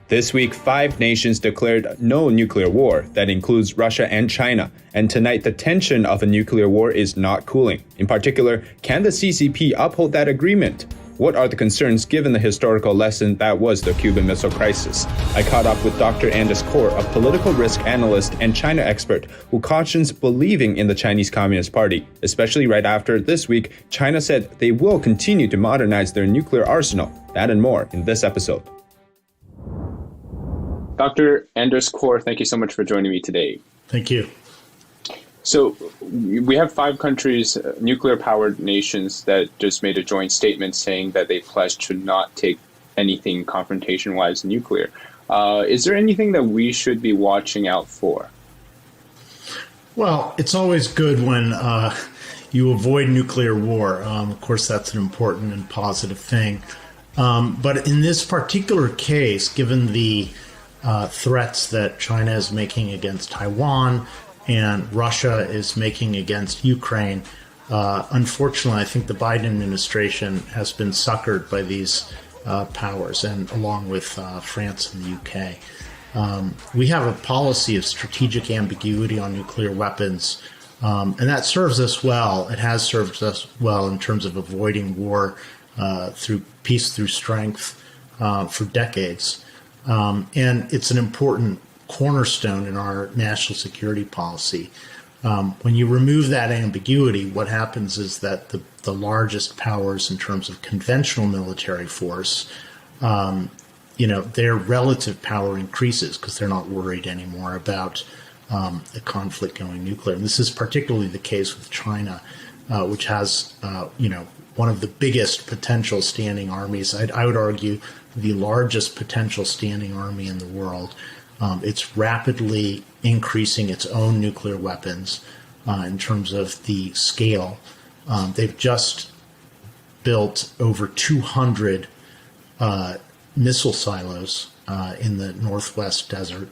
This week, 5 nations declared no nuclear war. That includes Russia and China. And tonight, the tension of a nuclear war is not cooling. In particular, can the CCP uphold that agreement? What are the concerns given the historical lesson that was the Cuban Missile Crisis? I caught up with Dr. Anders Kaur, a political risk analyst and China expert who cautions believing in the Chinese Communist Party, especially right after this week, China said they will continue to modernize their nuclear arsenal. That and more in this episode. Dr. Anders Kaur, thank you so much for joining me today. Thank you. So we have 5 countries, nuclear-powered nations, that just made a joint statement saying that they pledged to not take anything confrontation-wise nuclear. Is there anything that we should be watching out for? Well, it's always good when you avoid nuclear war. Of course, that's an important and positive thing. But in this particular case, given the threats that China is making against Taiwan and Russia is making against Ukraine, unfortunately, I think the Biden administration has been suckered by these powers, and along with France and the UK. We have a policy of strategic ambiguity on nuclear weapons, and that serves us well. It has served us well in terms of avoiding war through peace through strength for decades. And it's an important cornerstone in our national security policy. When you remove that ambiguity, what happens is that the largest powers in terms of conventional military force, their relative power increases because they're not worried anymore about a conflict going nuclear. And this is particularly the case with China, which has, one of the biggest potential standing armies. I would argue the largest potential standing army in the world. It's rapidly increasing its own nuclear weapons in terms of the scale. They've just built over 200 missile silos in the Northwest desert.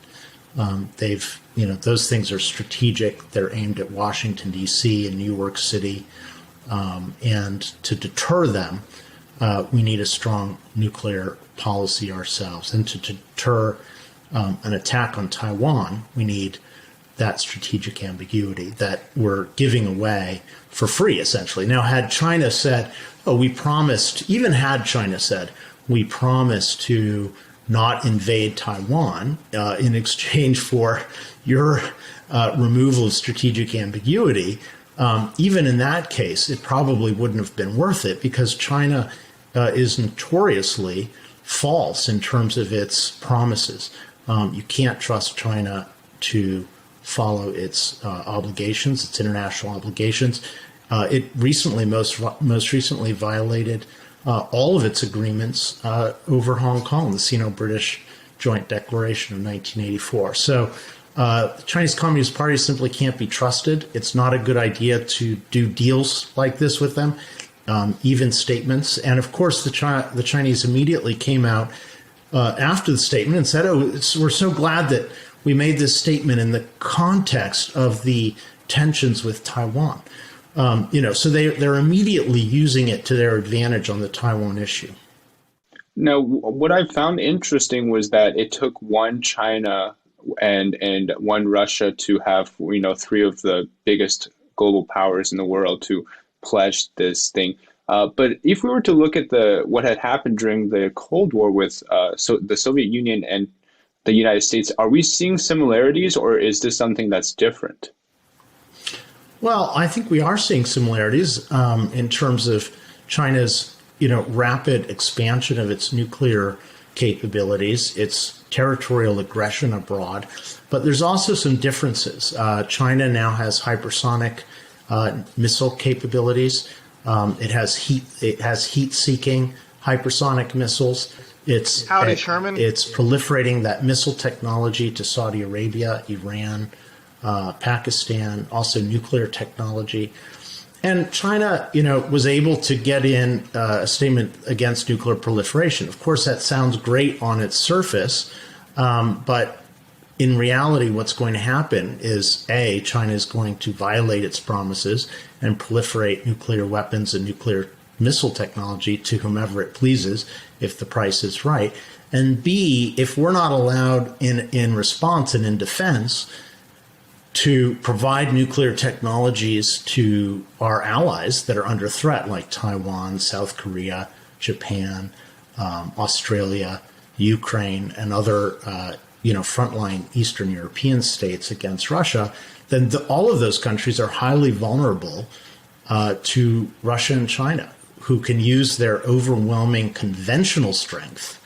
Those things are strategic. They're aimed at Washington, D.C. and New York City. And to deter them, we need a strong nuclear policy ourselves. And to deter an attack on Taiwan, we need that strategic ambiguity that we're giving away for free, essentially. Now, had China said, we promised to not invade Taiwan in exchange for your removal of strategic ambiguity, even in that case, it probably wouldn't have been worth it, because China is notoriously false in terms of its promises. You can't trust China to follow its obligations, its international obligations. It recently, most recently, violated all of its agreements over Hong Kong, the Sino-British Joint Declaration of 1984. So the Chinese Communist Party simply can't be trusted. It's not a good idea to do deals like this with them, even statements. And of course, the Chinese immediately came out after the statement and said, we're so glad that we made this statement in the context of the tensions with Taiwan. So they're immediately using it to their advantage on the Taiwan issue. Now, what I found interesting was that it took one China and one Russia to have, 3 of the biggest global powers in the world to pledge this thing. But if we were to look at what had happened during the Cold War with the Soviet Union and the United States, are we seeing similarities, or is this something that's different? Well, I think we are seeing similarities in terms of China's, rapid expansion of its nuclear capabilities, its territorial aggression abroad. But there's also some differences. China now has hypersonic missile capabilities. It has heat-seeking hypersonic missiles. It's proliferating that missile technology to Saudi Arabia, Iran, Pakistan, also nuclear technology. And China, was able to get in a statement against nuclear proliferation. Of course, that sounds great on its surface, but in reality, what's going to happen is, A, China is going to violate its promises and proliferate nuclear weapons and nuclear missile technology to whomever it pleases if the price is right. And B, if we're not allowed in response and in defense to provide nuclear technologies to our allies that are under threat, like Taiwan, South Korea, Japan, Australia, Ukraine, and other frontline Eastern European states against Russia, then all of those countries are highly vulnerable to Russia and China, who can use their overwhelming conventional strength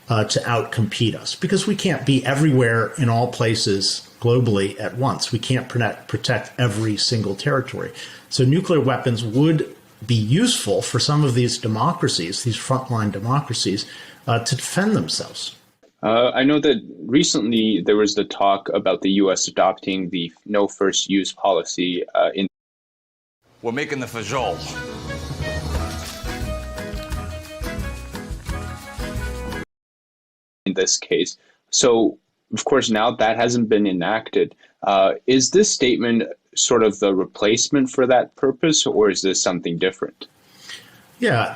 to outcompete us, because we can't be everywhere in all places globally at once. We can't protect every single territory. So nuclear weapons would be useful for some of these democracies, these frontline democracies, to defend themselves. I know that recently there was the talk about the U.S. adopting the no first use policy in. We're making the fajol. In this case. So, of course, now that hasn't been enacted. Is this statement sort of the replacement for that purpose, or is this something different? Yeah,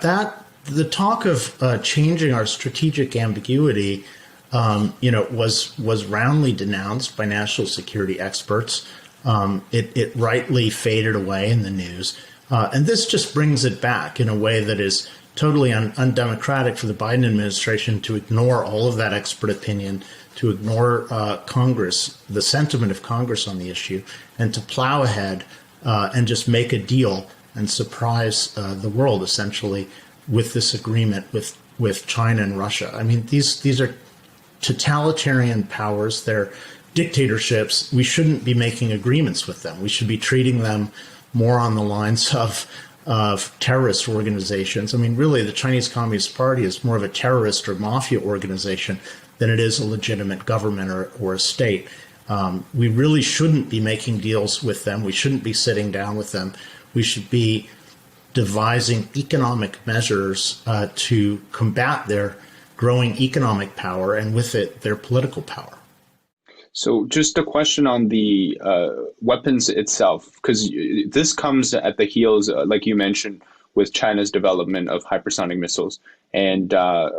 the talk of changing our strategic ambiguity, was roundly denounced by national security experts. It rightly faded away in the news. And this just brings it back in a way that is totally undemocratic for the Biden administration to ignore all of that expert opinion, to ignore Congress, the sentiment of Congress on the issue, and to plow ahead and just make a deal and surprise the world, essentially, with this agreement with China and Russia. I mean, these are totalitarian powers. They're dictatorships. We shouldn't be making agreements with them. We should be treating them more on the lines of terrorist organizations. I mean, really, the Chinese Communist Party is more of a terrorist or mafia organization than it is a legitimate government or a state. We really shouldn't be making deals with them. We shouldn't be sitting down with them. We should be devising economic measures to combat their growing economic power and with it, their political power. So just a question on the weapons itself, because this comes at the heels, like you mentioned, with China's development of hypersonic missiles. And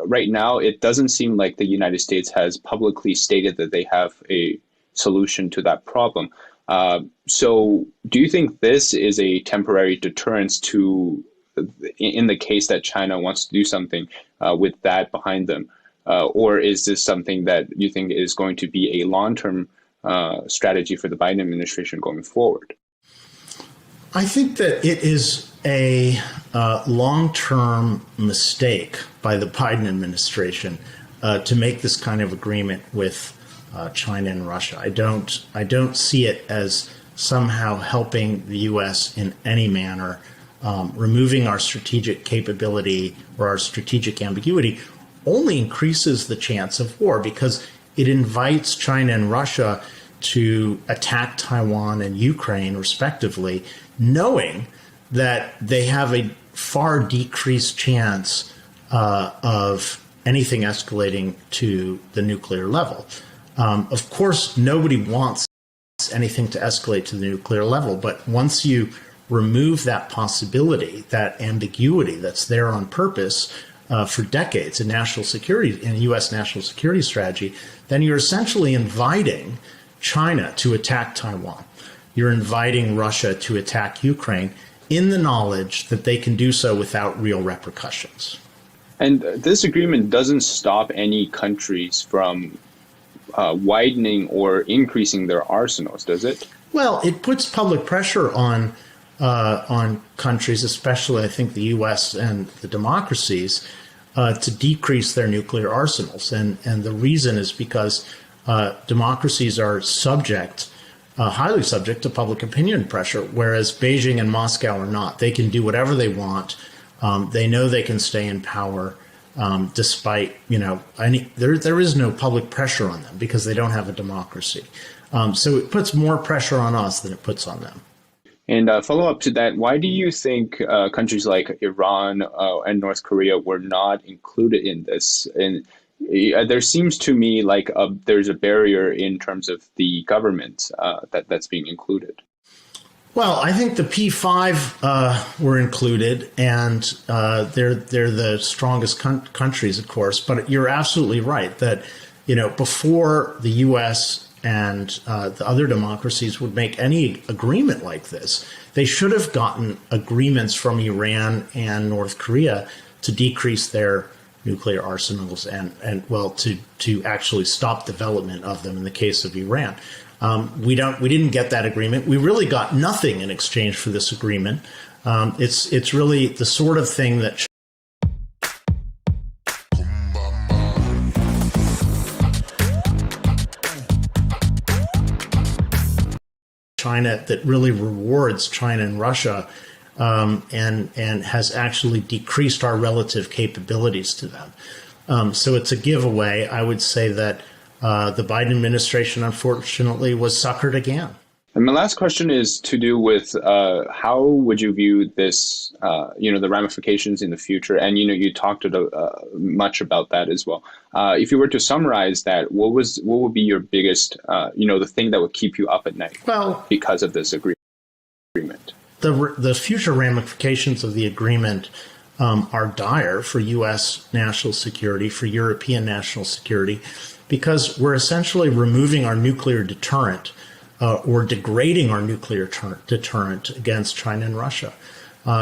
right now, it doesn't seem like the United States has publicly stated that they have a solution to that problem. So do you think this is a temporary deterrence to, in the case that China wants to do something with that behind them? Or is this something that you think is going to be a long-term strategy for the Biden administration going forward? I think that it is a long-term mistake by the Biden administration to make this kind of agreement with China and Russia. I don't see it as somehow helping the U.S. in any manner, removing our strategic capability or our strategic ambiguity only increases the chance of war, because it invites China and Russia to attack Taiwan and Ukraine, respectively, knowing that they have a far decreased chance of anything escalating to the nuclear level. Of course, nobody wants anything to escalate to the nuclear level, but once you remove that possibility, that ambiguity that's there on purpose, for decades in national security, in U.S. national security strategy, then you're essentially inviting China to attack Taiwan. You're inviting Russia to attack Ukraine in the knowledge that they can do so without real repercussions. And this agreement doesn't stop any countries from widening or increasing their arsenals, does it? Well, it puts public pressure on countries, especially I think the U.S. and the democracies, to decrease their nuclear arsenals. And the reason is because democracies are highly subject to public opinion pressure, whereas Beijing and Moscow are not. They can do whatever they want. They know they can stay in power despite, there is no public pressure on them because they don't have a democracy. So it puts more pressure on us than it puts on them. And follow up to that, why do you think countries like Iran and North Korea were not included in this? And there seems to me like there's a barrier in terms of the government that's being included. Well, I think the P5 were included, and they're the strongest countries, of course. But you're absolutely right that before the U.S. and the other democracies would make any agreement like this, they should have gotten agreements from Iran and North Korea to decrease their nuclear arsenals and to actually stop development of them in the case of Iran. We didn't get that agreement. We really got nothing in exchange for this agreement. It's really the sort of thing that China that really rewards China and Russia, and has actually decreased our relative capabilities to them. So it's a giveaway. I would say that the Biden administration, unfortunately, was suckered again. And my last question is to do with how would you view this, the ramifications in the future? And, you talked much about that as well. If you were to summarize that, what would be your biggest, the thing that would keep you up at night because of this agreement? The future ramifications of the agreement are dire for U.S. national security, for European national security, because we're essentially removing our nuclear deterrent or degrading our nuclear deterrent against China and Russia.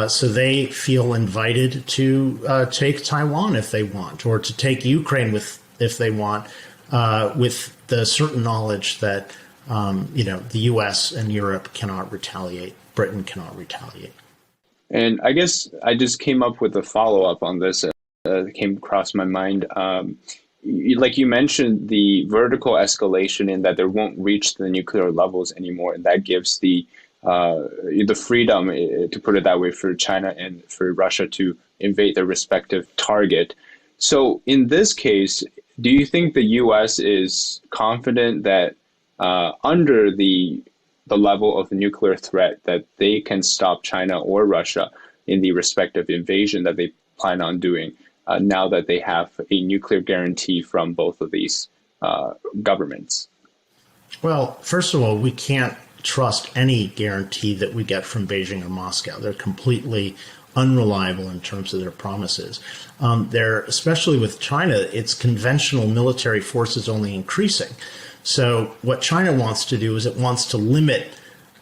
So they feel invited to take Taiwan if they want, or to take Ukraine if they want, with the certain knowledge that the U.S. and Europe cannot retaliate, Britain cannot retaliate. And I guess I just came up with a follow-up on this that came across my mind. Like you mentioned, the vertical escalation in that they won't reach the nuclear levels anymore, and that gives the freedom, to put it that way, for China and for Russia to invade their respective target. So in this case, do you think the U.S. is confident that under the level of nuclear threat that they can stop China or Russia in the respective invasion that they plan on doing? Now that they have a nuclear guarantee from both of these governments? Well, first of all, we can't trust any guarantee that we get from Beijing or Moscow. They're completely unreliable in terms of their promises. Especially with China, its conventional military force is only increasing. So what China wants to do is it wants to limit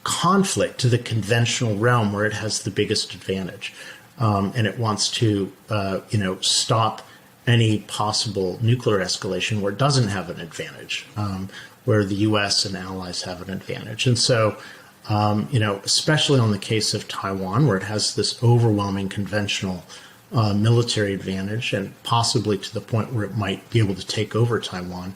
conflict to the conventional realm where it has the biggest advantage. And it wants to, stop any possible nuclear escalation where it doesn't have an advantage, where the U.S. and allies have an advantage. And so, especially on the case of Taiwan, where it has this overwhelming conventional military advantage, and possibly to the point where it might be able to take over Taiwan.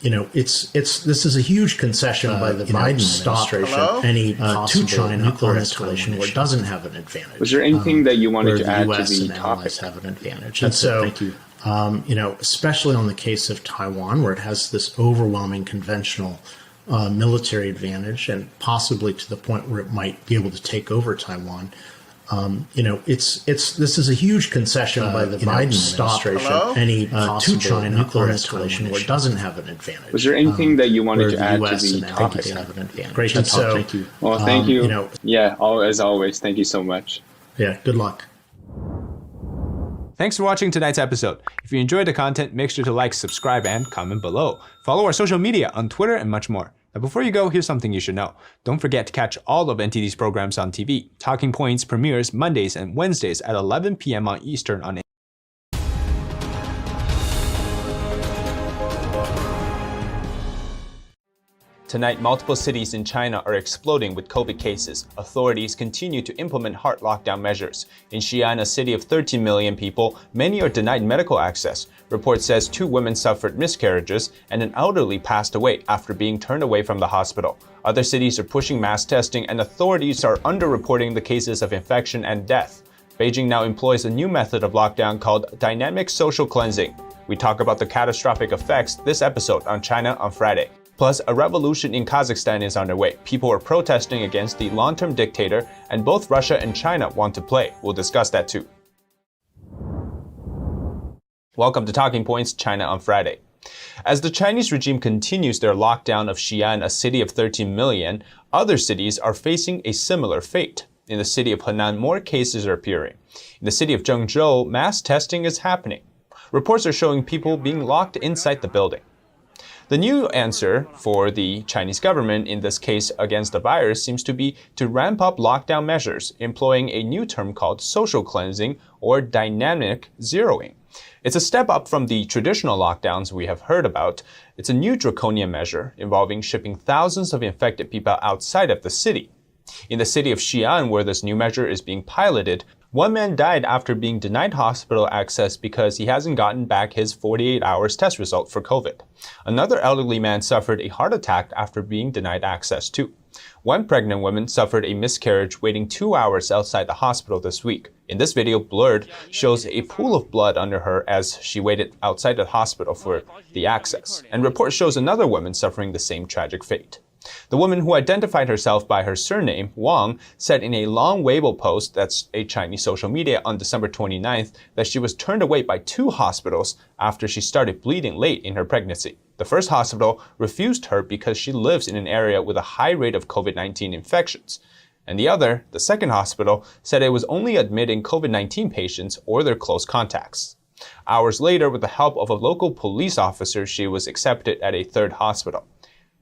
This is a huge concession by the Biden administration. Any possible China nuclear escalation where it doesn't have an advantage. Was there anything that you wanted to add to the and allies have an advantage? And so, thank you. Especially on the case of Taiwan, where it has this overwhelming conventional military advantage, and possibly to the point where it might be able to take over Taiwan. This is a huge concession by the Biden administration. Any possible China nuclear escalation where it doesn't have an advantage. Was there anything that you wanted to add to the topic? Have an advantage. Great to talk. Thank you. Well, thank you. As always, thank you so much. Yeah, good luck. Thanks for watching tonight's episode. If you enjoyed the content, make sure to like, subscribe, and comment below. Follow our social media on Twitter and much more. Now, before you go, here's something you should know. Don't forget to catch all of NTD's programs on TV. Talking Points premieres Mondays and Wednesdays at 11 p.m. on Eastern on Tonight, multiple cities in China are exploding with COVID cases. Authorities continue to implement hard lockdown measures. In Xi'an, a city of 13 million people, many are denied medical access. Report says 2 women suffered miscarriages and an elderly passed away after being turned away from the hospital. Other cities are pushing mass testing, and authorities are underreporting the cases of infection and death. Beijing now employs a new method of lockdown called dynamic social cleansing. We talk about the catastrophic effects this episode on China on Friday. Plus, a revolution in Kazakhstan is underway. People are protesting against the long-term dictator, and both Russia and China want to play. We'll discuss that too. Welcome to Talking Points China on Friday. As the Chinese regime continues their lockdown of Xi'an, a city of 13 million, other cities are facing a similar fate. In the city of Henan, more cases are appearing. In the city of Zhengzhou, mass testing is happening. Reports are showing people being locked inside the building. The new answer for the Chinese government in this case against the virus seems to be to ramp up lockdown measures, employing a new term called social cleansing or dynamic zeroing. It's a step up from the traditional lockdowns we have heard about. It's a new draconian measure involving shipping thousands of infected people outside of the city. In the city of Xi'an, where this new measure is being piloted, one man died after being denied hospital access because he hasn't gotten back his 48 hours test result for COVID. Another elderly man suffered a heart attack after being denied access too. One pregnant woman suffered a miscarriage waiting 2 hours outside the hospital this week. In this video, Blurred shows a pool of blood under her as she waited outside the hospital for the access. And report shows another woman suffering the same tragic fate. The woman, who identified herself by her surname, Wang, said in a long Weibo post, that's a Chinese social media, on December 29th, that she was turned away by 2 hospitals after she started bleeding late in her pregnancy. The first hospital refused her because she lives in an area with a high rate of COVID-19 infections. And the other, the second hospital, said it was only admitting COVID-19 patients or their close contacts. Hours later, with the help of a local police officer, she was accepted at a third hospital.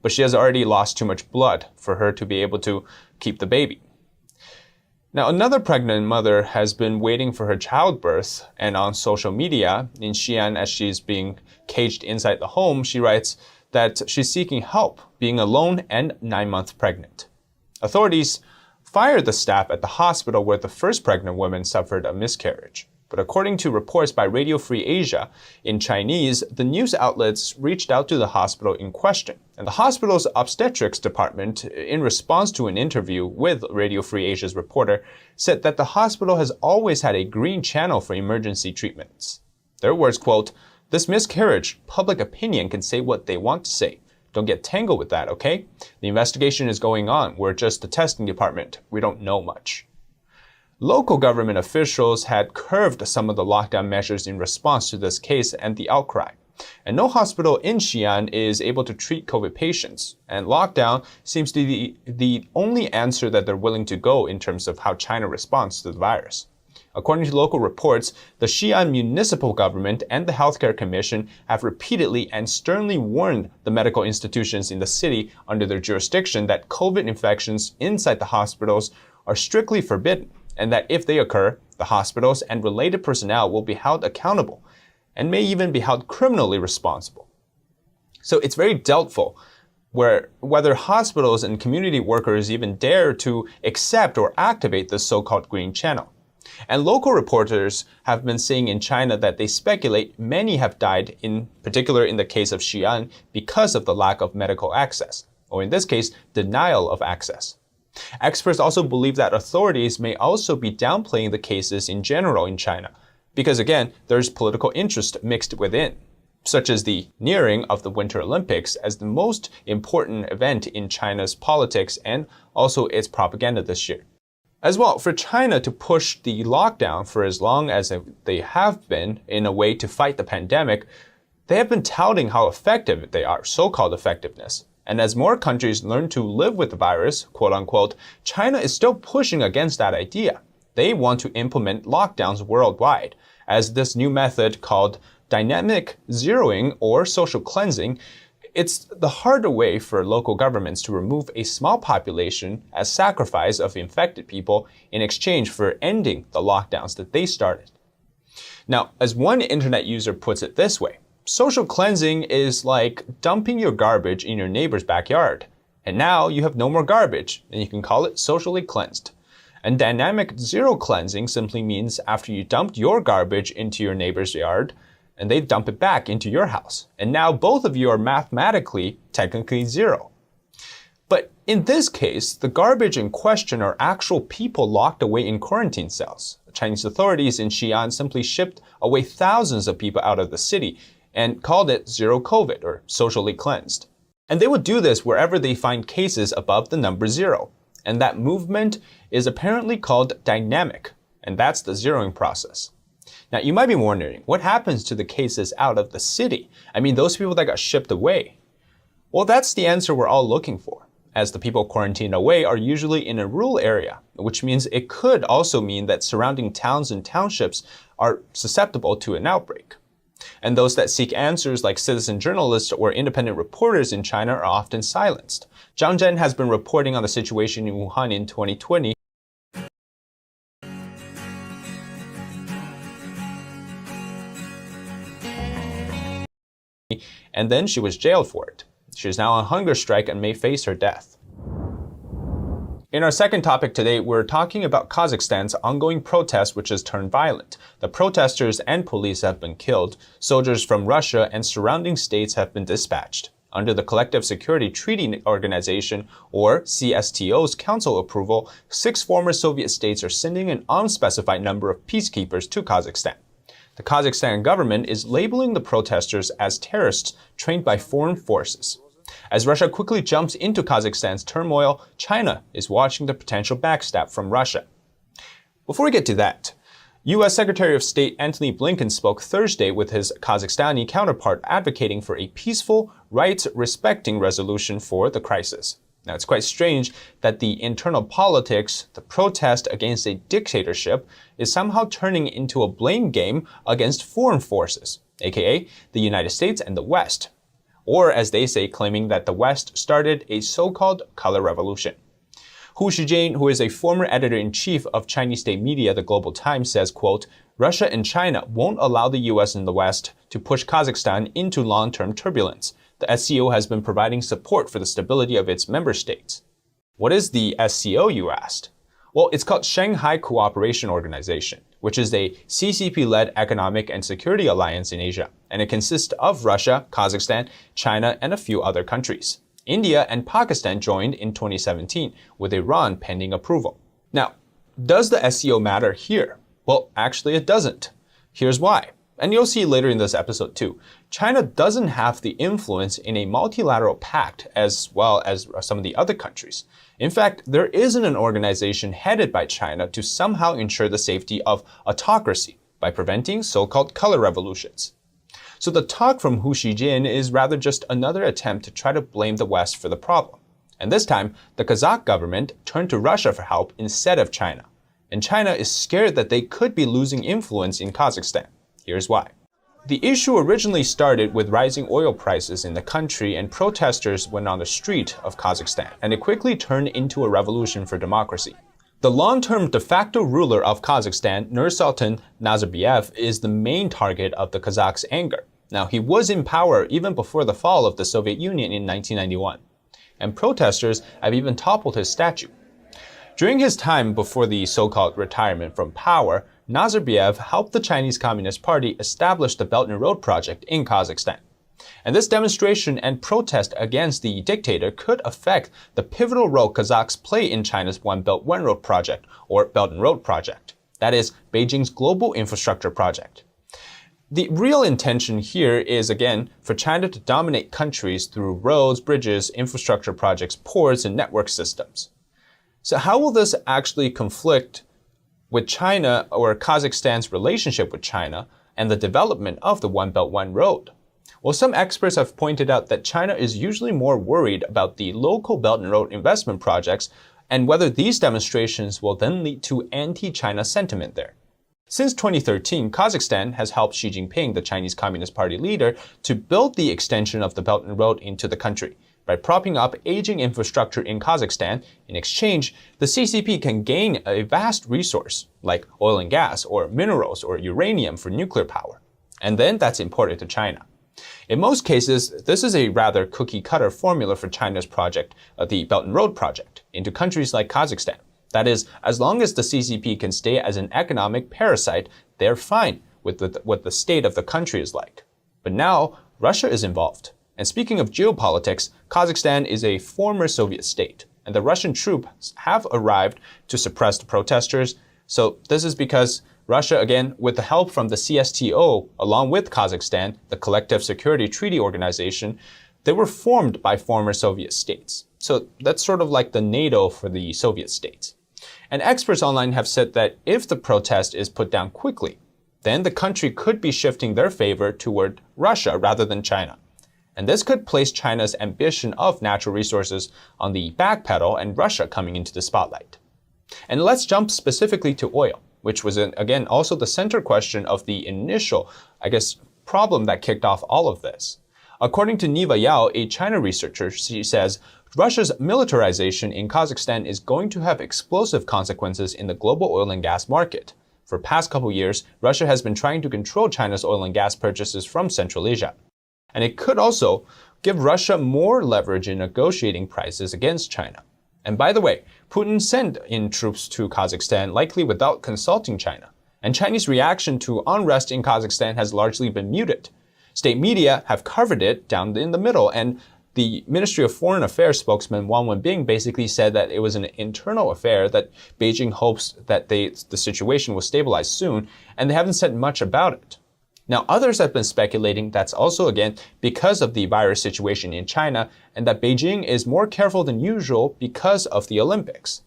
But she has already lost too much blood for her to be able to keep the baby. Now, another pregnant mother has been waiting for her childbirth, and on social media in Xi'an, as she's being caged inside the home, she writes that she's seeking help, being alone and 9 months pregnant. Authorities fired the staff at the hospital where the first pregnant woman suffered a miscarriage. But according to reports by Radio Free Asia in Chinese, the news outlets reached out to the hospital in question. And the hospital's obstetrics department, in response to an interview with Radio Free Asia's reporter, said that the hospital has always had a green channel for emergency treatments. Their words, quote, "This miscarriage, public opinion can say what they want to say. Don't get tangled with that, okay? The investigation is going on. We're just the testing department. We don't know much." Local government officials had curbed some of the lockdown measures in response to this case and the outcry. And no hospital in Xi'an is able to treat COVID patients. And lockdown seems to be the only answer that they're willing to go in terms of how China responds to the virus. According to local reports, the Xi'an municipal government and the healthcare commission have repeatedly and sternly warned the medical institutions in the city under their jurisdiction that COVID infections inside the hospitals are strictly forbidden, and that if they occur, the hospitals and related personnel will be held accountable and may even be held criminally responsible. So it's very doubtful whether hospitals and community workers even dare to accept or activate this so-called green channel. And local reporters have been saying in China that they speculate many have died, in particular in the case of Xi'an, because of the lack of medical access, or in this case, denial of access. Experts also believe that authorities may also be downplaying the cases in general in China, because again, there's political interest mixed within, such as the nearing of the Winter Olympics as the most important event in China's politics and also its propaganda this year. As well, for China to push the lockdown for as long as they have been in a way to fight the pandemic, they have been touting how effective they are, so-called effectiveness. And as more countries learn to live with the virus, quote unquote, China is still pushing against that idea. They want to implement lockdowns worldwide, as this new method called dynamic zeroing or social cleansing. It's the harder way for local governments to remove a small population as sacrifice of infected people in exchange for ending the lockdowns that they started. Now, as one internet user puts it this way, social cleansing is like dumping your garbage in your neighbor's backyard. And now you have no more garbage, and you can call it socially cleansed. And dynamic zero cleansing simply means after you dumped your garbage into your neighbor's yard, and they dump it back into your house. And now both of you are mathematically, technically zero. But in this case, the garbage in question are actual people locked away in quarantine cells. Chinese authorities in Xi'an simply shipped away thousands of people out of the city and called it zero COVID, or socially cleansed. And they would do this wherever they find cases above the number 0. And that movement is apparently called dynamic, and that's the zeroing process. Now, you might be wondering, what happens to the cases out of the city? I mean, those people that got shipped away. Well, that's the answer we're all looking for, as the people quarantined away are usually in a rural area, which means it could also mean that surrounding towns and townships are susceptible to an outbreak. And those that seek answers, like citizen journalists or independent reporters in China, are often silenced. Zhang Zhen has been reporting on the situation in Wuhan in 2020. And then she was jailed for it. She is now on hunger strike and may face her death. In our second topic today, we're talking about Kazakhstan's ongoing protest, which has turned violent. The protesters and police have been killed. Soldiers from Russia and surrounding states have been dispatched. Under the Collective Security Treaty Organization, or CSTO's council approval, 6 former Soviet states are sending an unspecified number of peacekeepers to Kazakhstan. The Kazakhstan government is labeling the protesters as terrorists trained by foreign forces. As Russia quickly jumps into Kazakhstan's turmoil, China is watching the potential backstab from Russia. Before we get to that, U.S. Secretary of State Antony Blinken spoke Thursday with his Kazakhstani counterpart advocating for a peaceful, rights-respecting resolution for the crisis. Now, it's quite strange that the internal politics, the protest against a dictatorship, is somehow turning into a blame game against foreign forces, aka the United States and the West. Or, as they say, claiming that the West started a so-called color revolution. Hu Shijin, who is a former editor-in-chief of Chinese state media, the Global Times, says, quote, Russia and China won't allow the US and the West to push Kazakhstan into long-term turbulence. The SCO has been providing support for the stability of its member states. What is the SCO, you asked? Well, it's called Shanghai Cooperation Organization, which is a CCP-led economic and security alliance in Asia, and it consists of Russia, Kazakhstan, China, and a few other countries. India and Pakistan joined in 2017, with Iran pending approval. Now, does the SCO matter here? Well, actually it doesn't. Here's why. And you'll see later in this episode too. China doesn't have the influence in a multilateral pact as well as some of the other countries. In fact, there isn't an organization headed by China to somehow ensure the safety of autocracy by preventing so-called color revolutions. So the talk from Hu Shijin is rather just another attempt to try to blame the West for the problem. And this time, the Kazakh government turned to Russia for help instead of China. And China is scared that they could be losing influence in Kazakhstan. Here's why. The issue originally started with rising oil prices in the country, and protesters went on the street of Kazakhstan, and it quickly turned into a revolution for democracy. The long-term de facto ruler of Kazakhstan, Nursultan Nazarbayev, is the main target of the Kazakhs' anger. Now, he was in power even before the fall of the Soviet Union in 1991, and protesters have even toppled his statue. During his time before the so-called retirement from power, Nazarbayev helped the Chinese Communist Party establish the Belt and Road project in Kazakhstan. And this demonstration and protest against the dictator could affect the pivotal role Kazakhs play in China's One Belt One Road project, or Belt and Road project. That is, Beijing's global infrastructure project. The real intention here is, again, for China to dominate countries through roads, bridges, infrastructure projects, ports, and network systems. So how will this actually conflict with China or Kazakhstan's relationship with China and the development of the One Belt One Road? Well, some experts have pointed out that China is usually more worried about the local Belt and Road investment projects and whether these demonstrations will then lead to anti-China sentiment there. Since 2013, Kazakhstan has helped Xi Jinping, the Chinese Communist Party leader, to build the extension of the Belt and Road into the country. By propping up aging infrastructure in Kazakhstan, in exchange, the CCP can gain a vast resource, like oil and gas, or minerals, or uranium for nuclear power. And then that's imported to China. In most cases, this is a rather cookie-cutter formula for China's project, the Belt and Road project, into countries like Kazakhstan. That is, as long as the CCP can stay as an economic parasite, they're fine with what the state of the country is like. But now, Russia is involved. And speaking of geopolitics, Kazakhstan is a former Soviet state, and the Russian troops have arrived to suppress the protesters. So this is because Russia, again, with the help from the CSTO, along with Kazakhstan, the Collective Security Treaty Organization, they were formed by former Soviet states. So that's sort of like the NATO for the Soviet states. And experts online have said that if the protest is put down quickly, then the country could be shifting their favor toward Russia rather than China. And this could place China's ambition of natural resources on the back pedal and Russia coming into the spotlight. And let's jump specifically to oil, which was, again, also the center question of the initial, problem that kicked off all of this. According to Neva Yao, a China researcher, she says, Russia's militarization in Kazakhstan is going to have explosive consequences in the global oil and gas market. For past couple years, Russia has been trying to control China's oil and gas purchases from Central Asia. And it could also give Russia more leverage in negotiating prices against China. And by the way, Putin sent in troops to Kazakhstan likely without consulting China. And Chinese reaction to unrest in Kazakhstan has largely been muted. State media have covered it down in the middle, and the Ministry of Foreign Affairs spokesman Wang Wenbing basically said that it was an internal affair, that Beijing hopes that the situation will stabilize soon, and they haven't said much about it. Now, others have been speculating that's also, again, because of the virus situation in China, and that Beijing is more careful than usual because of the Olympics.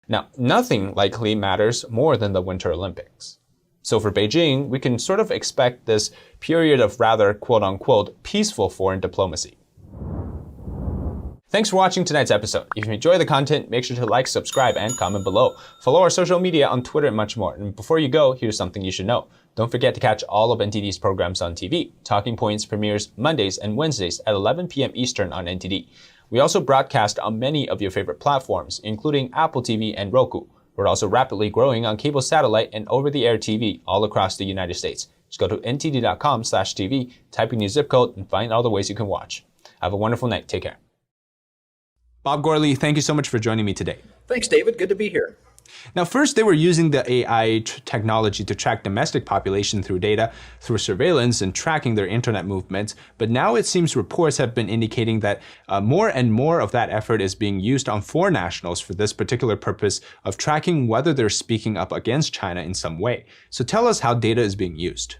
Now, nothing likely matters more than the Winter Olympics. So for Beijing, we can sort of expect this period of rather, quote-unquote, peaceful foreign diplomacy. Thanks for watching tonight's episode. If you enjoy the content, make sure to like, subscribe, and comment below. Follow our social media on Twitter and much more. And before you go, here's something you should know. Don't forget to catch all of NTD's programs on TV. Talking Points premieres Mondays and Wednesdays at 11 p.m. Eastern on NTD. We also broadcast on many of your favorite platforms, including Apple TV and Roku. We're also rapidly growing on cable satellite and over-the-air TV all across the United States. Just go to ntd.com/TV, type in your zip code, and find all the ways you can watch. Have a wonderful night. Take care. Bob Gorley, thank you so much for joining me today. Thanks, David. Good to be here. Now, first, they were using the AI technology to track domestic population through data, through surveillance and tracking their internet movements. But now it seems reports have been indicating that more and more of that effort is being used on foreign nationals for this particular purpose of tracking whether they're speaking up against China in some way. So tell us how data is being used.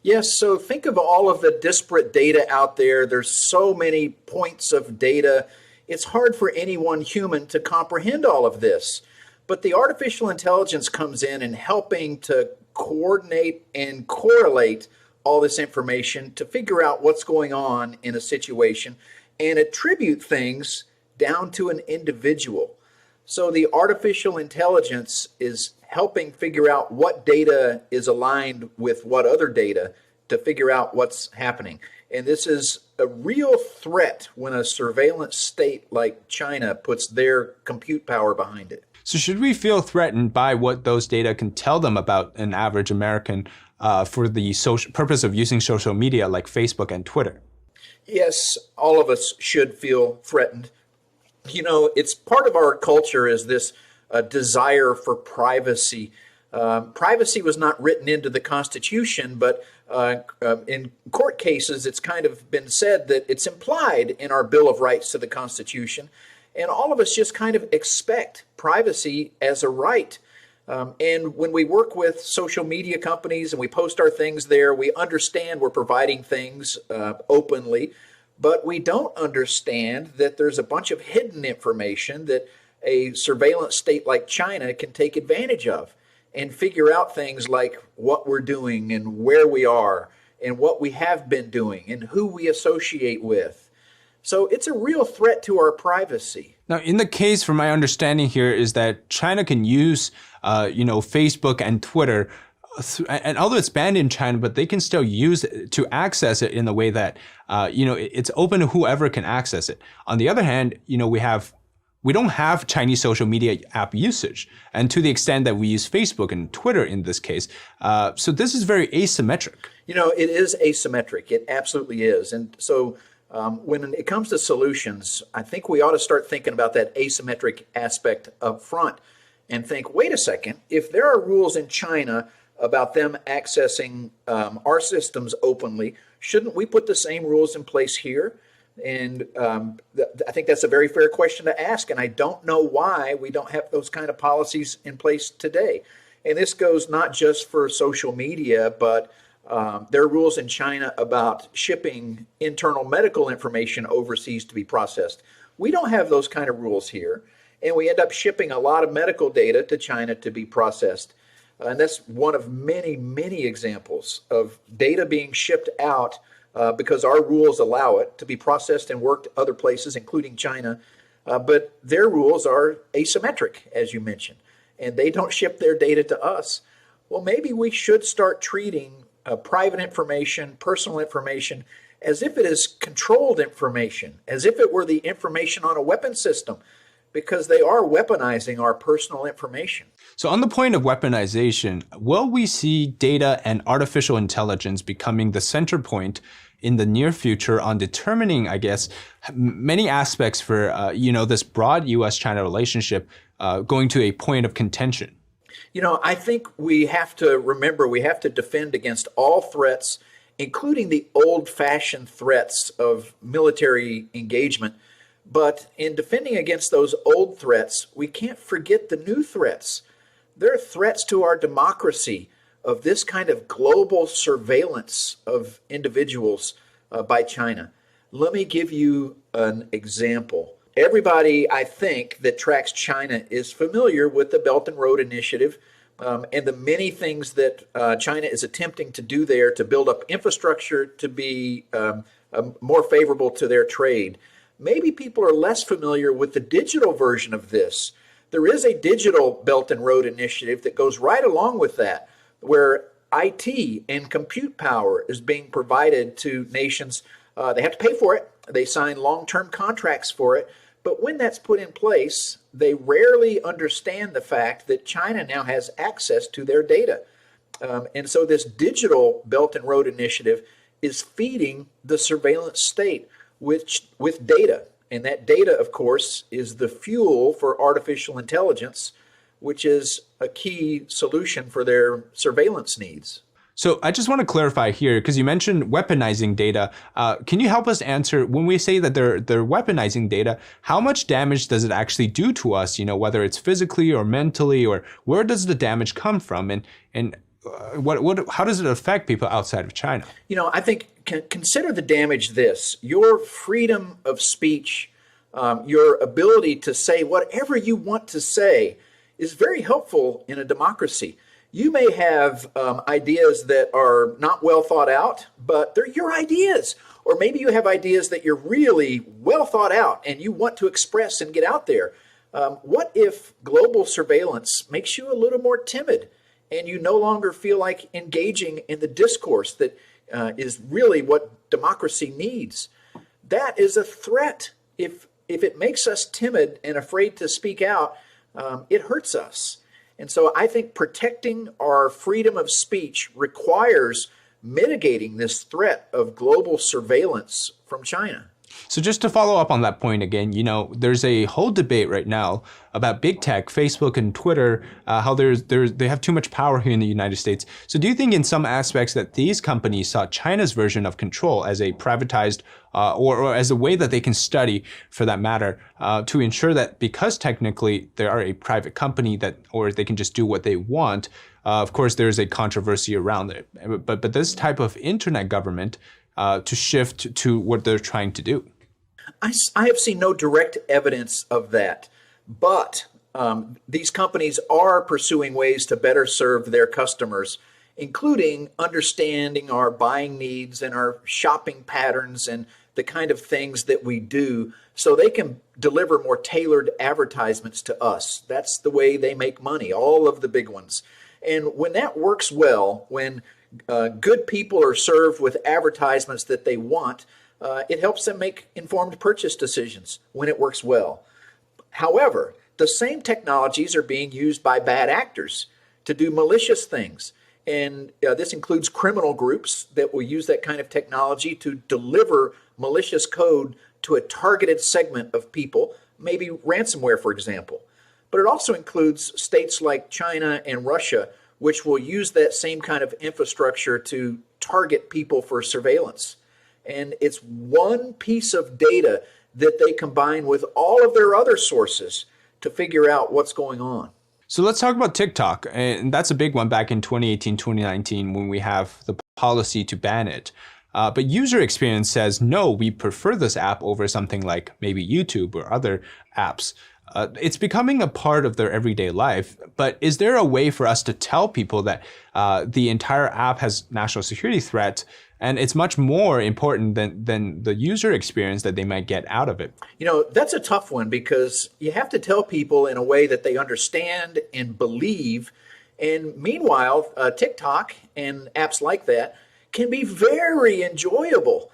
Yes, so think of all of the disparate data out there. There's so many points of data. It's hard for any one human to comprehend all of this. But the artificial intelligence comes in and helping to coordinate and correlate all this information to figure out what's going on in a situation and attribute things down to an individual. So the artificial intelligence is helping figure out what data is aligned with what other data to figure out what's happening. And this is a real threat when a surveillance state like China puts their compute power behind it. So should we feel threatened by what those data can tell them about an average American for the purpose of using social media like Facebook and Twitter? Yes, all of us should feel threatened. You know, it's part of our culture is this desire for privacy. Privacy was not written into the Constitution, but in court cases, it's kind of been said that it's implied in our Bill of Rights to the Constitution. And all of us just kind of expect privacy as a right. And when we work with social media companies and we post our things there, we understand we're providing things openly, but we don't understand that there's a bunch of hidden information that a surveillance state like China can take advantage of and figure out things like what we're doing and where we are and what we have been doing and who we associate with. So it's a real threat to our privacy. Now, in the case, from my understanding here, is that China can use, Facebook and Twitter, and although it's banned in China, but they can still use it to access it in a way that, it's open to whoever can access it. On the other hand, we don't have Chinese social media app usage, and to the extent that we use Facebook and Twitter in this case. So this is very asymmetric. It is asymmetric. It absolutely is. And so when it comes to solutions, I think we ought to start thinking about that asymmetric aspect up front and think, wait a second, if there are rules in China about them accessing our systems openly, shouldn't we put the same rules in place here? And I think that's a very fair question to ask, and I don't know why we don't have those kind of policies in place today. And this goes not just for social media, but there are rules in China about shipping internal medical information overseas to be processed. We don't have those kind of rules here, and we end up shipping a lot of medical data to China to be processed. And that's one of many, many examples of data being shipped out because our rules allow it to be processed and worked other places, including China. But their rules are asymmetric, as you mentioned, and they don't ship their data to us. Well, maybe we should start treating private information, personal information, as if it is controlled information, as if it were the information on a weapon system, because they are weaponizing our personal information. So on the point of weaponization, will we see data and artificial intelligence becoming the center point in the near future on determining, I guess, many aspects for, this broad U.S.-China relationship going to a point of contention? I think we have to remember we have to defend against all threats, including the old-fashioned threats of military engagement. But in defending against those old threats, we can't forget the new threats. There are threats to our democracy of this kind of global surveillance of individuals by China. Let me give you an example. Everybody, I think, that tracks China is familiar with the Belt and Road Initiative and the many things that China is attempting to do there to build up infrastructure to be more favorable to their trade. Maybe people are less familiar with the digital version of this. There is a digital Belt and Road Initiative that goes right along with that, where IT and compute power is being provided to nations. They have to pay for it. They sign long-term contracts for it. But when that's put in place, they rarely understand the fact that China now has access to their data. And so this digital Belt and Road Initiative is feeding the surveillance state with data. And that data, of course, is the fuel for artificial intelligence, which is a key solution for their surveillance needs. So I just want to clarify here, because you mentioned weaponizing data. Can you help us answer, when we say that they're weaponizing data, how much damage does it actually do to us, whether it's physically or mentally, or where does the damage come from? And how does it affect people outside of China? I think consider the damage this. Your freedom of speech, your ability to say whatever you want to say is very helpful in a democracy. You may have ideas that are not well thought out, but they're your ideas. Or maybe you have ideas that you're really well thought out and you want to express and get out there. What if global surveillance makes you a little more timid and you no longer feel like engaging in the discourse that is really what democracy needs? That is a threat. If it makes us timid and afraid to speak out, it hurts us. And so I think protecting our freedom of speech requires mitigating this threat of global surveillance from China. So just to follow up on that point again, there's a whole debate right now about big tech, Facebook and Twitter, how they have too much power here in the United States. So do you think in some aspects that these companies saw China's version of control as a privatized or as a way that they can study, for that matter, to ensure that because technically they are a private company or they can just do what they want, of course there's a controversy around it. But this type of internet government to shift to what they're trying to do? I have seen no direct evidence of that, but these companies are pursuing ways to better serve their customers, including understanding our buying needs and our shopping patterns and the kind of things that we do so they can deliver more tailored advertisements to us. That's the way they make money, all of the big ones. And when that works well, when good people are served with advertisements that they want, it helps them make informed purchase decisions when it works well. However, the same technologies are being used by bad actors to do malicious things. And this includes criminal groups that will use that kind of technology to deliver malicious code to a targeted segment of people, maybe ransomware, for example. But it also includes states like China and Russia, which will use that same kind of infrastructure to target people for surveillance. And it's one piece of data that they combine with all of their other sources to figure out what's going on. So let's talk about TikTok. And that's a big one back in 2018, 2019, when we have the policy to ban it. But user experience says, no, we prefer this app over something like maybe YouTube or other apps. it's becoming a part of their everyday life. But is there a way for us to tell people that the entire app has national security threat, and it's much more important than the user experience that they might get out of it? That's a tough one because you have to tell people in a way that they understand and believe. And meanwhile, TikTok and apps like that can be very enjoyable.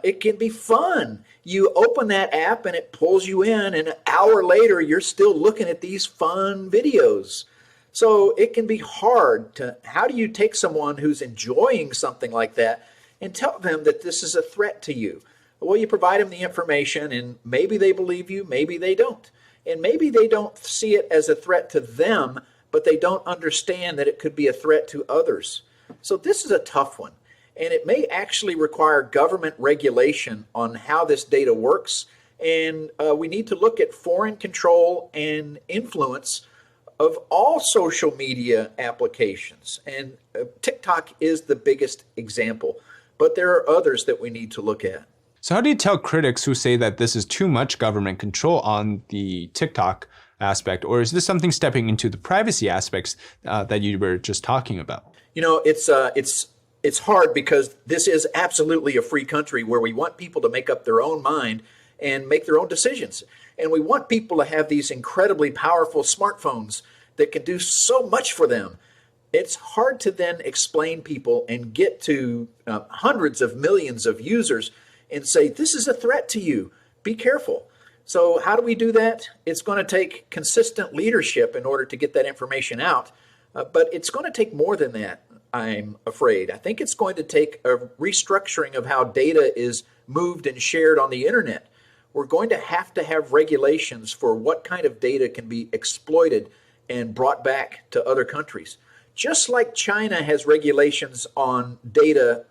It can be fun. You open that app and it pulls you in, and an hour later, you're still looking at these fun videos. So it can be hard to, how do you take someone who's enjoying something like that and tell them that this is a threat to you? Well, you provide them the information, and maybe they believe you, maybe they don't. And maybe they don't see it as a threat to them, but they don't understand that it could be a threat to others. So this is a tough one. And it may actually require government regulation on how this data works. And we need to look at foreign control and influence of all social media applications. And TikTok is the biggest example, but there are others that we need to look at. So how do you tell critics who say that this is too much government control on the TikTok aspect, or is this something stepping into the privacy aspects that you were just talking about? It's hard because this is absolutely a free country where we want people to make up their own mind and make their own decisions. And we want people to have these incredibly powerful smartphones that can do so much for them. It's hard to then explain people and get to hundreds of millions of users and say, this is a threat to you. Be careful. So how do we do that? It's going to take consistent leadership in order to get that information out. But it's going to take more than that, I'm afraid. I think it's going to take a restructuring of how data is moved and shared on the internet. We're going to have regulations for what kind of data can be exploited and brought back to other countries. Just like China has regulations on data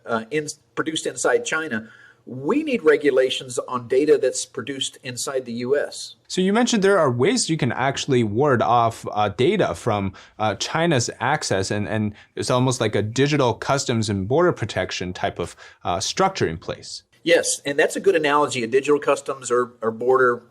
produced inside China, we need regulations on data that's produced inside the U.S. So you mentioned there are ways you can actually ward off data from China's access, and it's almost like a digital customs and border protection type of structure in place. Yes, and that's a good analogy, a digital customs or border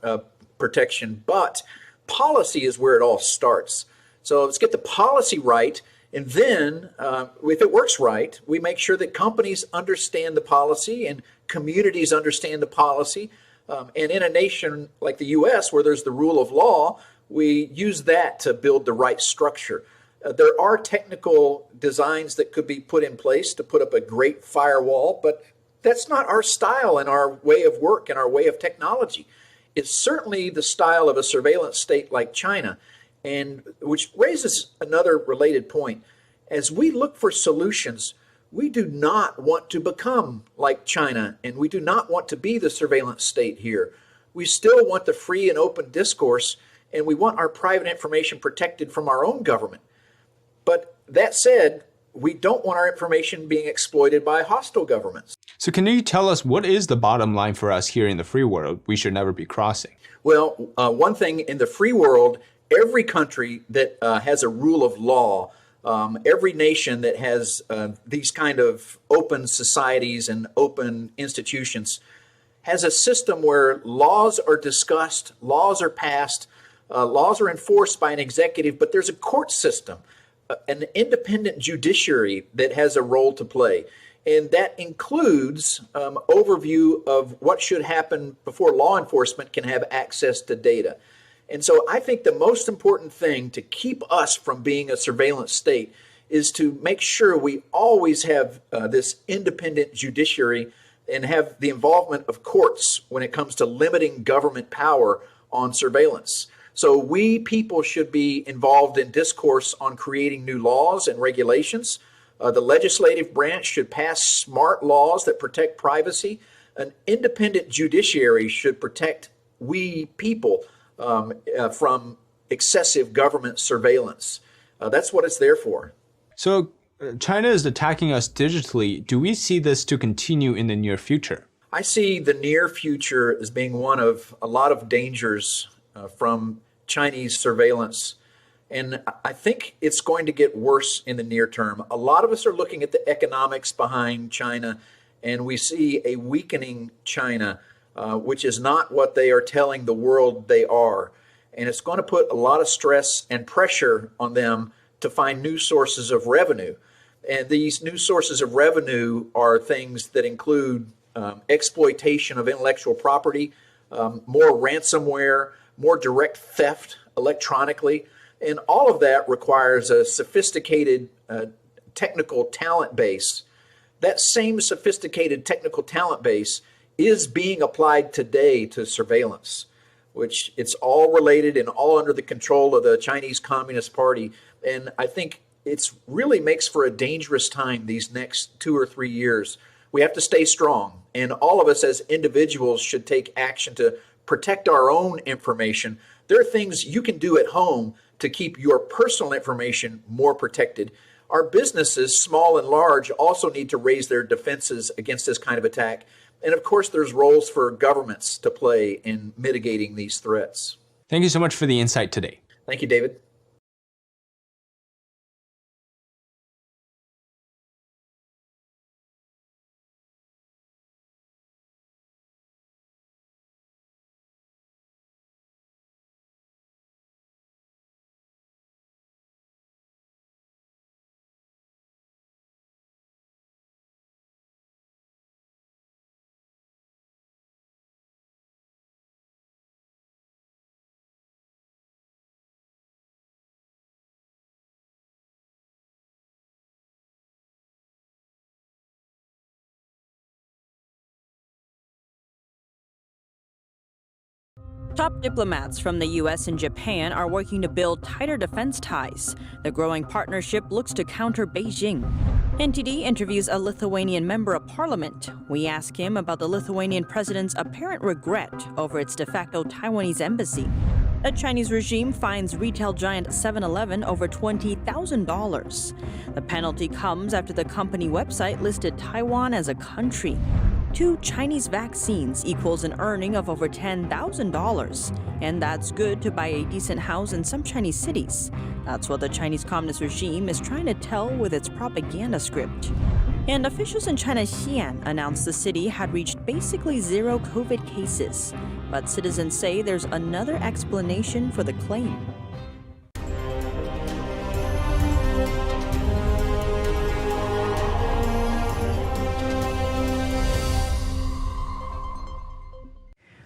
protection, but policy is where it all starts. So let's get the policy right, and then if it works right, we make sure that companies understand the policy and communities understand the policy. And in a nation like the U.S., where there's the rule of law, we use that to build the right structure. There are technical designs that could be put in place to put up a great firewall, but that's not our style and our way of work and our way of technology. It's certainly the style of a surveillance state like China, and which raises another related point. As we look for solutions, we do not want to become like China, and we do not want to be the surveillance state here. We still want the free and open discourse, and we want our private information protected from our own government. But that said, we don't want our information being exploited by hostile governments. So can you tell us what is the bottom line for us here in the free world we should never be crossing? Well, one thing in the free world, every country that has a rule of law, every nation that has these kind of open societies and open institutions has a system where laws are discussed, laws are passed, laws are enforced by an executive, but there's a court system, an independent judiciary that has a role to play. And that includes overview of what should happen before law enforcement can have access to data. And so I think the most important thing to keep us from being a surveillance state is to make sure we always have this independent judiciary and have the involvement of courts when it comes to limiting government power on surveillance. So we people should be involved in discourse on creating new laws and regulations. The legislative branch should pass smart laws that protect privacy. An independent judiciary should protect we people from excessive government surveillance. That's what it's there for. So China is attacking us digitally. Do we see this to continue in the near future? I see the near future as being one of a lot of dangers from Chinese surveillance. And I think it's going to get worse in the near term. A lot of us are looking at the economics behind China, and we see a weakening China, which is not what they are telling the world they are. and it's going to put a lot of stress and pressure on them to find new sources of revenue. And these new sources of revenue are things that include exploitation of intellectual property, more ransomware, more direct theft electronically, and all of that requires a sophisticated technical talent base. That same sophisticated technical talent base is being applied today to surveillance, which it's all related and all under the control of the Chinese Communist Party. And I think it's really makes for a dangerous time these next 2 or 3 years. We have to stay strong, and all of us as individuals should take action to protect our own information. There are things you can do at home to keep your personal information more protected. Our businesses, small and large, also need to raise their defenses against this kind of attack. And of course, there's roles for governments to play in mitigating these threats. Thank you so much for the insight today. Thank you, David. Top diplomats from the U.S. and Japan are working to build tighter defense ties. The growing partnership looks to counter Beijing. NTD interviews a Lithuanian member of parliament. We ask him about the Lithuanian president's apparent regret over its de facto Taiwanese embassy. A Chinese regime fines retail giant 7-Eleven over $20,000. The penalty comes after the company website listed Taiwan as a country. 2 Chinese vaccines equals an earning of over $10,000. And that's good to buy a decent house in some Chinese cities. That's what the Chinese Communist regime is trying to tell with its propaganda script. And officials in China's Xi'an announced the city had reached basically 0 COVID cases. But citizens say there's another explanation for the claim.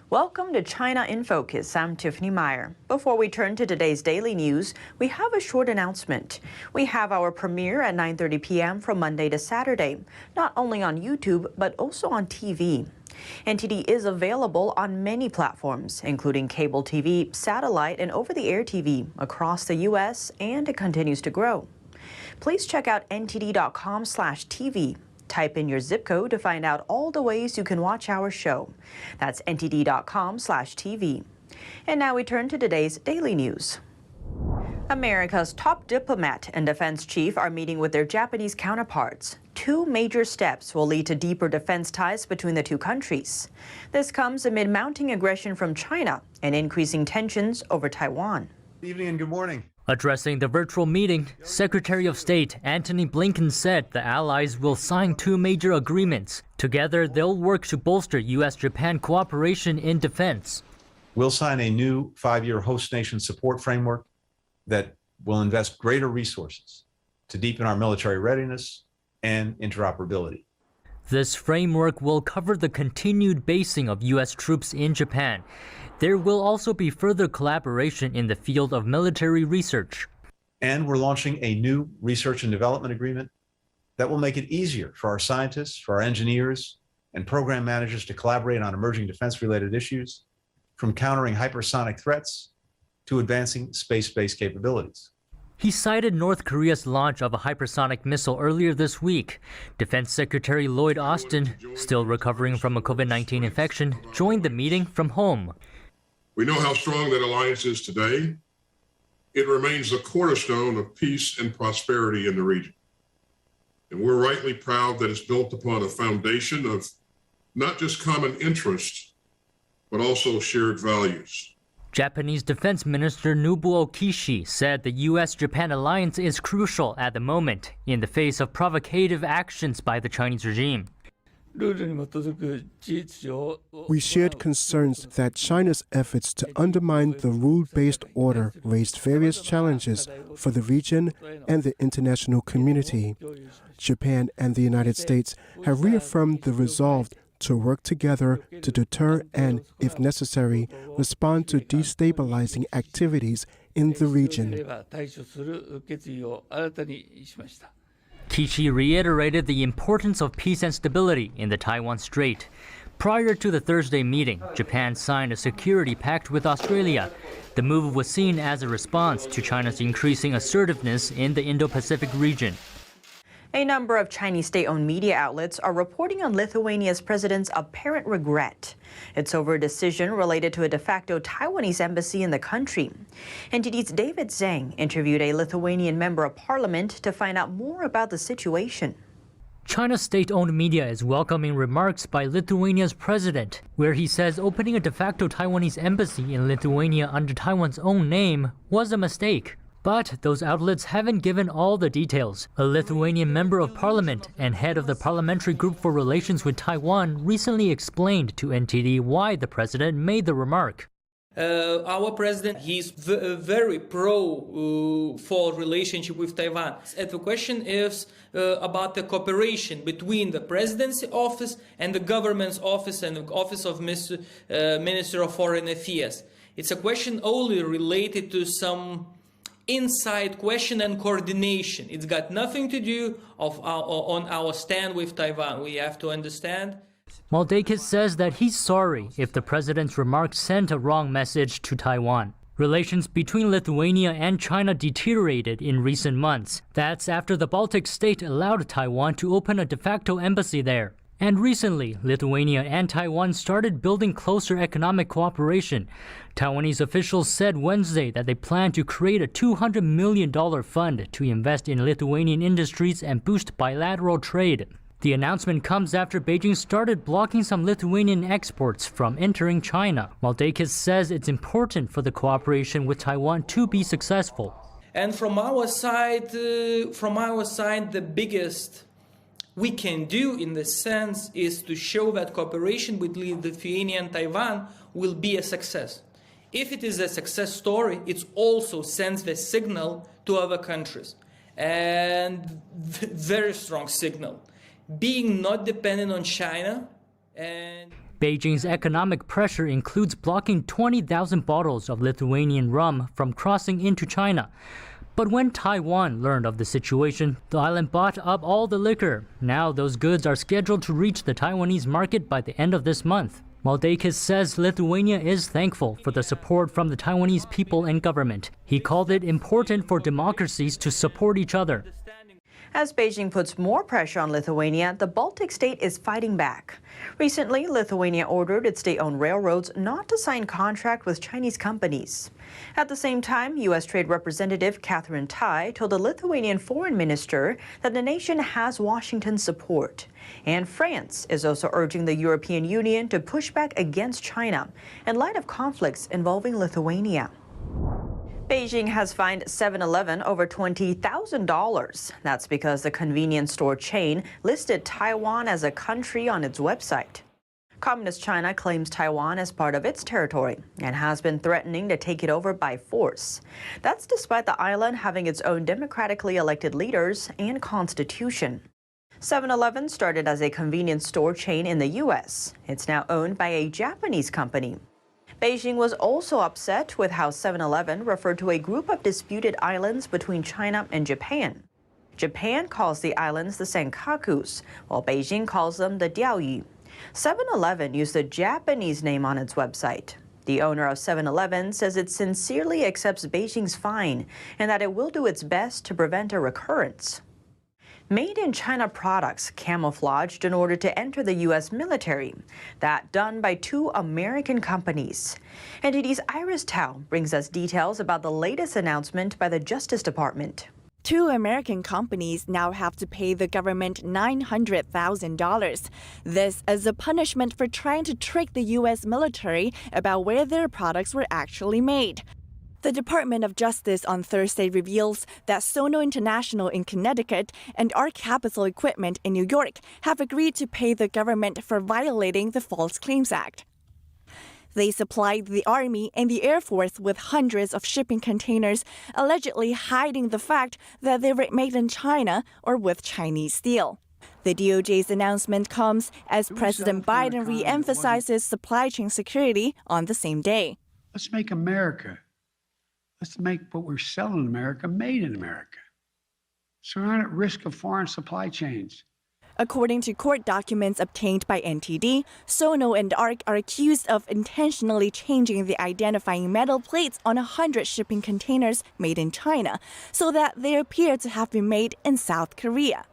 Welcome to China in Focus. I'm Tiffany Meyer. Before we turn to today's daily news, we have a short announcement. We have our premiere at 9:30 p.m. from Monday to Saturday, not only on YouTube, but also on TV. NTD is available on many platforms, including cable TV, satellite, and over-the-air TV across the U.S., and it continues to grow. Please check out ntd.com/TV. Type in your zip code to find out all the ways you can watch our show. That's ntd.com/TV. And now we turn to today's daily news. America's top diplomat and defense chief are meeting with their Japanese counterparts. 2 major steps will lead to deeper defense ties between the 2 countries. This comes amid mounting aggression from China and increasing tensions over Taiwan. Good evening and good morning. Addressing the virtual meeting, Secretary of State Antony Blinken said the allies will sign 2 major agreements. Together, they'll work to bolster U.S.-Japan cooperation in defense. We'll sign a new 5-year host nation support framework that will invest greater resources to deepen our military readiness and interoperability. This framework will cover the continued basing of U.S. troops in Japan. There will also be further collaboration in the field of military research. And we're launching a new research and development agreement that will make it easier for our scientists, for our engineers, and program managers to collaborate on emerging defense-related issues, from countering hypersonic threats to advancing space-based capabilities. He cited North Korea's launch of a hypersonic missile earlier this week. Defense Secretary Lloyd Austin, still recovering from a COVID-19 infection, joined the meeting from home. We know how strong that alliance is today. It remains the cornerstone of peace and prosperity in the region. And we're rightly proud that it's built upon a foundation of not just common interests, but also shared values. Japanese Defense Minister Nobuo Kishi said the U.S.-Japan alliance is crucial at the moment in the face of provocative actions by the Chinese regime. We shared concerns that China's efforts to undermine the rule-based order raised various challenges for the region and the international community. Japan and the United States have reaffirmed the resolve to work together to deter and, if necessary, respond to destabilizing activities in the region. Kishi reiterated the importance of peace and stability in the Taiwan Strait. Prior to the Thursday meeting, Japan signed a security pact with Australia. The move was seen as a response to China's increasing assertiveness in the Indo-Pacific region. A number of Chinese state-owned media outlets are reporting on Lithuania's president's apparent regret. It's over a decision related to a de facto Taiwanese embassy in the country. NTD's David Zhang interviewed a Lithuanian member of parliament to find out more about the situation. China's state-owned media is welcoming remarks by Lithuania's president, where he says opening a de facto Taiwanese embassy in Lithuania under Taiwan's own name was a mistake. But those outlets haven't given all the details. A Lithuanian member of parliament and head of the Parliamentary Group for Relations with Taiwan recently explained to NTD why the president made the remark. Our president, he's very pro for relationship with Taiwan. And the question is about the cooperation between the presidency office and the government's office and the office of Minister of Foreign Affairs. It's a question only related to some inside question and coordination. It's got nothing to do on our stand with Taiwan. We have to understand. Maldakis says that he's sorry if the president's remarks sent a wrong message to Taiwan. Relations between Lithuania and China deteriorated in recent months. That's after the Baltic state allowed Taiwan to open a de facto embassy there. And recently, Lithuania and Taiwan started building closer economic cooperation. Taiwanese officials said Wednesday that they plan to create a $200 million fund to invest in Lithuanian industries and boost bilateral trade. The announcement comes after Beijing started blocking some Lithuanian exports from entering China. Maldakis says it's important for the cooperation with Taiwan to be successful. And from our side, the biggest we can do in this sense is to show that cooperation between Lithuania and Taiwan will be a success. If it is a success story, it also sends the signal to other countries. And very strong signal. Being not dependent on China and Beijing's economic pressure includes blocking 20,000 bottles of Lithuanian rum from crossing into China. But when Taiwan learned of the situation, the island bought up all the liquor. Now those goods are scheduled to reach the Taiwanese market by the end of this month. Maldakis says Lithuania is thankful for the support from the Taiwanese people and government. He called it important for democracies to support each other. As Beijing puts more pressure on Lithuania, the Baltic state is fighting back. Recently, Lithuania ordered its state-owned railroads not to sign contract with Chinese companies. At the same time, U.S. Trade Representative Catherine Tai told the Lithuanian foreign minister that the nation has Washington's support. And France is also urging the European Union to push back against China in light of conflicts involving Lithuania. Beijing has fined 7-Eleven over $20,000. That's because the convenience store chain listed Taiwan as a country on its website. Communist China claims Taiwan as part of its territory and has been threatening to take it over by force. That's despite the island having its own democratically elected leaders and constitution. 7-Eleven started as a convenience store chain in the U.S. It's now owned by a Japanese company. Beijing was also upset with how 7-Eleven referred to a group of disputed islands between China and Japan. Japan calls the islands the Senkakus, while Beijing calls them the Diaoyu. 7-Eleven used the Japanese name on its website. The owner of 7-Eleven says it sincerely accepts Beijing's fine and that it will do its best to prevent a recurrence. Made in China products camouflaged in order to enter the U.S. military. That done by two American companies. NTD's Iris Tao brings us details about the latest announcement by the Justice Department. Two American companies now have to pay the government $900,000. This as a punishment for trying to trick the U.S. military about where their products were actually made. The Department of Justice on Thursday reveals that Sono International in Connecticut and ARC Capital Equipment in New York have agreed to pay the government for violating the False Claims Act. They supplied the Army and the Air Force with hundreds of shipping containers, allegedly hiding the fact that they were made in China or with Chinese steel. The DOJ's announcement comes as President Biden re-emphasizes supply chain security on the same day. Let's make what we're selling in America made in America, so we're not at risk of foreign supply chains. According to court documents obtained by NTD, Sono and ARC are accused of intentionally changing the identifying metal plates on 100 shipping containers made in China so that they appear to have been made in South Korea.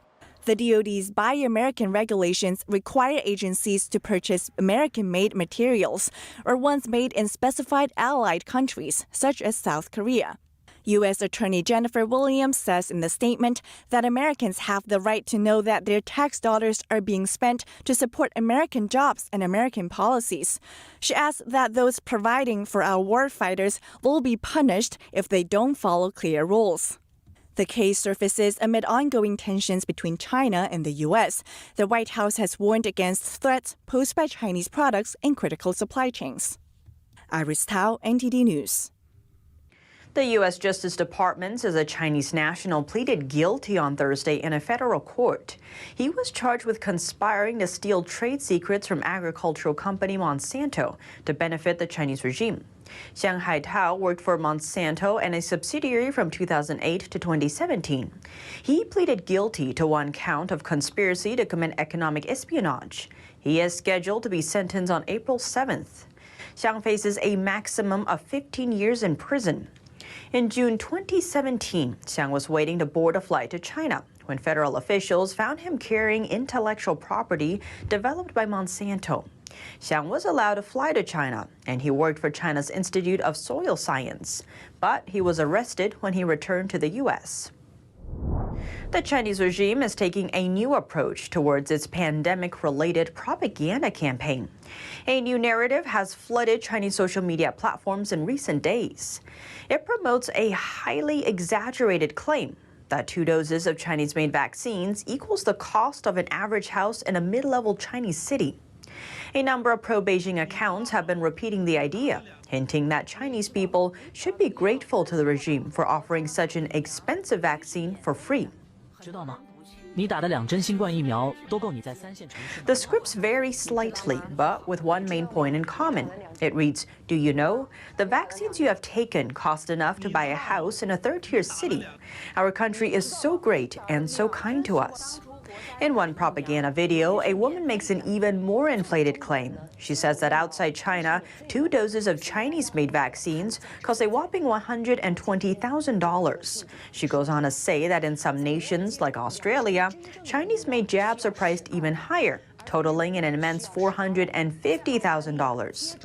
The DoD's Buy American regulations require agencies to purchase American-made materials or ones made in specified allied countries, such as South Korea. U.S. Attorney Jennifer Williams says in the statement that Americans have the right to know that their tax dollars are being spent to support American jobs and American policies. She adds that those providing for our warfighters will be punished if they don't follow clear rules. The case surfaces amid ongoing tensions between China and the U.S. The White House has warned against threats posed by Chinese products in critical supply chains. Iris Tao, NTD News. The U.S. Justice Department says a Chinese national pleaded guilty on Thursday in a federal court. He was charged with conspiring to steal trade secrets from agricultural company Monsanto to benefit the Chinese regime. Xiang Haitao worked for Monsanto and a subsidiary from 2008 to 2017. He pleaded guilty to one count of conspiracy to commit economic espionage. He is scheduled to be sentenced on April 7th. Xiang faces a maximum of 15 years in prison. In June 2017, Xiang was waiting to board a flight to China when federal officials found him carrying intellectual property developed by Monsanto. Xiang was allowed to fly to China, and he worked for China's Institute of Soil Science, but he was arrested when he returned to the U.S. The Chinese regime is taking a new approach towards its pandemic-related propaganda campaign. A new narrative has flooded Chinese social media platforms in recent days. It promotes a highly exaggerated claim that 2 doses of Chinese-made vaccines equals the cost of an average house in a mid-level Chinese city. A number of pro-Beijing accounts have been repeating the idea, hinting that Chinese people should be grateful to the regime for offering such an expensive vaccine for free. The scripts vary slightly, but with one main point in common. It reads, "Do you know? The vaccines you have taken cost enough to buy a house in a third-tier city. Our country is so great and so kind to us." In one propaganda video, a woman makes an even more inflated claim. She says that outside China, 2 doses of Chinese-made vaccines cost a whopping $120,000. She goes on to say that in some nations, like Australia, Chinese-made jabs are priced even higher, totaling an immense $450,000.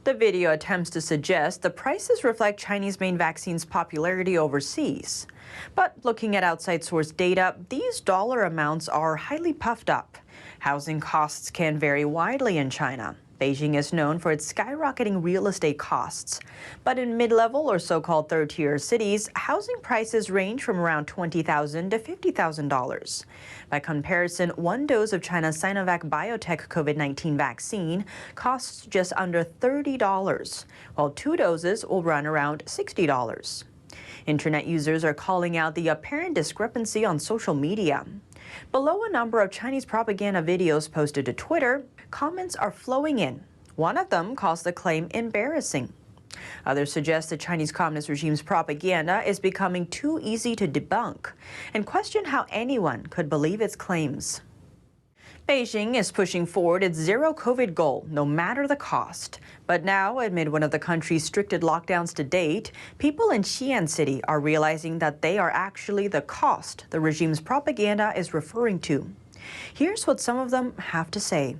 The video attempts to suggest the prices reflect Chinese-made vaccines' popularity overseas. But looking at outside source data, these dollar amounts are highly puffed up. Housing costs can vary widely in China. Beijing is known for its skyrocketing real estate costs. But in mid-level or so-called third-tier cities, housing prices range from around $20,000 to $50,000. By comparison, 1 dose of China's Sinovac Biotech COVID-19 vaccine costs just under $30, while 2 doses will run around $60. Internet users are calling out the apparent discrepancy on social media. Below a number of Chinese propaganda videos posted to Twitter, comments are flowing in. One of them calls the claim embarrassing. Others suggest the Chinese Communist regime's propaganda is becoming too easy to debunk and question how anyone could believe its claims. Beijing is pushing forward its zero-COVID goal, no matter the cost. But now, amid one of the country's strictest lockdowns to date, people in Xi'an City are realizing that they are actually the cost the regime's propaganda is referring to. Here's what some of them have to say.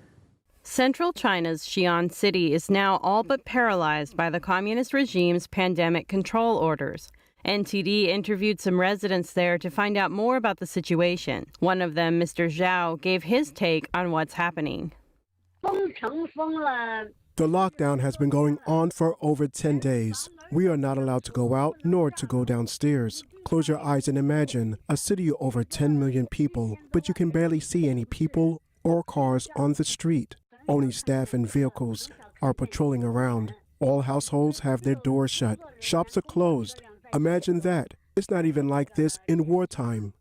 Central China's Xi'an City is now all but paralyzed by the communist regime's pandemic control orders. NTD interviewed some residents there to find out more about the situation. One of them, Mr. Zhao, gave his take on what's happening. The lockdown has been going on for over 10 days. We are not allowed to go out nor to go downstairs. Close your eyes and imagine a city of over 10 million people, but you can barely see any people or cars on the street. Only staff and vehicles are patrolling around. All households have their doors shut. Shops are closed. Imagine that. It's not even like this in wartime.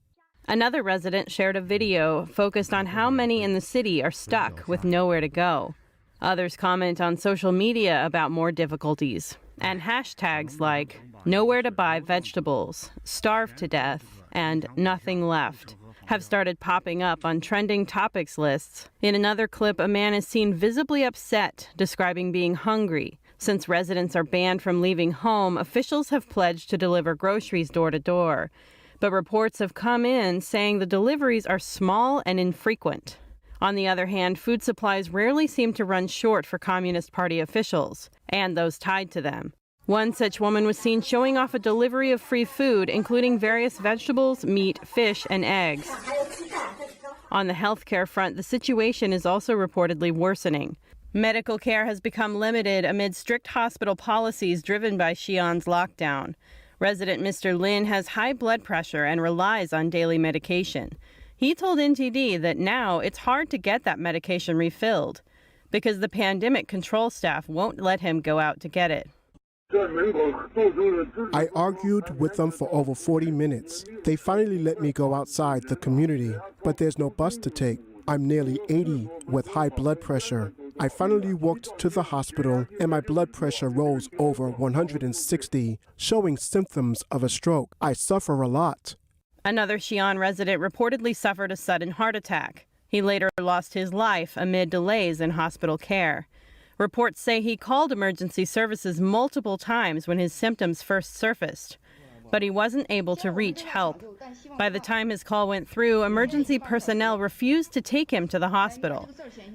Another resident shared a video focused on how many in the city are stuck with nowhere to go. Others comment on social media about more difficulties, and hashtags like nowhere to buy vegetables, starved to death, and nothing left have started popping up on trending topics lists. In another clip, a man is seen visibly upset, describing being hungry. Since residents are banned from leaving home, officials have pledged to deliver groceries door to door. But reports have come in saying the deliveries are small and infrequent. On the other hand, food supplies rarely seem to run short for Communist Party officials and those tied to them. One such woman was seen showing off a delivery of free food, including various vegetables, meat, fish, and eggs. On the healthcare front, the situation is also reportedly worsening. Medical care has become limited amid strict hospital policies driven by Xi'an's lockdown. Resident Mr. Lin has high blood pressure and relies on daily medication. He told NTD that now it's hard to get that medication refilled because the pandemic control staff won't let him go out to get it. I argued with them for over 40 minutes. They finally let me go outside the community, but there's no bus to take. I'm nearly 80 with high blood pressure. I finally walked to the hospital and my blood pressure rose over 160, showing symptoms of a stroke. I suffer a lot. Another Xi'an resident reportedly suffered a sudden heart attack. He later lost his life amid delays in hospital care. Reports say he called emergency services multiple times when his symptoms first surfaced, but he wasn't able to reach help. By the time his call went through, emergency personnel refused to take him to the hospital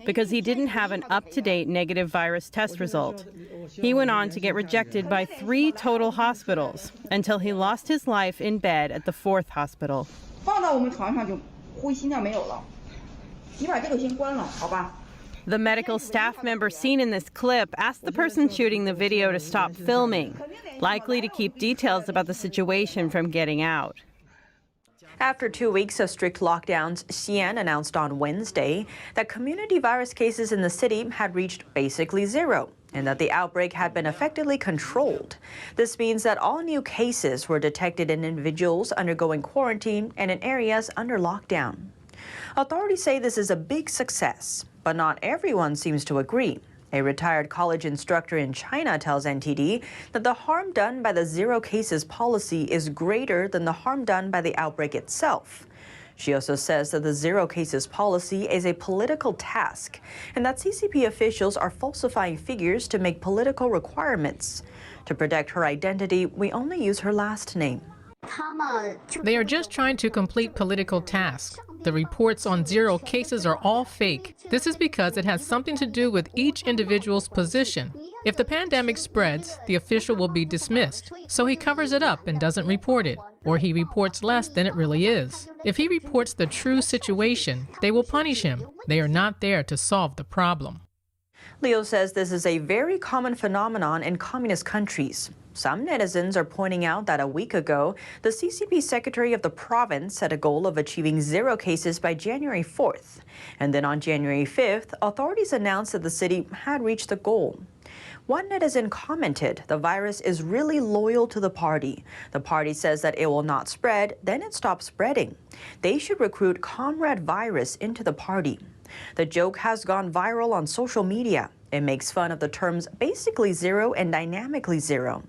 because he didn't have an up-to-date negative virus test result. He went on to get rejected by 3 total hospitals until he lost his life in bed at the 4th hospital. The medical staff member seen in this clip asked the person shooting the video to stop filming, likely to keep details about the situation from getting out. After 2 weeks of strict lockdowns, Xi'an announced on Wednesday that community virus cases in the city had reached basically zero and that the outbreak had been effectively controlled. This means that all new cases were detected in individuals undergoing quarantine and in areas under lockdown. Authorities say this is a big success, but not everyone seems to agree. A retired college instructor in China tells NTD that the harm done by the zero cases policy is greater than the harm done by the outbreak itself. She also says that the zero cases policy is a political task and that CCP officials are falsifying figures to make political requirements. To protect her identity, we only use her last name. They are just trying to complete political tasks. The reports on zero cases are all fake. This is because it has something to do with each individual's position. If the pandemic spreads, the official will be dismissed. So he covers it up and doesn't report it, or he reports less than it really is. If he reports the true situation, they will punish him. They are not there to solve the problem. Leo says this is a very common phenomenon in communist countries. Some netizens are pointing out that a week ago, the CCP secretary of the province set a goal of achieving zero cases by January 4th. And then on January 5th, authorities announced that the city had reached the goal. One netizen commented, the virus is really loyal to the party. The party says that it will not spread, then it stops spreading. They should recruit Comrade Virus into the party. The joke has gone viral on social media. It makes fun of the terms basically zero and dynamically zero.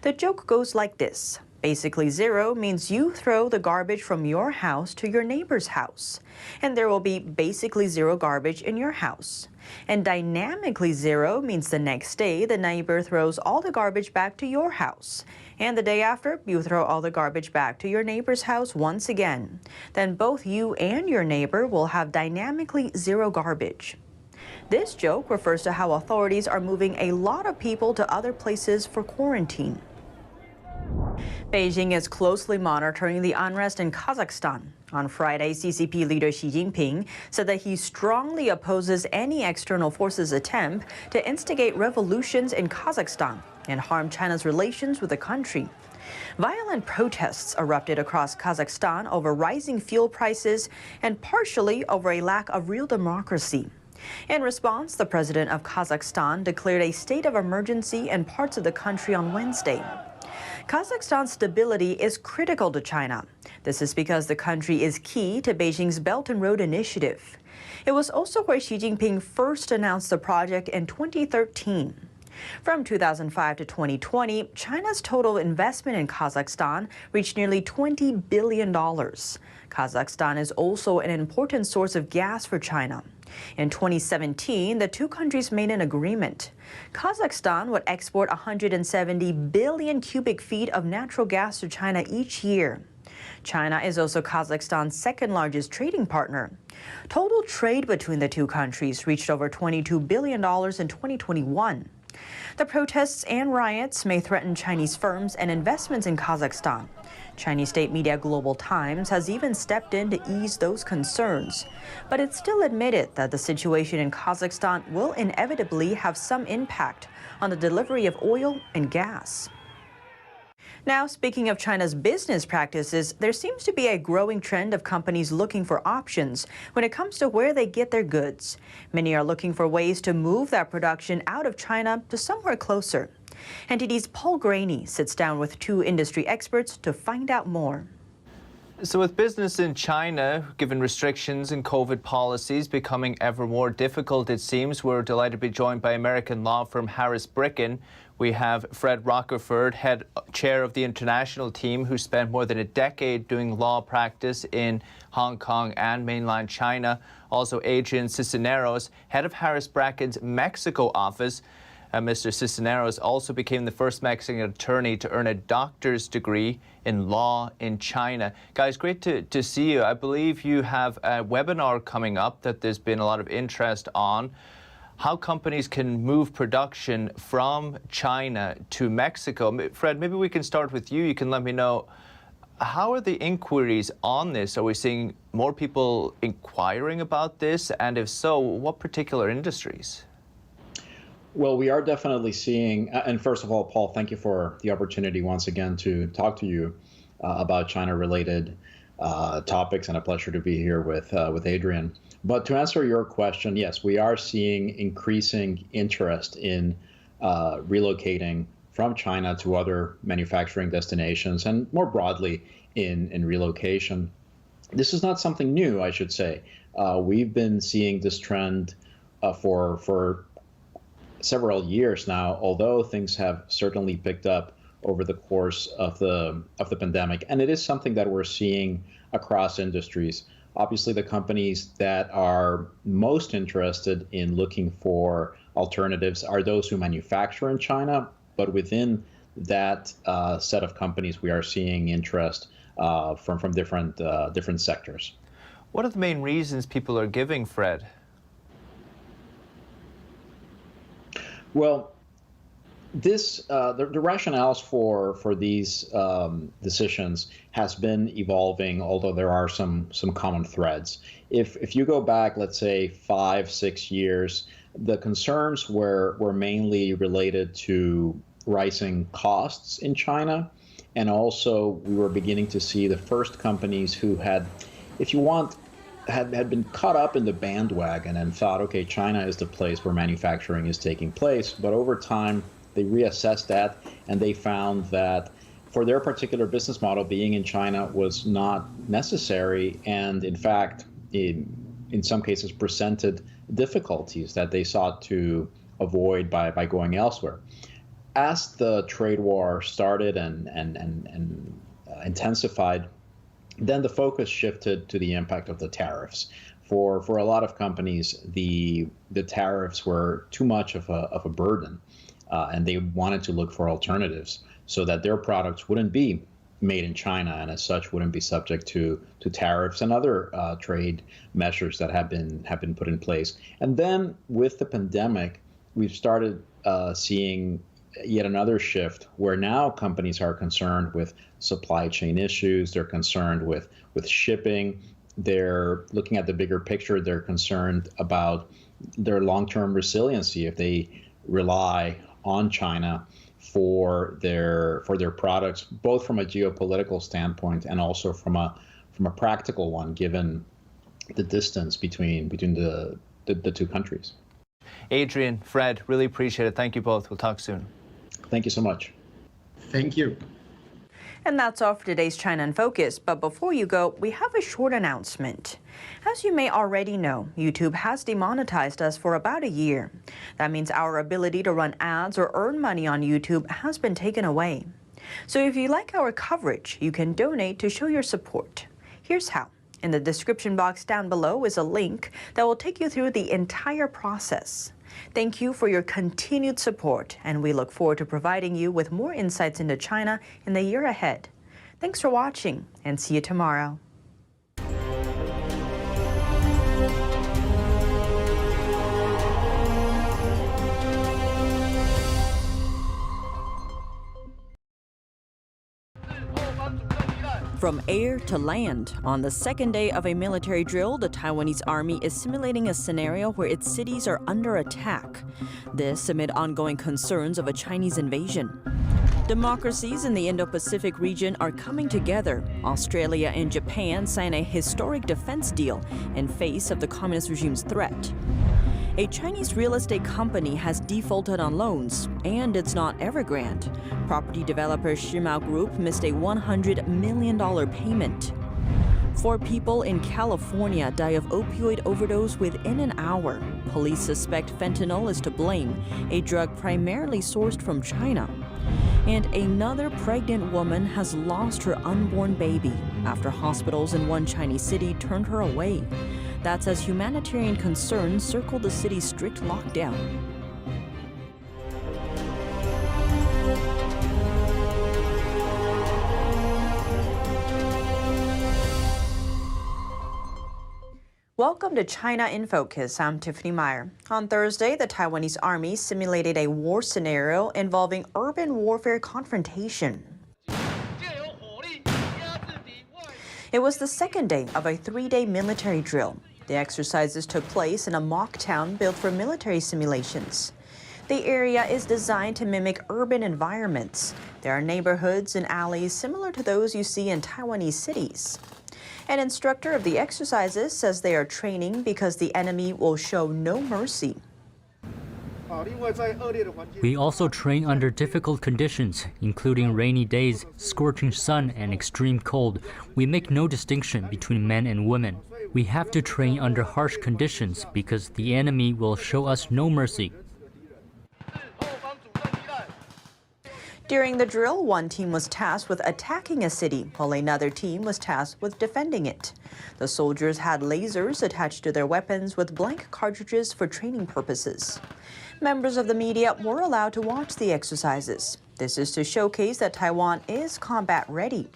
The joke goes like this. Basically zero means you throw the garbage from your house to your neighbor's house, and there will be basically zero garbage in your house. And dynamically zero means the next day the neighbor throws all the garbage back to your house, and the day after you throw all the garbage back to your neighbor's house once again. Then both you and your neighbor will have dynamically zero garbage. This joke refers to how authorities are moving a lot of people to other places for quarantine. Beijing is closely monitoring the unrest in Kazakhstan. On Friday, CCP leader Xi Jinping said that he strongly opposes any external forces' attempt to instigate revolutions in Kazakhstan and harm China's relations with the country. Violent protests erupted across Kazakhstan over rising fuel prices and partially over a lack of real democracy. In response, the president of Kazakhstan declared a state of emergency in parts of the country on Wednesday. Kazakhstan's stability is critical to China. This is because the country is key to Beijing's Belt and Road Initiative. It was also where Xi Jinping first announced the project in 2013. From 2005 to 2020, China's total investment in Kazakhstan reached nearly $20 billion. Kazakhstan is also an important source of gas for China. In 2017, the two countries made an agreement. Kazakhstan would export 170 billion cubic feet of natural gas to China each year. China is also Kazakhstan's second largest trading partner. Total trade between the two countries reached over $22 billion in 2021. The protests and riots may threaten Chinese firms and investments in Kazakhstan. Chinese state media Global Times has even stepped in to ease those concerns. But it still admitted that the situation in Kazakhstan will inevitably have some impact on the delivery of oil and gas. Now, speaking of China's business practices, there seems to be a growing trend of companies looking for options when it comes to where they get their goods. Many are looking for ways to move that production out of China to somewhere closer. NTD's Paul Graney sits down with two industry experts to find out more. So with business in China, given restrictions and COVID policies becoming ever more difficult, it seems, we're delighted to be joined by American law firm Harris Bricken. We have Fred Rockerford, chair of the international team, who spent more than a decade doing law practice in Hong Kong and mainland China. Also, Adrian Cisneros, head of Harris Bricken's Mexico office. Mr. Cisneros also became the first Mexican attorney to earn a doctor's degree in law in China. Guys, great to see you. I believe you have a webinar coming up that there's been a lot of interest on. How companies can move production from China to Mexico. Fred, maybe we can start with you. You can let me know, how are the inquiries on this? Are we seeing more people inquiring about this? And if so, what particular industries? Well, we are definitely seeing, and first of all, Paul, thank you for the opportunity once again to talk to you about China-related topics, and a pleasure to be here with Adrian. But to answer your question, yes, we are seeing increasing interest in relocating from China to other manufacturing destinations, and more broadly in relocation. This is not something new, I should say. We've been seeing this trend for several years now, although things have certainly picked up over the course of the pandemic. And it is something that we're seeing across industries. Obviously, the companies that are most interested in looking for alternatives are those who manufacture in China. But within that set of companies, we are seeing interest from different sectors. What are the main reasons people are giving, Fred? Well, the rationales for these decisions has been evolving, although there are some common threads. If you go back, let's say 5-6 years, the concerns were mainly related to rising costs in China, and also we were beginning to see the first companies who had, if you want, had been caught up in the bandwagon and thought, okay, China is the place where manufacturing is taking place. But over time, they reassessed that, and they found that for their particular business model, being in China was not necessary, and in fact, in some cases, presented difficulties that they sought to avoid by going elsewhere. As the trade war started and intensified, then the focus shifted to the impact of the tariffs. For a lot of companies, the tariffs were too much of a burden, and they wanted to look for alternatives so that their products wouldn't be made in China, and as such wouldn't be subject to tariffs and other trade measures that have been put in place. And then with the pandemic, we've started seeing yet another shift where now companies are concerned with supply chain issues. They're concerned with shipping. They're looking at the bigger picture. They're concerned about their long-term resiliency if they rely on China for their products, both from a geopolitical standpoint and also from a practical one, given the distance between the two countries. Adrian, Fred, really appreciate it. Thank you both. We'll talk soon. Thank you so much. Thank you. And that's all for today's China in Focus. But before you go, we have a short announcement. As you may already know, YouTube has demonetized us for about a year. That means our ability to run ads or earn money on YouTube has been taken away. So if you like our coverage, you can donate to show your support. Here's how. In the description box down below is a link that will take you through the entire process. Thank you for your continued support, and we look forward to providing you with more insights into China in the year ahead. Thanks for watching, and see you tomorrow. From air to land, on the second day of a military drill, the Taiwanese army is simulating a scenario where its cities are under attack. This amid ongoing concerns of a Chinese invasion. Democracies in the Indo-Pacific region are coming together. Australia and Japan sign a historic defense deal in face of the communist regime's threat. A Chinese real estate company has defaulted on loans, and it's not Evergrande. Property developer Shimao Group missed a $100 million payment. 4 people in California die of opioid overdose within an hour. Police suspect fentanyl is to blame, a drug primarily sourced from China. And another pregnant woman has lost her unborn baby after hospitals in one Chinese city turned her away. That's as humanitarian concerns circle the city's strict lockdown. Welcome to China in Focus. I'm Tiffany Meyer. On Thursday, the Taiwanese army simulated a war scenario involving urban warfare confrontation. It was the second day of a 3-day military drill. The exercises took place in a mock town built for military simulations. The area is designed to mimic urban environments. There are neighborhoods and alleys similar to those you see in Taiwanese cities. An instructor of the exercises says they are training because the enemy will show no mercy. We also train under difficult conditions, including rainy days, scorching sun, and extreme cold. We make no distinction between men and women. We have to train under harsh conditions because the enemy will show us no mercy. During the drill, one team was tasked with attacking a city, while another team was tasked with defending it. The soldiers had lasers attached to their weapons with blank cartridges for training purposes. Members of the media were allowed to watch the exercises. This is to showcase that Taiwan is combat ready.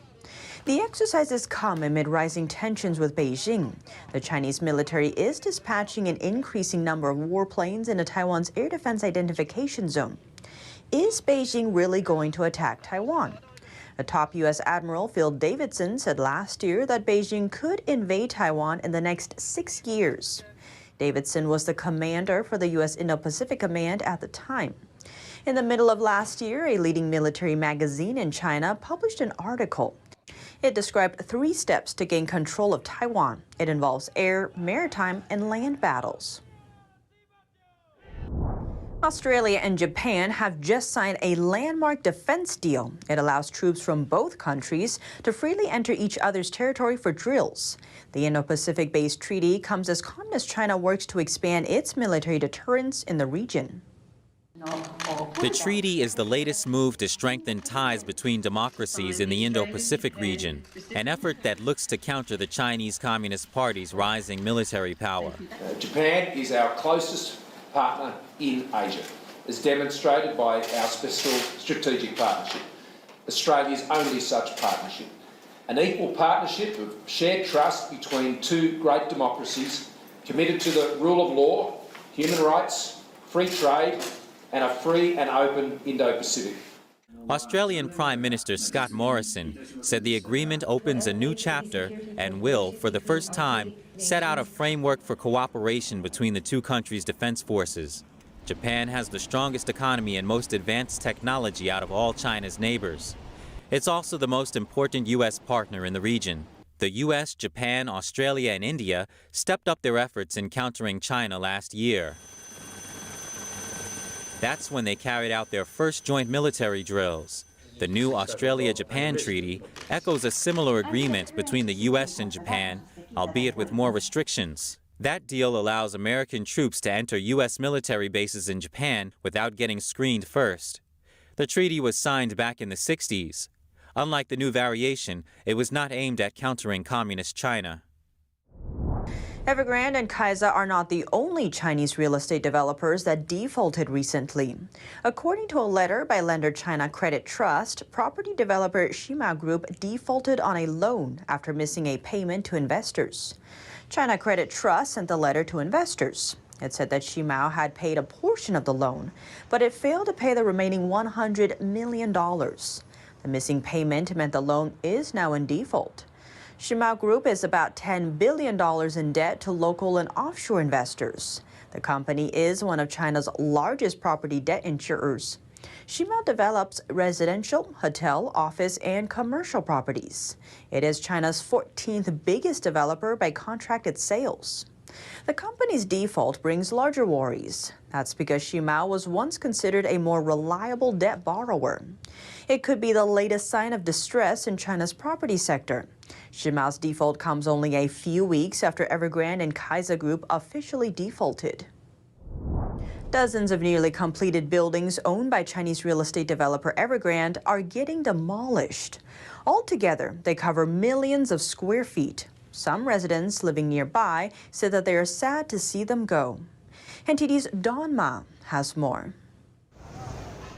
The exercises come amid rising tensions with Beijing. The Chinese military is dispatching an increasing number of warplanes into Taiwan's air defense identification zone. Is Beijing really going to attack Taiwan? A top U.S. Admiral Phil Davidson said last year that Beijing could invade Taiwan in the next 6 years. Davidson was the commander for the U.S. Indo-Pacific Command at the time. In the middle of last year, a leading military magazine in China published an article. It described 3 steps to gain control of Taiwan. It involves air, maritime, and land battles. Australia and Japan have just signed a landmark defense deal. It allows troops from both countries to freely enter each other's territory for drills. The Indo-Pacific-based treaty comes as Communist China works to expand its military deterrence in the region. The treaty is the latest move to strengthen ties between democracies in the Indo-Pacific region, an effort that looks to counter the Chinese Communist Party's rising military power. Japan is our closest partner in Asia, as demonstrated by our special strategic partnership, Australia's only such partnership. An equal partnership of shared trust between 2 great democracies committed to the rule of law, human rights, free trade, and a free and open Indo-Pacific. Australian Prime Minister Scott Morrison said the agreement opens a new chapter and will, for the first time, set out a framework for cooperation between the two countries' defense forces. Japan has the strongest economy and most advanced technology out of all China's neighbors. It's also the most important U.S. partner in the region. The U.S., Japan, Australia, and India stepped up their efforts in countering China last year. That's when they carried out their first joint military drills. The new Australia-Japan treaty echoes a similar agreement between the U.S. and Japan, albeit with more restrictions. That deal allows American troops to enter U.S. military bases in Japan without getting screened first. The treaty was signed back in the 60s. Unlike the new variation, it was not aimed at countering communist China. Evergrande and Kaiza are not the only Chinese real estate developers that defaulted recently. According to a letter by lender China Credit Trust, property developer Shima Group defaulted on a loan after missing a payment to investors. China Credit Trust sent the letter to investors. It said that Shimao had paid a portion of the loan, but it failed to pay the remaining $100 million. The missing payment meant the loan is now in default. Shimao Group is about $10 billion in debt to local and offshore investors. The company is one of China's largest property debt insurers. Shimao develops residential, hotel, office, and commercial properties. It is China's 14th biggest developer by contracted sales. The company's default brings larger worries. That's because Shimao was once considered a more reliable debt borrower. It could be the latest sign of distress in China's property sector. Shimao's default comes only a few weeks after Evergrande and Kaiza Group officially defaulted. Dozens of nearly completed buildings owned by Chinese real estate developer Evergrande are getting demolished. Altogether, they cover millions of square feet. Some residents living nearby said that they are sad to see them go. NTD's Don Ma has more.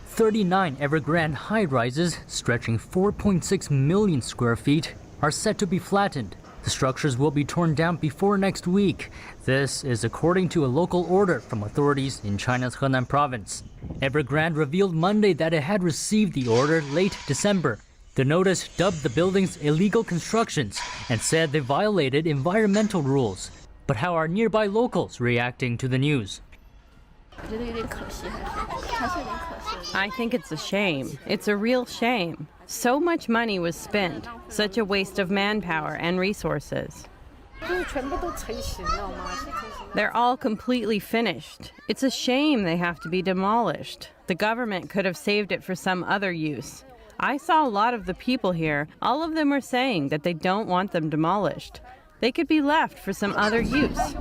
39 Evergrande high-rises, stretching 4.6 million square feet, are set to be flattened. The structures will be torn down before next week. This is according to a local order from authorities in China's Henan province. Evergrande revealed Monday that it had received the order late December. The notice dubbed the buildings illegal constructions and said they violated environmental rules. But how are nearby locals reacting to the news? I think it's a shame. It's a real shame. So much money was spent. Such a waste of manpower and resources. They're all completely finished. It's a shame they have to be demolished. The government could have saved it for some other use. I saw a lot of the people here. All of them are saying that they don't want them demolished. They could be left for some other use.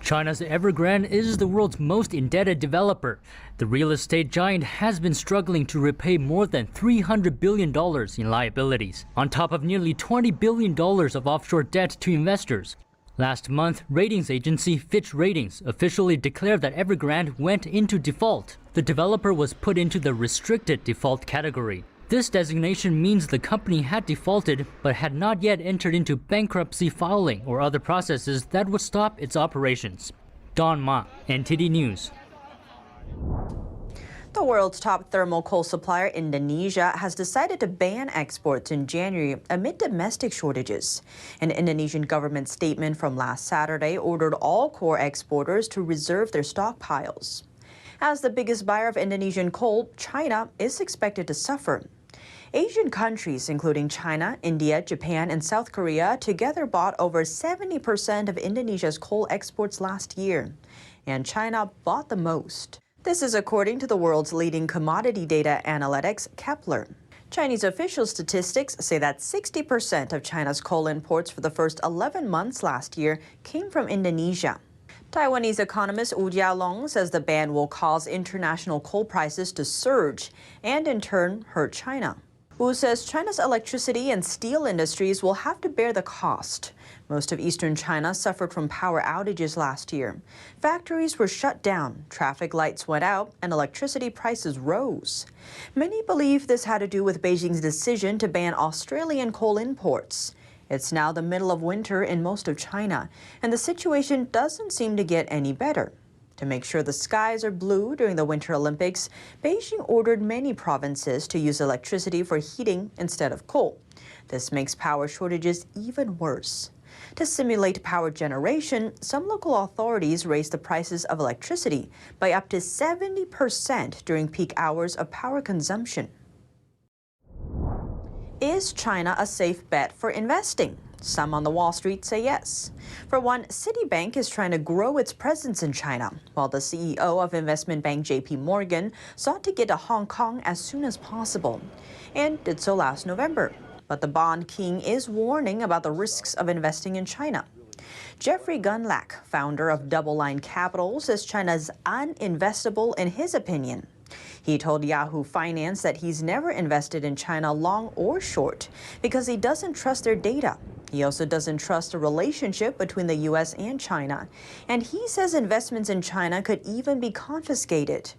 China's Evergrande is the world's most indebted developer. The real estate giant has been struggling to repay more than $300 billion in liabilities, on top of nearly $20 billion of offshore debt to investors. Last month, ratings agency Fitch Ratings officially declared that Evergrande went into default. The developer was put into the restricted default category. This designation means the company had defaulted but had not yet entered into bankruptcy filing or other processes that would stop its operations. Don Ma, NTD News. The world's top thermal coal supplier, Indonesia, has decided to ban exports in January amid domestic shortages. An Indonesian government statement from last Saturday ordered all core exporters to reserve their stockpiles. As the biggest buyer of Indonesian coal, China is expected to suffer. Asian countries, including China, India, Japan, and South Korea, together bought over 70% of Indonesia's coal exports last year, and China bought the most. This is according to the world's leading commodity data analytics, Kepler. Chinese official statistics say that 60% of China's coal imports for the first 11 months last year came from Indonesia. Taiwanese economist Wu Jialong says the ban will cause international coal prices to surge and in turn hurt China. Wu says China's electricity and steel industries will have to bear the cost. Most of eastern China suffered from power outages last year. Factories were shut down, traffic lights went out, and electricity prices rose. Many believe this had to do with Beijing's decision to ban Australian coal imports. It's now the middle of winter in most of China, and the situation doesn't seem to get any better. To make sure the skies are blue during the Winter Olympics, Beijing ordered many provinces to use electricity for heating instead of coal. This makes power shortages even worse. To simulate power generation, some local authorities raised the prices of electricity by up to 70% during peak hours of power consumption. Is China a safe bet for investing? Some on the Wall Street say yes. For one, Citibank is trying to grow its presence in China, while the CEO of investment bank JP Morgan sought to get to Hong Kong as soon as possible, and did so last November. But the bond king is warning about the risks of investing in China. Jeffrey Gunlack, founder of Double Line Capital, says China is uninvestable in his opinion. He told Yahoo Finance that he's never invested in China long or short because he doesn't trust their data. He also doesn't trust the relationship between the U.S. and China. And he says investments in China could even be confiscated.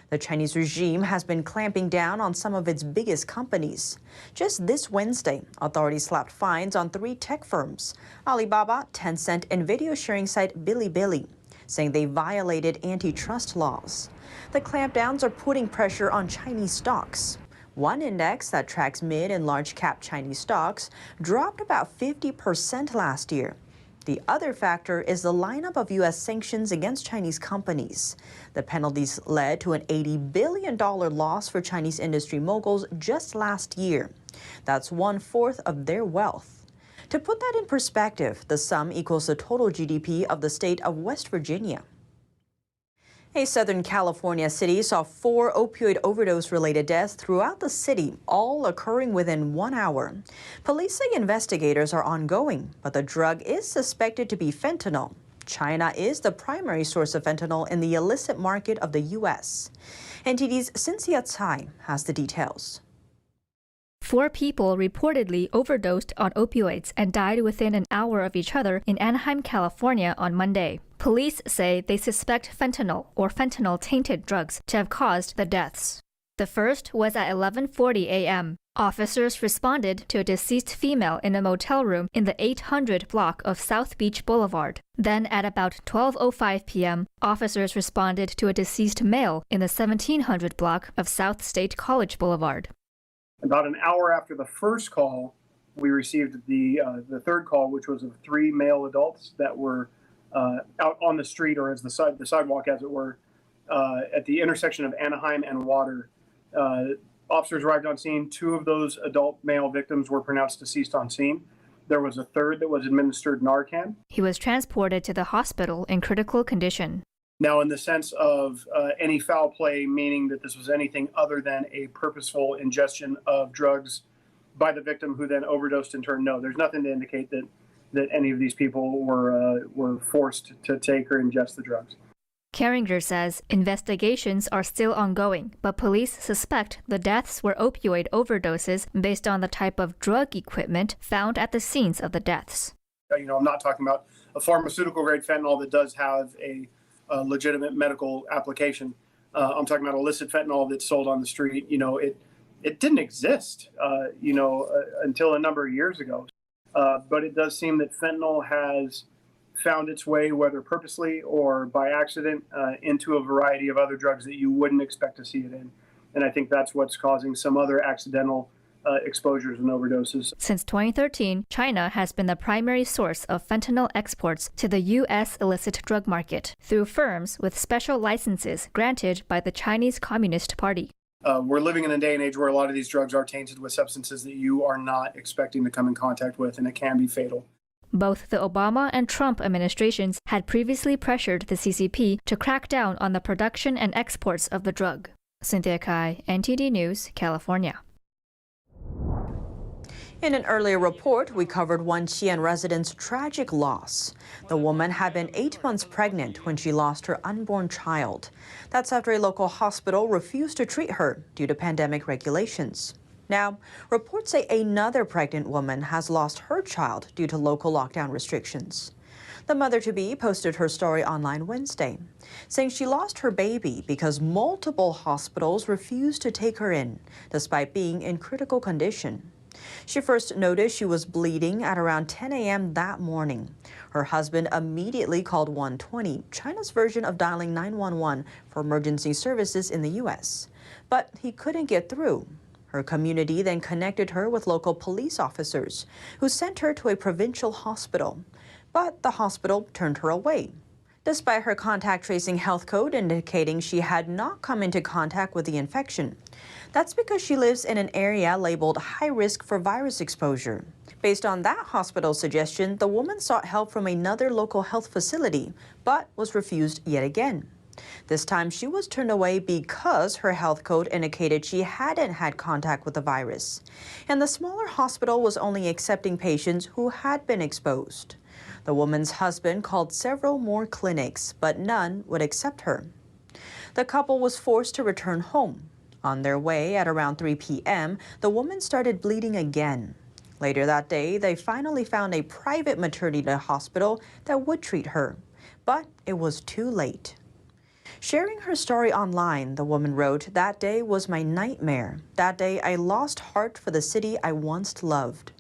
The Chinese regime has been clamping down on some of its biggest companies. Just this Wednesday, authorities slapped fines on 3 tech firms, Alibaba, Tencent, and video sharing site Bilibili, saying they violated antitrust laws. The clampdowns are putting pressure on Chinese stocks. One index that tracks mid and large cap Chinese stocks dropped about 50% last year. The other factor is the lineup of U.S. sanctions against Chinese companies. The penalties led to an $80 billion loss for Chinese industry moguls just last year. That's 1/4 of their wealth. To put that in perspective, the sum equals the total GDP of the state of West Virginia. A Southern California city saw 4 opioid overdose-related deaths throughout the city, all occurring within 1 hour. Police say investigators are ongoing, but the drug is suspected to be fentanyl. China is the primary source of fentanyl in the illicit market of the U.S. NTD's Cynthia Tsai has the details. 4 people reportedly overdosed on opioids and died within an hour of each other in Anaheim, California on Monday. Police say they suspect fentanyl or fentanyl-tainted drugs to have caused the deaths. The first was at 11:40 a.m. Officers responded to a deceased female in a motel room in the 800 block of South Beach Boulevard. Then at about 12:05 p.m., officers responded to a deceased male in the 1700 block of South State College Boulevard. About an hour after the first call, we received the third call, which was of 3 male adults that were out on the street, or as the sidewalk, as it were, at the intersection of Anaheim and Water. Officers arrived on scene. 2 of those adult male victims were pronounced deceased on scene. There was a third that was administered Narcan. He was transported to the hospital in critical condition. Now, in the sense of any foul play, meaning that this was anything other than a purposeful ingestion of drugs by the victim who then overdosed in turn, no, there's nothing to indicate that any of these people were forced to take or ingest the drugs. Carringer says investigations are still ongoing, but police suspect the deaths were opioid overdoses based on the type of drug equipment found at the scenes of the deaths. I'm not talking about a pharmaceutical-grade fentanyl that does have a legitimate medical application. I'm talking about illicit fentanyl that's sold on the street. It didn't exist, until a number of years ago. But it does seem that fentanyl has found its way, whether purposely or by accident, into a variety of other drugs that you wouldn't expect to see it in. And I think that's what's causing some other accidental exposures and overdoses. Since 2013, China has been the primary source of fentanyl exports to the U.S. illicit drug market through firms with special licenses granted by the Chinese Communist Party. We're living in a day and age where a lot of these drugs are tainted with substances that you are not expecting to come in contact with, and it can be fatal. Both the Obama and Trump administrations had previously pressured the CCP to crack down on the production and exports of the drug. Cynthia Kai, NTD News, California. In an earlier report, we covered one Xi'an resident's tragic loss. The woman had been 8 months pregnant when she lost her unborn child. That's after a local hospital refused to treat her due to pandemic regulations. Now, reports say another pregnant woman has lost her child due to local lockdown restrictions. The mother-to-be posted her story online Wednesday, saying she lost her baby because multiple hospitals refused to take her in, despite being in critical condition. She first noticed she was bleeding at around 10 a.m. that morning. Her husband immediately called 120, China's version of dialing 911 for emergency services in the U.S. But he couldn't get through. Her community then connected her with local police officers, who sent her to a provincial hospital. But the hospital turned her away, despite her contact tracing health code indicating she had not come into contact with the infection. That's because she lives in an area labeled high risk for virus exposure. Based on that hospital suggestion, the woman sought help from another local health facility, but was refused yet again. This time she was turned away because her health code indicated she hadn't had contact with the virus. And the smaller hospital was only accepting patients who had been exposed. The woman's husband called several more clinics, but none would accept her. The couple was forced to return home. On their way at around 3 p.m., the woman started bleeding again. Later that day, they finally found a private maternity hospital that would treat her, but it was too late. Sharing her story online, the woman wrote, "That day was my nightmare. That day I lost heart for the city I once loved."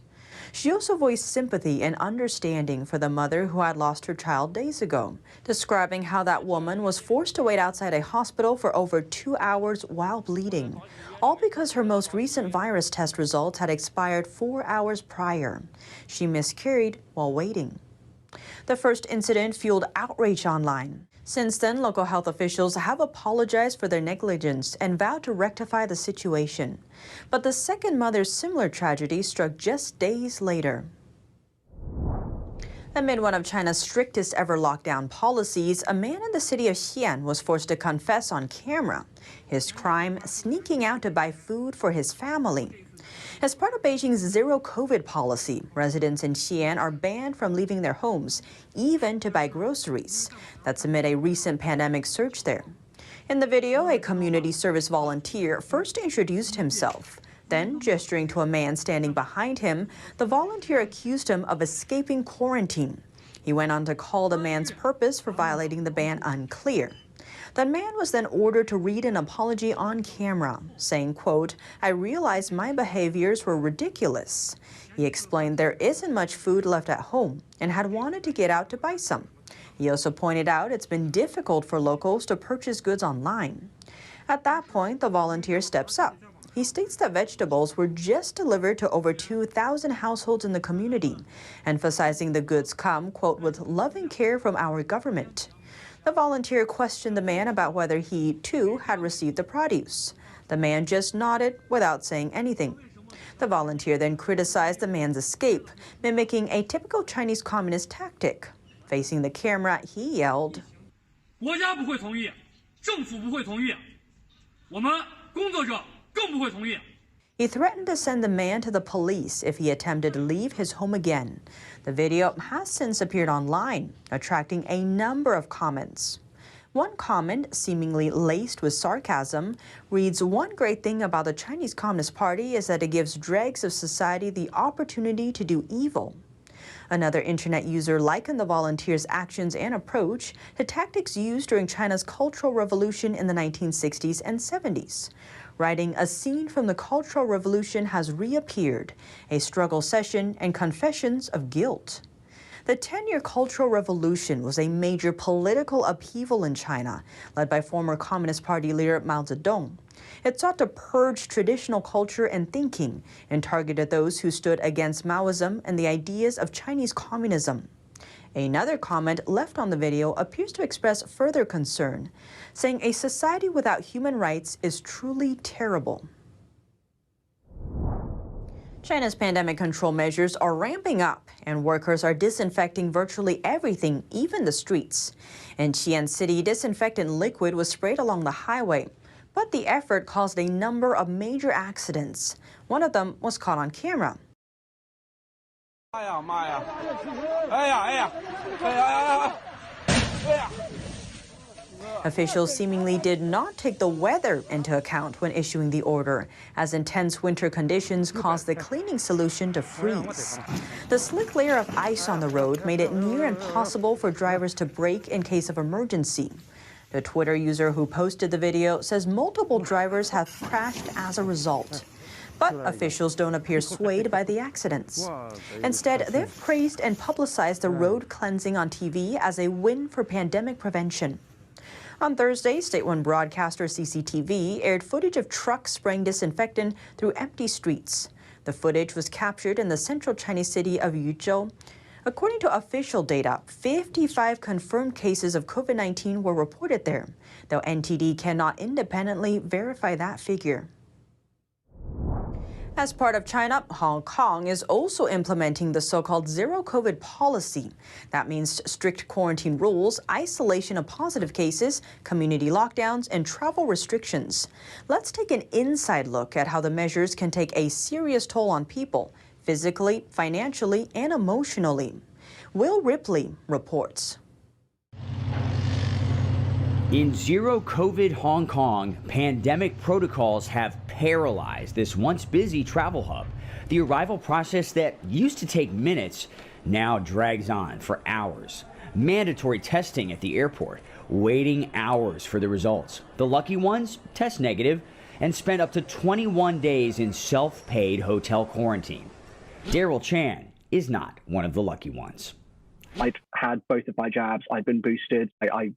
She also voiced sympathy and understanding for the mother who had lost her child days ago, describing how that woman was forced to wait outside a hospital for over 2 hours while bleeding, all because her most recent virus test results had expired 4 hours prior. She miscarried while waiting. The first incident fueled outrage online. Since then, local health officials have apologized for their negligence and vowed to rectify the situation. But the second mother's similar tragedy struck just days later. Amid one of China's strictest ever lockdown policies, a man in the city of Xi'an was forced to confess on camera his crime: sneaking out to buy food for his family. As part of Beijing's zero COVID policy, residents in Xi'an are banned from leaving their homes, even to buy groceries. That's amid a recent pandemic surge there. In the video, a community service volunteer first introduced himself. Then, gesturing to a man standing behind him, the volunteer accused him of escaping quarantine. He went on to call the man's purpose for violating the ban unclear. The man was then ordered to read an apology on camera, saying, quote, "I realized my behaviors were ridiculous." He explained there isn't much food left at home and had wanted to get out to buy some. He also pointed out it's been difficult for locals to purchase goods online. At that point, the volunteer steps up. He states that vegetables were just delivered to over 2,000 households in the community, emphasizing the goods come, quote, "with loving care from our government." The volunteer questioned the man about whether he, too, had received the produce. The man just nodded without saying anything. The volunteer then criticized the man's escape, mimicking a typical Chinese communist tactic. Facing the camera, he yelled, 国家不会同意，政府不会同意，我们工作者更不会同意。 He threatened to send the man to the police if he attempted to leave his home again. The video has since appeared online, attracting a number of comments. One comment, seemingly laced with sarcasm, reads, "One great thing about the Chinese Communist Party is that it gives dregs of society the opportunity to do evil." Another internet user likened the volunteer's actions and approach to tactics used during China's Cultural Revolution in the 1960s and 70s. Writing, "A scene from the Cultural Revolution has reappeared, a struggle session and confessions of guilt." The 10-year Cultural Revolution was a major political upheaval in China, led by former Communist Party leader Mao Zedong. It sought to purge traditional culture and thinking and targeted those who stood against Maoism and the ideas of Chinese communism. Another comment left on the video appears to express further concern, saying a society without human rights is truly terrible. China's pandemic control measures are ramping up, and workers are disinfecting virtually everything, even the streets. In Xi'an City, disinfectant liquid was sprayed along the highway, but the effort caused a number of major accidents. One of them was caught on camera. Officials seemingly did not take the weather into account when issuing the order, as intense winter conditions caused the cleaning solution to freeze. The slick layer of ice on the road made it near impossible for drivers to brake in case of emergency. The Twitter user who posted the video says multiple drivers have crashed as a result. But officials don't appear swayed by the accidents. Instead, they've praised and publicized the road cleansing on TV as a win for pandemic prevention. On Thursday, state-run broadcaster CCTV aired footage of trucks spraying disinfectant through empty streets. The footage was captured in the central Chinese city of Yuzhou. According to official data, 55 confirmed cases of COVID-19 were reported there, though NTD cannot independently verify that figure. As part of China, Hong Kong is also implementing the so-called zero-COVID policy. That means strict quarantine rules, isolation of positive cases, community lockdowns, and travel restrictions. Let's take an inside look at how the measures can take a serious toll on people, physically, financially, and emotionally. Will Ripley reports. In zero-COVID Hong Kong, pandemic protocols have paralyzed this once busy travel hub. The arrival process that used to take minutes now drags on for hours. Mandatory testing at the airport, waiting hours for the results. The lucky ones test negative and spend up to 21 days in self-paid hotel quarantine. Daryl Chan is not one of the lucky ones. I'd had both of my jabs. I'd been boosted. I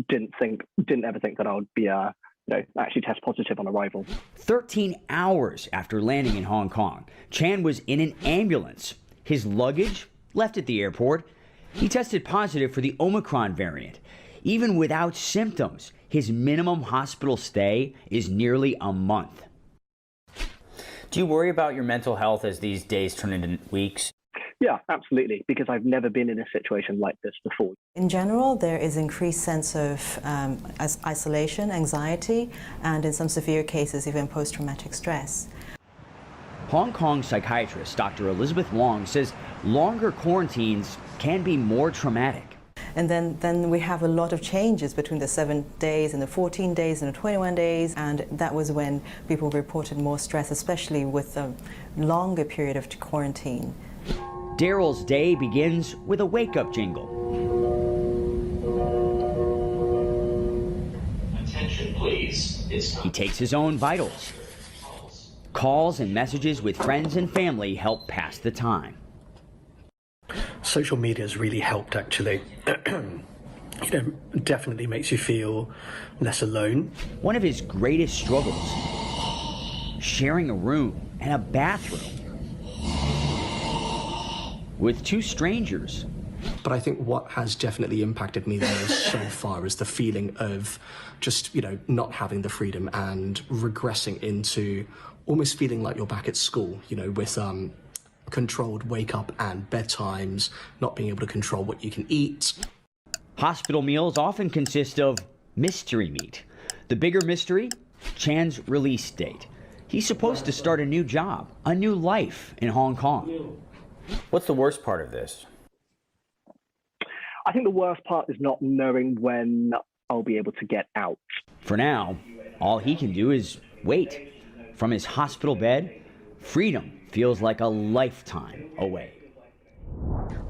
didn't ever think that I would be actually test positive on arrival. 13 hours after landing in Hong Kong, Chan was in an ambulance. His luggage left at the airport. He tested positive for the Omicron variant. Even without symptoms, his minimum hospital stay is nearly a month. Do you worry about your mental health as these days turn into weeks? Yeah, absolutely, because I've never been in a situation like this before. In general, there is increased sense of isolation, anxiety, and in some severe cases, even post-traumatic stress. Hong Kong psychiatrist Dr. Elizabeth Wong says longer quarantines can be more traumatic. And then we have a lot of changes between the 7 days and the 14 days and the 21 days, and that was when people reported more stress, especially with a longer period of quarantine. Daryl's day begins with a wake-up jingle. Attention, please. He takes his own vitals. Calls and messages with friends and family help pass the time. Social media has really helped, actually. Definitely makes you feel less alone. One of his greatest struggles, sharing a room and a bathroom with two strangers. But I think what has definitely impacted me the most so far is the feeling of just, not having the freedom and regressing into almost feeling like you're back at school, with controlled wake up and bedtimes, not being able to control what you can eat. Hospital meals often consist of mystery meat. The bigger mystery, Chan's release date. He's supposed to start a new job, a new life in Hong Kong. What's the worst part of this? I think the worst part is not knowing when I'll be able to get out. For now, all he can do is wait. From his hospital bed, freedom feels like a lifetime away.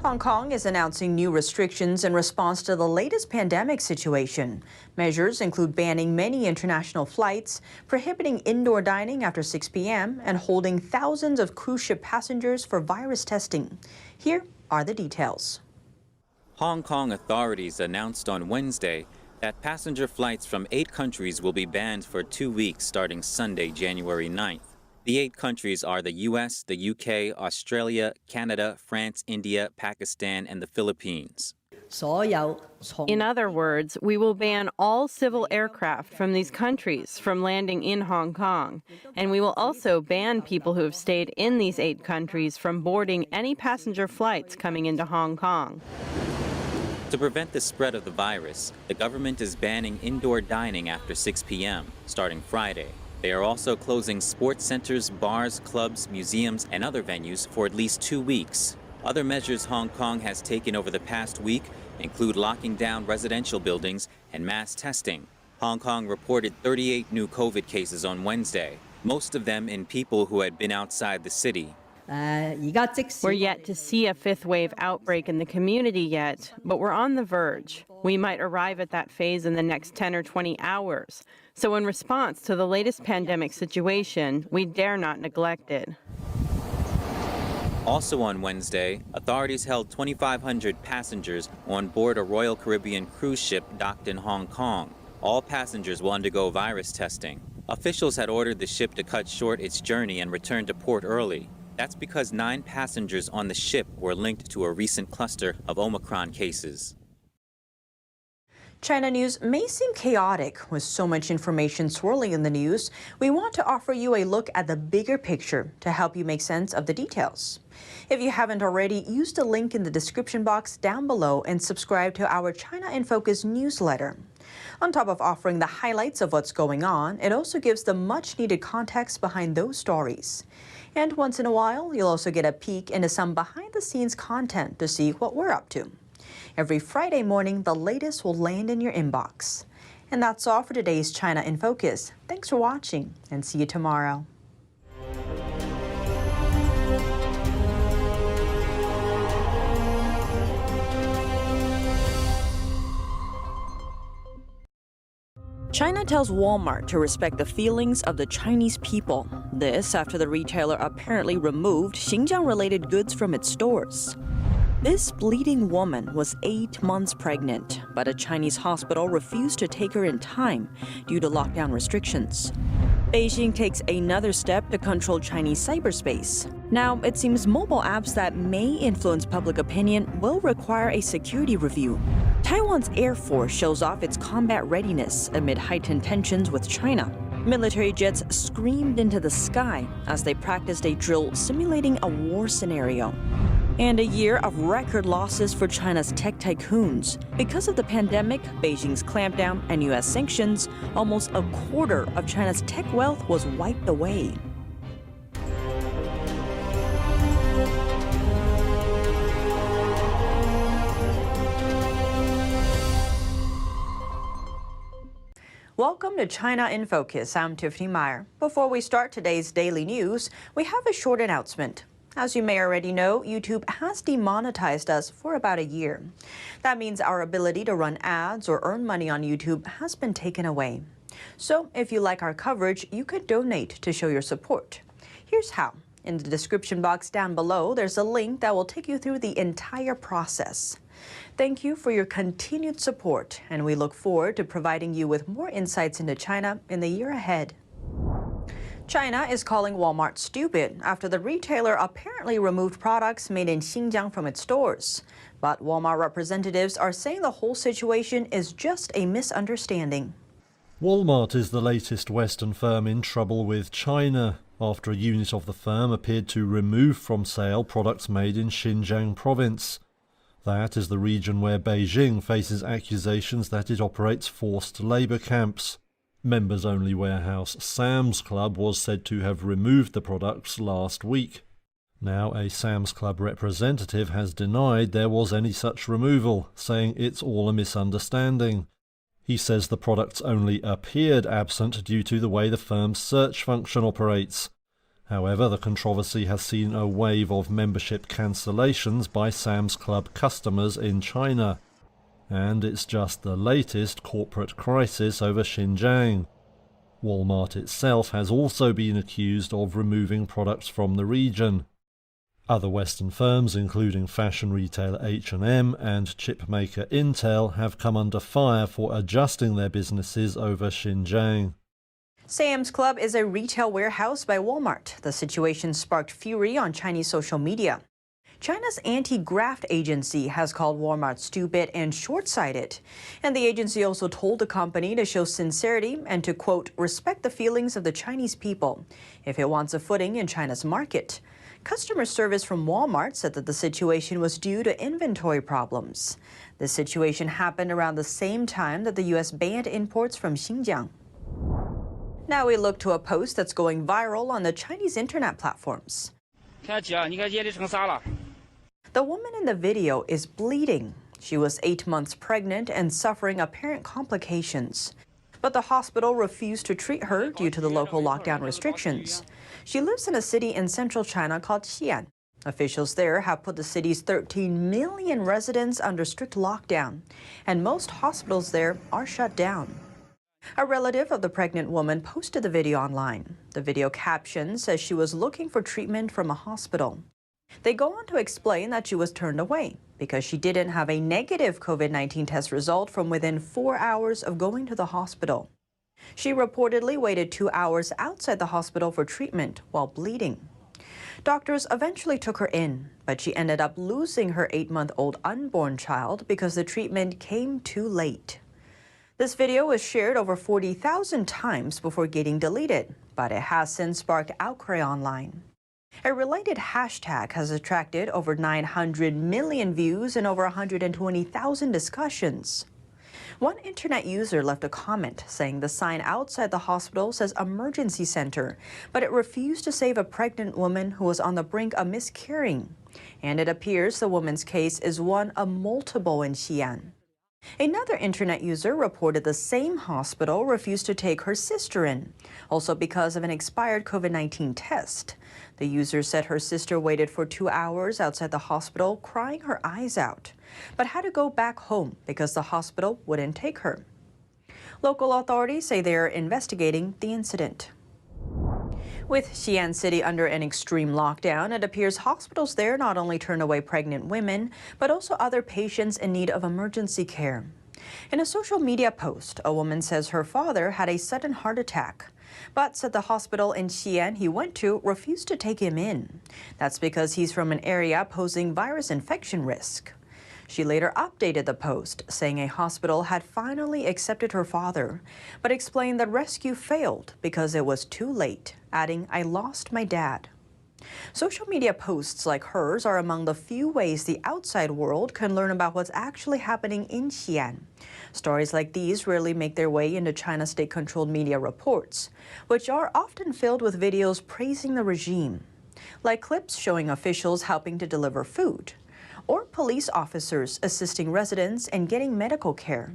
Hong Kong is announcing new restrictions in response to the latest pandemic situation. Measures include banning many international flights, prohibiting indoor dining after 6 p.m., and holding thousands of cruise ship passengers for virus testing. Here are the details. Hong Kong authorities announced on Wednesday that passenger flights from 8 countries will be banned for 2 weeks starting Sunday, January 9th. The 8 countries are the U.S., the U.K., Australia, Canada, France, India, Pakistan, and the Philippines. In other words, we will ban all civil aircraft from these countries from landing in Hong Kong. And we will also ban people who have stayed in these 8 countries from boarding any passenger flights coming into Hong Kong. To prevent the spread of the virus, the government is banning indoor dining after 6 p.m., starting Friday. They are also closing sports centers, bars, clubs, museums, and other venues for at least 2 weeks. Other measures Hong Kong has taken over the past week include locking down residential buildings and mass testing. Hong Kong reported 38 new COVID cases on Wednesday, most of them in people who had been outside the city. We're yet to see a fifth wave outbreak in the community yet, but we're on the verge. We might arrive at that phase in the next 10 or 20 hours. So in response to the latest pandemic situation, we dare not neglect it. Also on Wednesday, authorities held 2,500 passengers on board a Royal Caribbean cruise ship docked in Hong Kong. All passengers will undergo virus testing. Officials had ordered the ship to cut short its journey and return to port early. That's because 9 passengers on the ship were linked to a recent cluster of Omicron cases. China news may seem chaotic with so much information swirling in the news. We want to offer you a look at the bigger picture to help you make sense of the details. If you haven't already, use the link in the description box down below and subscribe to our China in Focus newsletter. On top of offering the highlights of what's going on, it also gives the much-needed context behind those stories. And once in a while, you'll also get a peek into some behind-the-scenes content to see what we're up to. Every Friday morning, the latest will land in your inbox. And that's all for today's China in Focus. Thanks for watching, and see you tomorrow. China tells Walmart to respect the feelings of the Chinese people. This after the retailer apparently removed Xinjiang-related goods from its stores. This bleeding woman was 8 months pregnant, but a Chinese hospital refused to take her in time due to lockdown restrictions. Beijing takes another step to control Chinese cyberspace. Now, it seems mobile apps that may influence public opinion will require a security review. Taiwan's Air Force shows off its combat readiness amid heightened tensions with China. Military jets screamed into the sky as they practiced a drill simulating a war scenario. And a year of record losses for China's tech tycoons. Because of the pandemic, Beijing's clampdown, and U.S. sanctions, almost a quarter of China's tech wealth was wiped away. Welcome to China in Focus. I'm Tiffany Meyer. Before we start today's daily news, we have a short announcement. As you may already know, YouTube has demonetized us for about a year. That means our ability to run ads or earn money on YouTube has been taken away. So if you like our coverage, you could donate to show your support. Here's how. In the description box down below, there's a link that will take you through the entire process. Thank you for your continued support, and we look forward to providing you with more insights into China in the year ahead. China is calling Walmart stupid after the retailer apparently removed products made in Xinjiang from its stores. But Walmart representatives are saying the whole situation is just a misunderstanding. Walmart is the latest Western firm in trouble with China after a unit of the firm appeared to remove from sale products made in Xinjiang province. That is the region where Beijing faces accusations that it operates forced labour camps. Members-only warehouse Sam's Club was said to have removed the products last week. Now a Sam's Club representative has denied there was any such removal, saying it's all a misunderstanding. He says the products only appeared absent due to the way the firm's search function operates. However, the controversy has seen a wave of membership cancellations by Sam's Club customers in China. And it's just the latest corporate crisis over Xinjiang. Walmart itself has also been accused of removing products from the region. Other Western firms, including fashion retailer H&M and chip maker Intel, have come under fire for adjusting their businesses over Xinjiang. Sam's Club is a retail warehouse by Walmart. The situation sparked fury on Chinese social media. China's anti-graft agency has called Walmart stupid and short-sighted. And the agency also told the company to show sincerity and to, quote, respect the feelings of the Chinese people if it wants a footing in China's market. Customer service from Walmart said that the situation was due to inventory problems. This situation happened around the same time that the U.S. banned imports from Xinjiang. Now we look to a post that's going viral on the Chinese internet platforms. The woman in the video is bleeding. She was 8 months pregnant and suffering apparent complications. But the hospital refused to treat her due to the local lockdown restrictions. She lives in a city in central China called Xi'an. Officials there have put the city's 13 million residents under strict lockdown, and most hospitals there are shut down. A relative of the pregnant woman posted the video online. The video caption says she was looking for treatment from a hospital. They go on to explain that she was turned away because she didn't have a negative COVID-19 test result from within 4 hours of going to the hospital. She reportedly waited 2 hours outside the hospital for treatment while bleeding. Doctors eventually took her in, but she ended up losing her 8-month-old unborn child because the treatment came too late. This video was shared over 40,000 times before getting deleted, but it has since sparked outcry online. A related hashtag has attracted over 900 million views and over 120,000 discussions. One internet user left a comment saying the sign outside the hospital says emergency center, but it refused to save a pregnant woman who was on the brink of miscarrying. And it appears the woman's case is one of multiple in Xi'an. Another internet user reported the same hospital refused to take her sister in, also because of an expired COVID-19 test. The user said her sister waited for 2 hours outside the hospital, crying her eyes out, but had to go back home because the hospital wouldn't take her. Local authorities say they are investigating the incident. With Xi'an City under an extreme lockdown, it appears hospitals there not only turn away pregnant women, but also other patients in need of emergency care. In a social media post, a woman says her father had a sudden heart attack, but said the hospital in Xi'an he went to refused to take him in. That's because he's from an area posing virus infection risk. She later updated the post, saying a hospital had finally accepted her father, but explained that rescue failed because it was too late, adding, "I lost my dad." Social media posts like hers are among the few ways the outside world can learn about what's actually happening in Xi'an. Stories like these rarely make their way into China's state-controlled media reports, which are often filled with videos praising the regime, like clips showing officials helping to deliver food, or police officers assisting residents in getting medical care.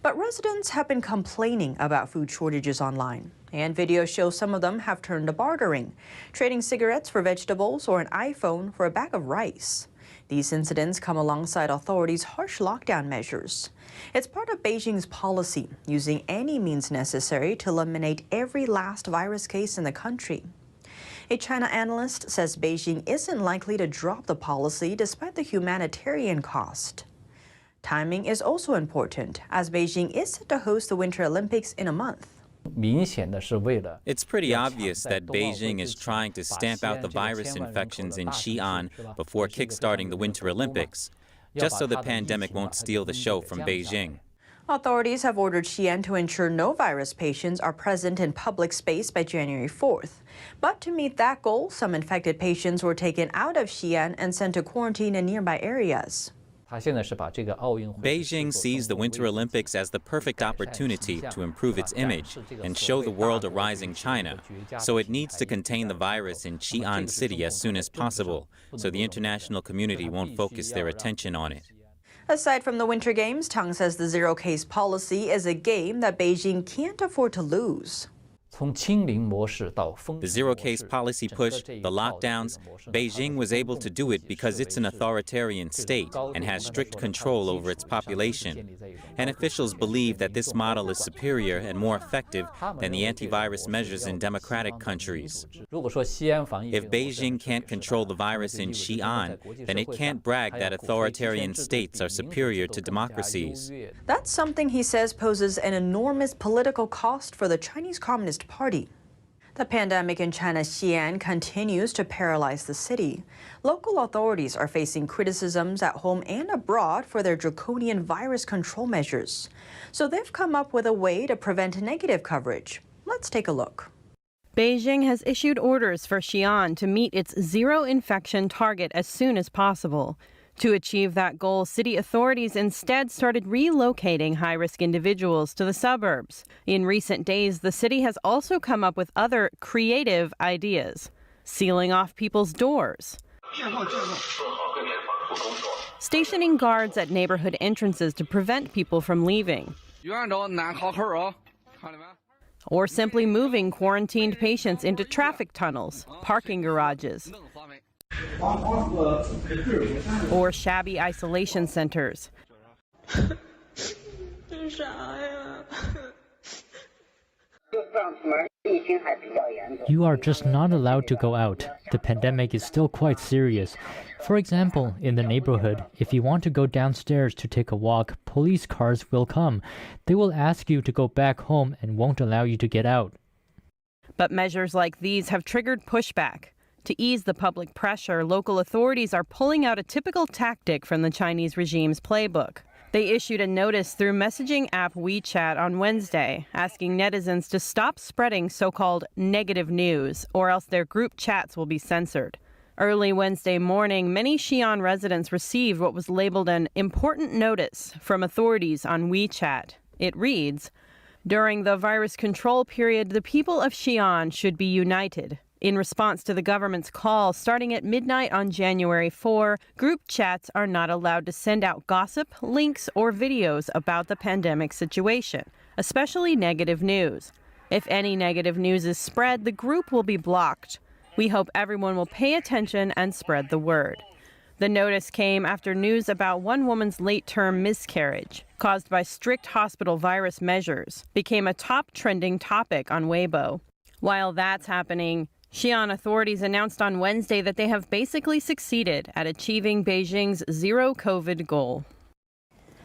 But residents have been complaining about food shortages online, and videos show some of them have turned to bartering, trading cigarettes for vegetables or an iPhone for a bag of rice. These incidents come alongside authorities' harsh lockdown measures. It's part of Beijing's policy, using any means necessary to eliminate every last virus case in the country. A China analyst says Beijing isn't likely to drop the policy despite the humanitarian cost. Timing is also important, as Beijing is set to host the Winter Olympics in a month. It's pretty obvious that Beijing is trying to stamp out the virus infections in Xi'an before kickstarting the Winter Olympics, just so the pandemic won't steal the show from Beijing. Authorities have ordered Xi'an to ensure no virus patients are present in public space by January 4th. But to meet that goal, some infected patients were taken out of Xi'an and sent to quarantine in nearby areas. Beijing sees the Winter Olympics as the perfect opportunity to improve its image and show the world a rising China, so it needs to contain the virus in Xi'an City as soon as possible, so the international community won't focus their attention on it. Aside from the Winter Games, Tang says the zero-case policy is a game that Beijing can't afford to lose. The zero-case policy push, the lockdowns, Beijing was able to do it because it's an authoritarian state and has strict control over its population. And officials believe that this model is superior and more effective than the antivirus measures in democratic countries. If Beijing can't control the virus in Xi'an, then it can't brag that authoritarian states are superior to democracies. That's something he says poses an enormous political cost for the Chinese Communist Party. The pandemic in China's Xi'an continues to paralyze the city. Local authorities are facing criticisms at home and abroad for their draconian virus control measures. So they've come up with a way to prevent negative coverage. Let's take a look. Beijing has issued orders for Xi'an to meet its zero infection target as soon as possible. To achieve that goal, city authorities instead started relocating high-risk individuals to the suburbs. In recent days, the city has also come up with other creative ideas, sealing off people's doors, stationing guards at neighborhood entrances to prevent people from leaving, Or simply moving quarantined patients into traffic tunnels, parking garages, or shabby isolation centers. You are just not allowed to go out. The pandemic is still quite serious. For example, in the neighborhood, if you want to go downstairs to take a walk, police cars will come. They will ask you to go back home and won't allow you to get out. But measures like these have triggered pushback. To ease the public pressure, local authorities are pulling out a typical tactic from the Chinese regime's playbook. They issued a notice through messaging app WeChat on Wednesday, asking netizens to stop spreading so-called negative news, or else their group chats will be censored. Early Wednesday morning, many Xi'an residents received what was labeled an important notice from authorities on WeChat. It reads, "During the virus control period, the people of Xi'an should be united. In response to the government's call, starting at midnight on January 4, group chats are not allowed to send out gossip, links, or videos about the pandemic situation, especially negative news. If any negative news is spread, the group will be blocked. We hope everyone will pay attention and spread the word." The notice came after news about one woman's late-term miscarriage, caused by strict hospital virus measures, became a top trending topic on Weibo. While that's happening, Xi'an authorities announced on Wednesday that they have basically succeeded at achieving Beijing's zero-COVID goal.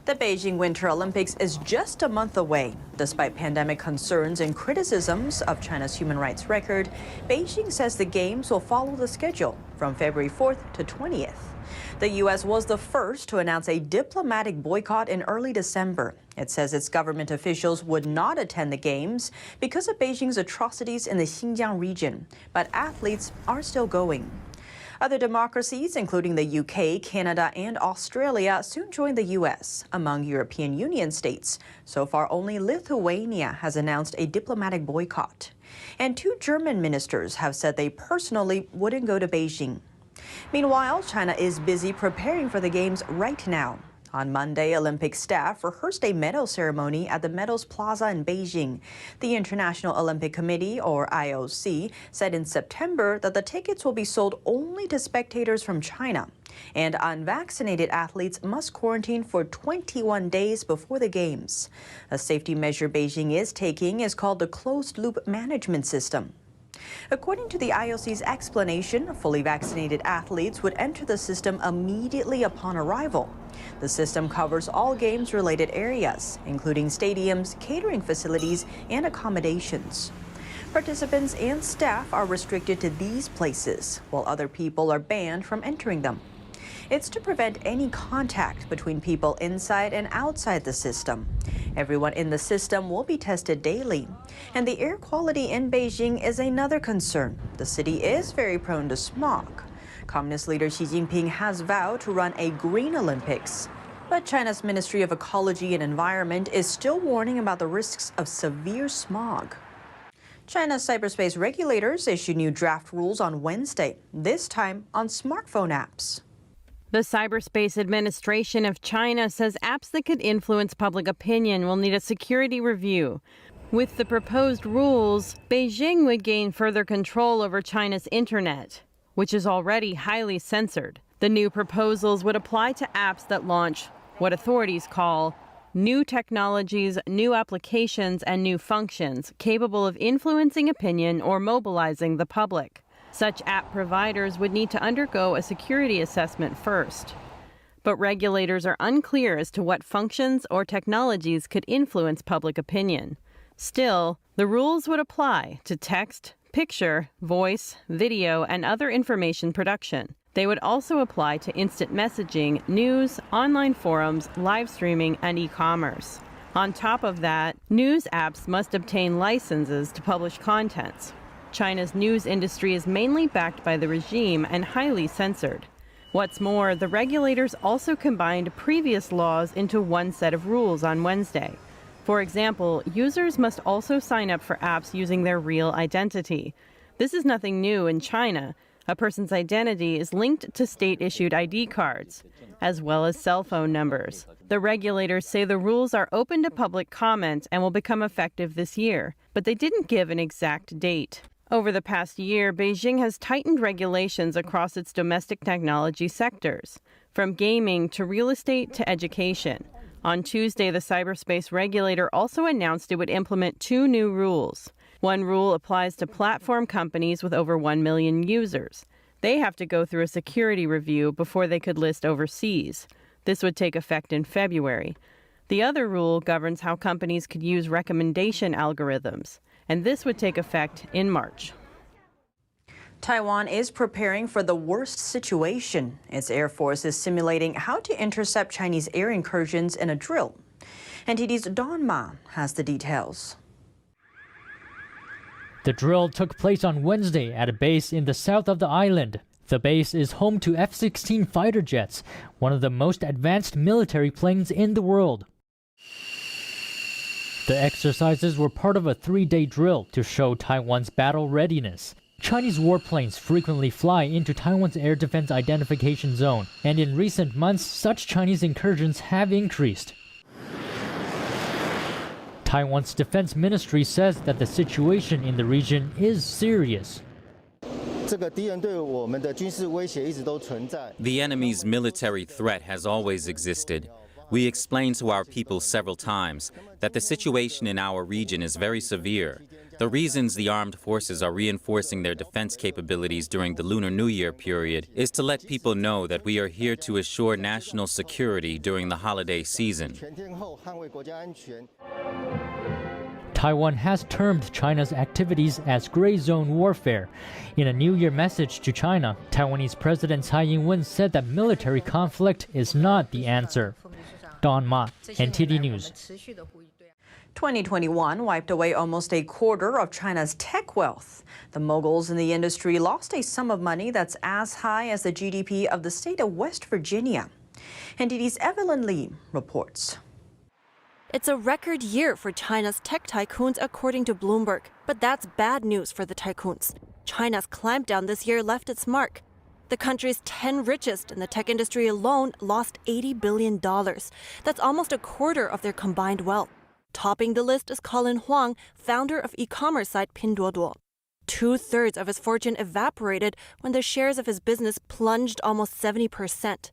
The Beijing Winter Olympics is just a month away. Despite pandemic concerns and criticisms of China's human rights record, Beijing says the Games will follow the schedule from February 4th to 20th. The U.S. was the first to announce a diplomatic boycott in early December. It says its government officials would not attend the Games because of Beijing's atrocities in the Xinjiang region, but athletes are still going. Other democracies, including the UK, Canada, and Australia, soon joined the U.S. Among European Union states, so far only Lithuania has announced a diplomatic boycott. And 2 German ministers have said they personally wouldn't go to Beijing. Meanwhile, China is busy preparing for the Games right now. On Monday, Olympic staff rehearsed a medal ceremony at the Medals Plaza in Beijing. The International Olympic Committee, or IOC, said in September that the tickets will be sold only to spectators from China. And unvaccinated athletes must quarantine for 21 days before the Games. A safety measure Beijing is taking is called the closed-loop management system. According to the IOC's explanation, fully vaccinated athletes would enter the system immediately upon arrival. The system covers all games-related areas, including stadiums, catering facilities, and accommodations. Participants and staff are restricted to these places, while other people are banned from entering them. It's to prevent any contact between people inside and outside the system. Everyone in the system will be tested daily. And the air quality in Beijing is another concern. The city is very prone to smog. Communist leader Xi Jinping has vowed to run a Green Olympics. But China's Ministry of Ecology and Environment is still warning about the risks of severe smog. China's cyberspace regulators issued new draft rules on Wednesday, this time on smartphone apps. The Cyberspace Administration of China says apps that could influence public opinion will need a security review. With the proposed rules, Beijing would gain further control over China's internet, which is already highly censored. The new proposals would apply to apps that launch what authorities call new technologies, new applications, and new functions capable of influencing opinion or mobilizing the public. Such app providers would need to undergo a security assessment first. But regulators are unclear as to what functions or technologies could influence public opinion. Still, the rules would apply to text, picture, voice, video, and other information production. They would also apply to instant messaging, news, online forums, live streaming, and e-commerce. On top of that, news apps must obtain licenses to publish contents. China's news industry is mainly backed by the regime and highly censored. What's more, the regulators also combined previous laws into one set of rules on Wednesday. For example, users must also sign up for apps using their real identity. This is nothing new in China. A person's identity is linked to state-issued ID cards, as well as cell phone numbers. The regulators say the rules are open to public comment and will become effective this year, but they didn't give an exact date. Over the past year, Beijing has tightened regulations across its domestic technology sectors, from gaming to real estate to education. On Tuesday, the cyberspace regulator also announced it would implement 2 new rules. One rule applies to platform companies with over 1 million users. They have to go through a security review before they could list overseas. This would take effect in February. The other rule governs how companies could use recommendation algorithms, and this would take effect in March. Taiwan is preparing for the worst situation. Its Air Force is simulating how to intercept Chinese air incursions in a drill. NTD's Don Ma has the details. The drill took place on Wednesday at a base in the south of the island. The base is home to F-16 fighter jets, one of the most advanced military planes in the world. The exercises were part of a 3-day drill to show Taiwan's battle readiness. Chinese warplanes frequently fly into Taiwan's air defense identification zone, and in recent months, such Chinese incursions have increased. Taiwan's defense ministry says that the situation in the region is serious. The enemy's military threat has always existed. We explained to our people several times that the situation in our region is very severe. The reasons the armed forces are reinforcing their defense capabilities during the Lunar New Year period is to let people know that we are here to assure national security during the holiday season. Taiwan has termed China's activities as gray zone warfare. In a New Year message to China, Taiwanese President Tsai Ing-wen said that military conflict is not the answer. Don Ma, NTD News. 2021 wiped away almost a quarter of China's tech wealth. The moguls in the industry lost a sum of money that's as high as the GDP of the state of West Virginia. NTD's Evelyn Lee reports. It's a record year for China's tech tycoons, according to Bloomberg. But that's bad news for the tycoons. China's clampdown this year left its mark. The country's 10 richest in the tech industry alone lost $80 billion. That's almost a quarter of their combined wealth. Topping the list is Colin Huang, founder of e-commerce site Pinduoduo. 2/3 of his fortune evaporated when the shares of his business plunged almost 70%.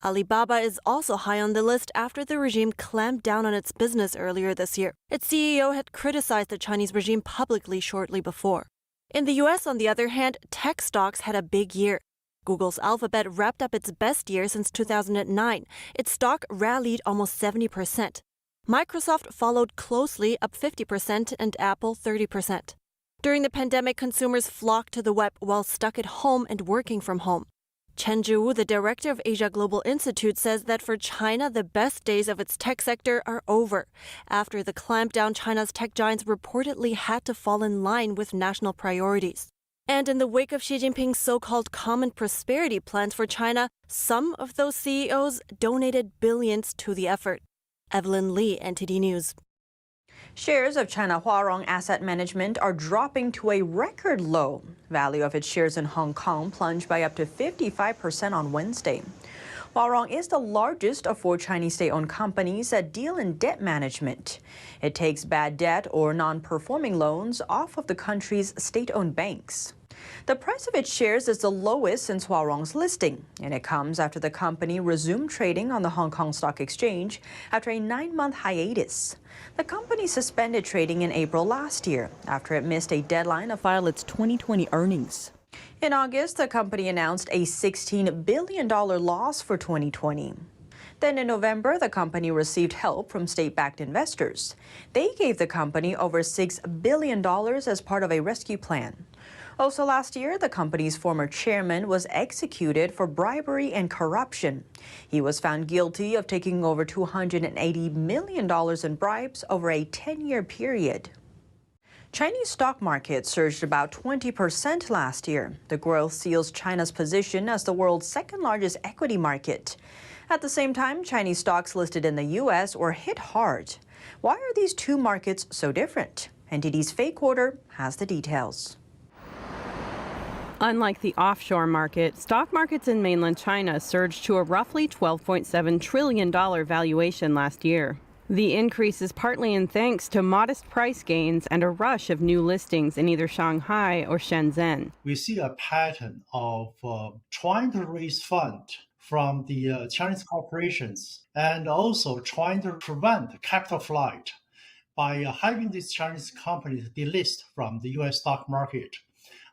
Alibaba is also high on the list after the regime clamped down on its business earlier this year. Its CEO had criticized the Chinese regime publicly shortly before. In the US, on the other hand, tech stocks had a big year. Google's Alphabet wrapped up its best year since 2009. Its stock rallied almost 70%. Microsoft followed closely, up 50%, and Apple 30%. During the pandemic, consumers flocked to the web while stuck at home and working from home. Chen Zhiwu, the director of Asia Global Institute, says that for China, the best days of its tech sector are over. After the clampdown, China's tech giants reportedly had to fall in line with national priorities. And in the wake of Xi Jinping's so-called common prosperity plans for China, some of those CEOs donated billions to the effort. Evelyn Lee, NTD News. Shares of China Huarong Asset Management are dropping to a record low. Value of its shares in Hong Kong plunged by up to 55% on Wednesday. Huarong is the largest of 4 Chinese state-owned companies that deal in debt management. It takes bad debt or non-performing loans off of the country's state-owned banks. The price of its shares is the lowest since Huarong's listing, and it comes after the company resumed trading on the Hong Kong Stock Exchange after a 9-month hiatus. The company suspended trading in April last year after it missed a deadline to file its 2020 earnings. In August, the company announced a $16 billion loss for 2020. Then in November, the company received help from state-backed investors. They gave the company over $6 billion as part of a rescue plan. Also last year, the company's former chairman was executed for bribery and corruption. He was found guilty of taking over $280 million in bribes over a 10-year period. Chinese stock market surged about 20% last year. The growth seals China's position as the world's second-largest equity market. At the same time, Chinese stocks listed in the U.S. were hit hard. Why are these two markets so different? NTD's Faye Quarter has the details. Unlike the offshore market, stock markets in mainland China surged to a roughly $12.7 trillion valuation last year. The increase is partly in thanks to modest price gains and a rush of new listings in either Shanghai or Shenzhen. We see a pattern of trying to raise funds from the Chinese corporations and also trying to prevent capital flight by having these Chinese companies delist from the U.S. stock market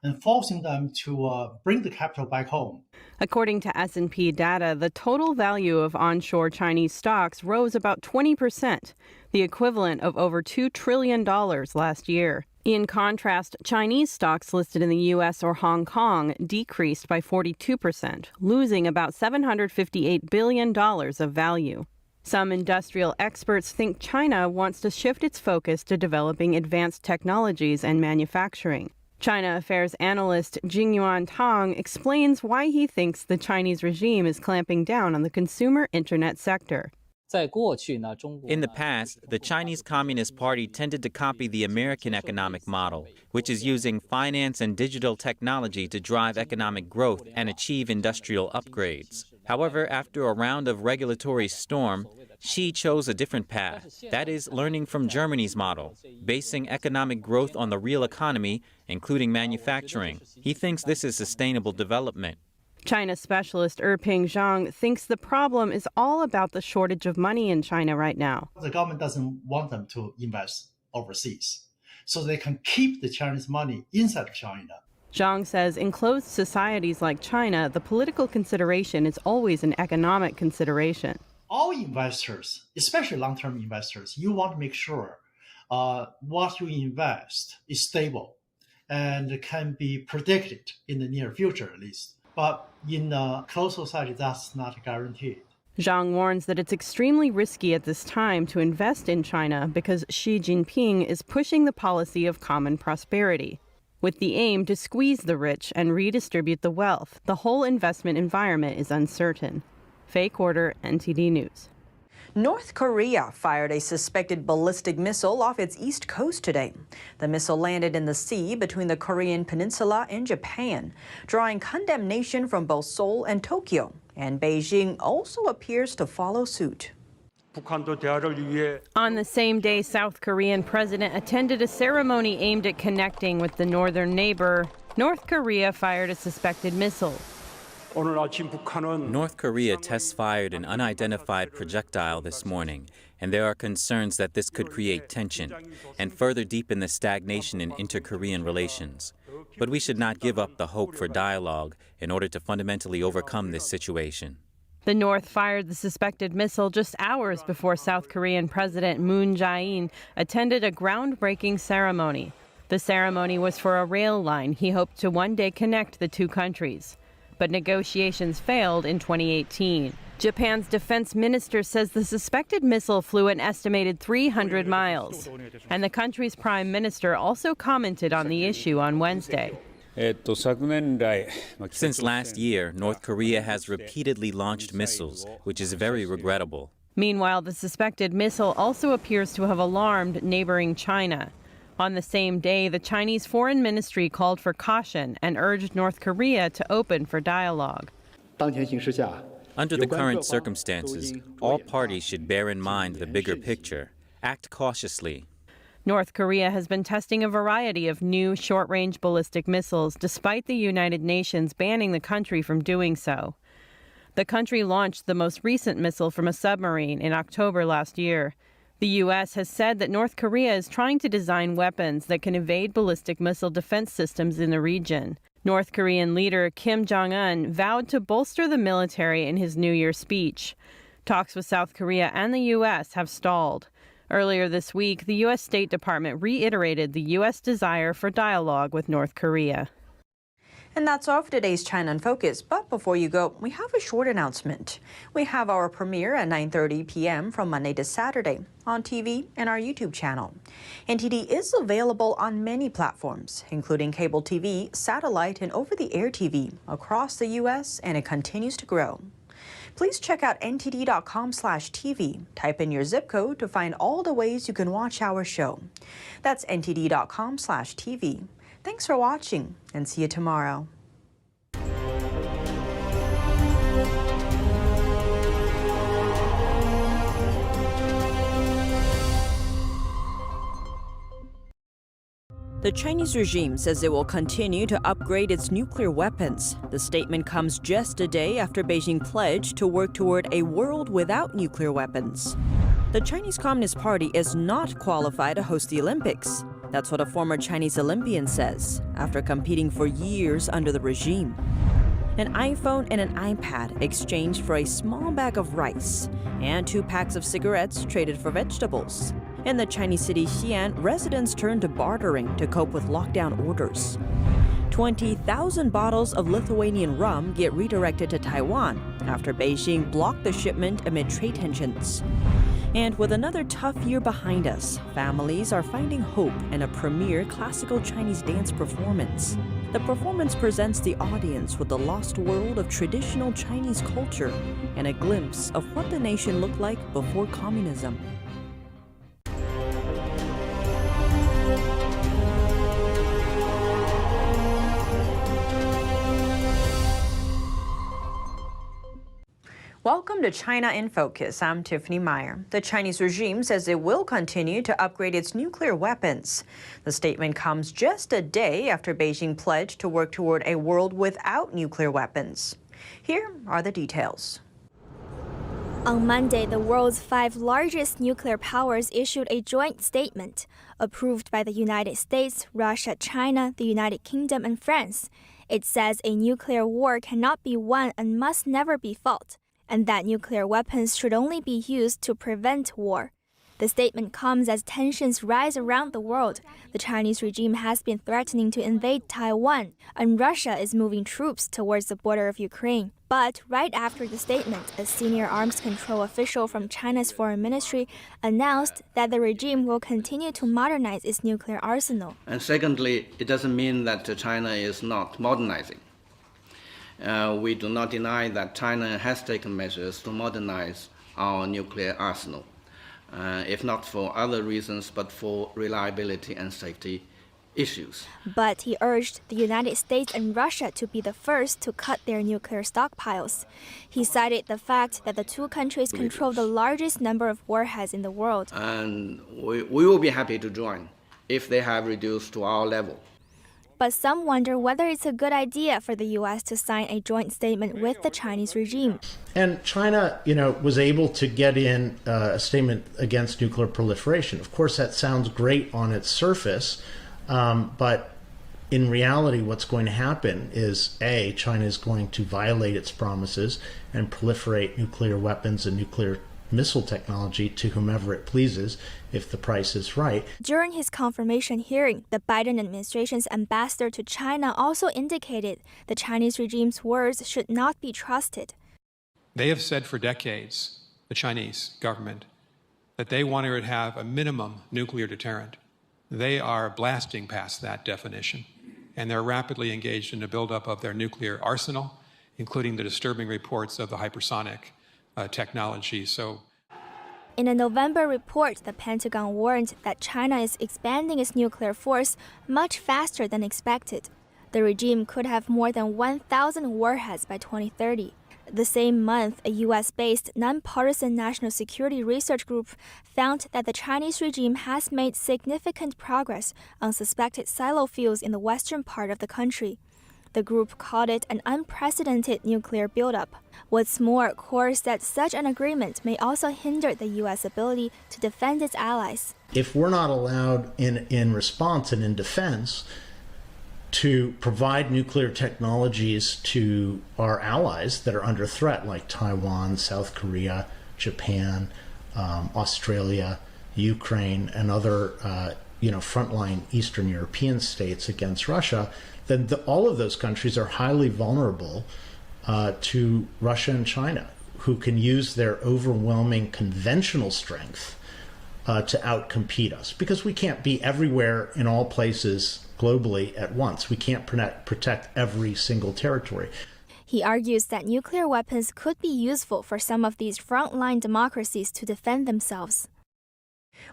and forcing them to bring the capital back home. According to S&P data, the total value of onshore Chinese stocks rose about 20%, the equivalent of over $2 trillion last year. In contrast, Chinese stocks listed in the U.S. or Hong Kong decreased by 42%, losing about $758 billion of value. Some industrial experts think China wants to shift its focus to developing advanced technologies and manufacturing. China affairs analyst Jingyuan Tang explains why he thinks the Chinese regime is clamping down on the consumer internet sector. In the past, the Chinese Communist Party tended to copy the American economic model, which is using finance and digital technology to drive economic growth and achieve industrial upgrades. However, after a round of regulatory storm, Xi chose a different path, that is, learning from Germany's model, basing economic growth on the real economy, including manufacturing. He thinks this is sustainable development. China specialist Ping Zhang thinks the problem is all about the shortage of money in China right now. The government doesn't want them to invest overseas, so they can keep the Chinese money inside China. Zhang says in closed societies like China, the political consideration is always an economic consideration. All investors, especially long-term investors, you want to make sure what you invest is stable and can be predicted in the near future at least. But in a closed society, that's not guaranteed. Zhang warns that it's extremely risky at this time to invest in China because Xi Jinping is pushing the policy of common prosperity, with the aim to squeeze the rich and redistribute the wealth. The whole investment environment is uncertain. Faye Quarter, NTD News. North Korea fired a suspected ballistic missile off its east coast today. The missile landed in the sea between the Korean peninsula and Japan, drawing condemnation from both Seoul and Tokyo. And Beijing also appears to follow suit. On the same day, South Korean president attended a ceremony aimed at connecting with the northern neighbor. North Korea fired a suspected missile. North Korea test-fired an unidentified projectile this morning, and there are concerns that this could create tension and further deepen the stagnation in inter-Korean relations. But we should not give up the hope for dialogue in order to fundamentally overcome this situation. The North fired the suspected missile just hours before South Korean President Moon Jae-in attended a groundbreaking ceremony. The ceremony was for a rail line he hoped to one day connect the two countries. But negotiations failed in 2018. Japan's defense minister says the suspected missile flew an estimated 300 miles. And the country's prime minister also commented on the issue on Wednesday. Since last year, North Korea has repeatedly launched missiles, which is very regrettable. Meanwhile, the suspected missile also appears to have alarmed neighboring China. On the same day, the Chinese Foreign Ministry called for caution and urged North Korea to open for dialogue. Under the current circumstances, all parties should bear in mind the bigger picture. Act cautiously. North Korea has been testing a variety of new short-range ballistic missiles, despite the United Nations banning the country from doing so. The country launched the most recent missile from a submarine in October last year. The U.S. has said that North Korea is trying to design weapons that can evade ballistic missile defense systems in the region. North Korean leader Kim Jong-un vowed to bolster the military in his New Year speech. Talks with South Korea and the U.S. have stalled. Earlier this week, the U.S. State Department reiterated the U.S. desire for dialogue with North Korea. And that's all for today's China in Focus. But before you go, we have a short announcement. We have our premiere at 9:30 p.m. from Monday to Saturday on TV and our YouTube channel. NTD is available on many platforms, including cable TV, satellite, and over-the-air TV across the U.S., and it continues to grow. Please check out ntd.com/TV. Type in your zip code to find all the ways you can watch our show. That's ntd.com/TV. Thanks for watching, and see you tomorrow. The Chinese regime says it will continue to upgrade its nuclear weapons. The statement comes just a day after Beijing pledged to work toward a world without nuclear weapons. The Chinese Communist Party is not qualified to host the Olympics. That's what a former Chinese Olympian says after competing for years under the regime. An iPhone and an iPad exchanged for a small bag of rice, and 2 packs of cigarettes traded for vegetables. In the Chinese city Xi'an, residents turned to bartering to cope with lockdown orders. 20,000 bottles of Lithuanian rum get redirected to Taiwan after Beijing blocked the shipment amid trade tensions. And with another tough year behind us, families are finding hope in a premiere classical Chinese dance performance. The performance presents the audience with the lost world of traditional Chinese culture and a glimpse of what the nation looked like before communism. Welcome to China in Focus. I'm Tiffany Meyer. The Chinese regime says it will continue to upgrade its nuclear weapons. The statement comes just a day after Beijing pledged to work toward a world without nuclear weapons. Here are the details. On Monday, the world's 5 largest nuclear powers issued a joint statement, approved by the United States, Russia, China, the United Kingdom, and France. It says a nuclear war cannot be won and must never be fought, and that nuclear weapons should only be used to prevent war. The statement comes as tensions rise around the world. The Chinese regime has been threatening to invade Taiwan, and Russia is moving troops towards the border of Ukraine. But right after the statement, a senior arms control official from China's foreign ministry announced that the regime will continue to modernize its nuclear arsenal. And secondly, it doesn't mean that China is not modernizing. We do not deny that China has taken measures to modernize our nuclear arsenal, if not for other reasons, but for reliability and safety issues. But he urged the United States and Russia to be the first to cut their nuclear stockpiles. He cited the fact that the 2 countries control the largest number of warheads in the world. And we will be happy to join if they have reduced to our level. But some wonder whether it's a good idea for the U.S. to sign a joint statement with the Chinese regime. And China, was able to get in a statement against nuclear proliferation. Of course, that sounds great on its surface, but in reality, what's going to happen is, A, China is going to violate its promises and proliferate nuclear weapons and nuclear missile technology to whomever it pleases if the price is right. During his confirmation hearing, the Biden administration's ambassador to China also indicated the Chinese regime's words should not be trusted. They have said for decades, the Chinese government, that they want to have a minimum nuclear deterrent. They are blasting past that definition, and they're rapidly engaged in the buildup of their nuclear arsenal, including the disturbing reports of the hypersonic technology. In a November report, the Pentagon warned that China is expanding its nuclear force much faster than expected. The regime could have more than 1,000 warheads by 2030. The same month, a U.S.-based nonpartisan national security research group found that the Chinese regime has made significant progress on suspected silo fuels in the western part of the country. The group called it an unprecedented nuclear buildup. What's more, Core said such an agreement may also hinder the U.S. ability to defend its allies. If we're not allowed in response and in defense to provide nuclear technologies to our allies that are under threat, like Taiwan, South Korea, Japan, Australia, Ukraine, and other frontline Eastern European states against Russia, then all of those countries are highly vulnerable to Russia and China, who can use their overwhelming conventional strength to outcompete us. Because we can't be everywhere in all places globally at once. We can't protect every single territory. He argues that nuclear weapons could be useful for some of these frontline democracies to defend themselves.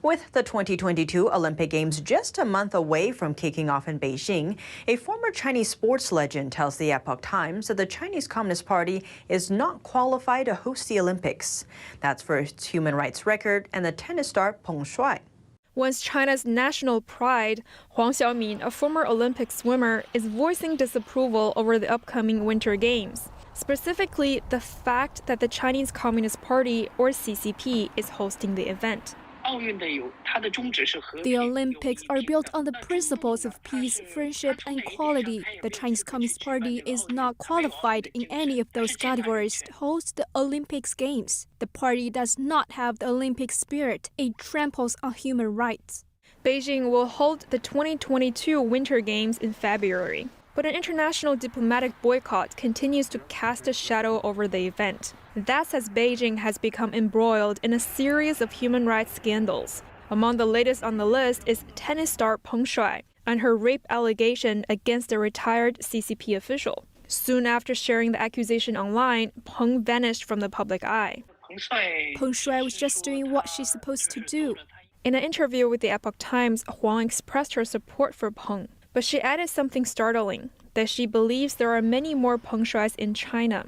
With the 2022 Olympic Games just a month away from kicking off in Beijing, a former Chinese sports legend tells the Epoch Times that the Chinese Communist Party is not qualified to host the Olympics. That's for its human rights record and the tennis star Peng Shuai. Once China's national pride, Huang Xiaomin, a former Olympic swimmer, is voicing disapproval over the upcoming Winter Games. Specifically, the fact that the Chinese Communist Party, or CCP, is hosting the event. The Olympics are built on the principles of peace, friendship, and equality. The Chinese Communist Party is not qualified in any of those categories to host the Olympics Games. The party does not have the Olympic spirit. It tramples on human rights. Beijing will hold the 2022 Winter Games in February. But an international diplomatic boycott continues to cast a shadow over the event. That's as Beijing has become embroiled in a series of human rights scandals. Among the latest on the list is tennis star Peng Shuai and her rape allegation against a retired CCP official. Soon after sharing the accusation online, Peng vanished from the public eye. Peng Shuai was just doing what she's supposed to do. In an interview with the Epoch Times, Huang expressed her support for Peng. But she added something startling, that she believes there are many more Peng Shuais in China.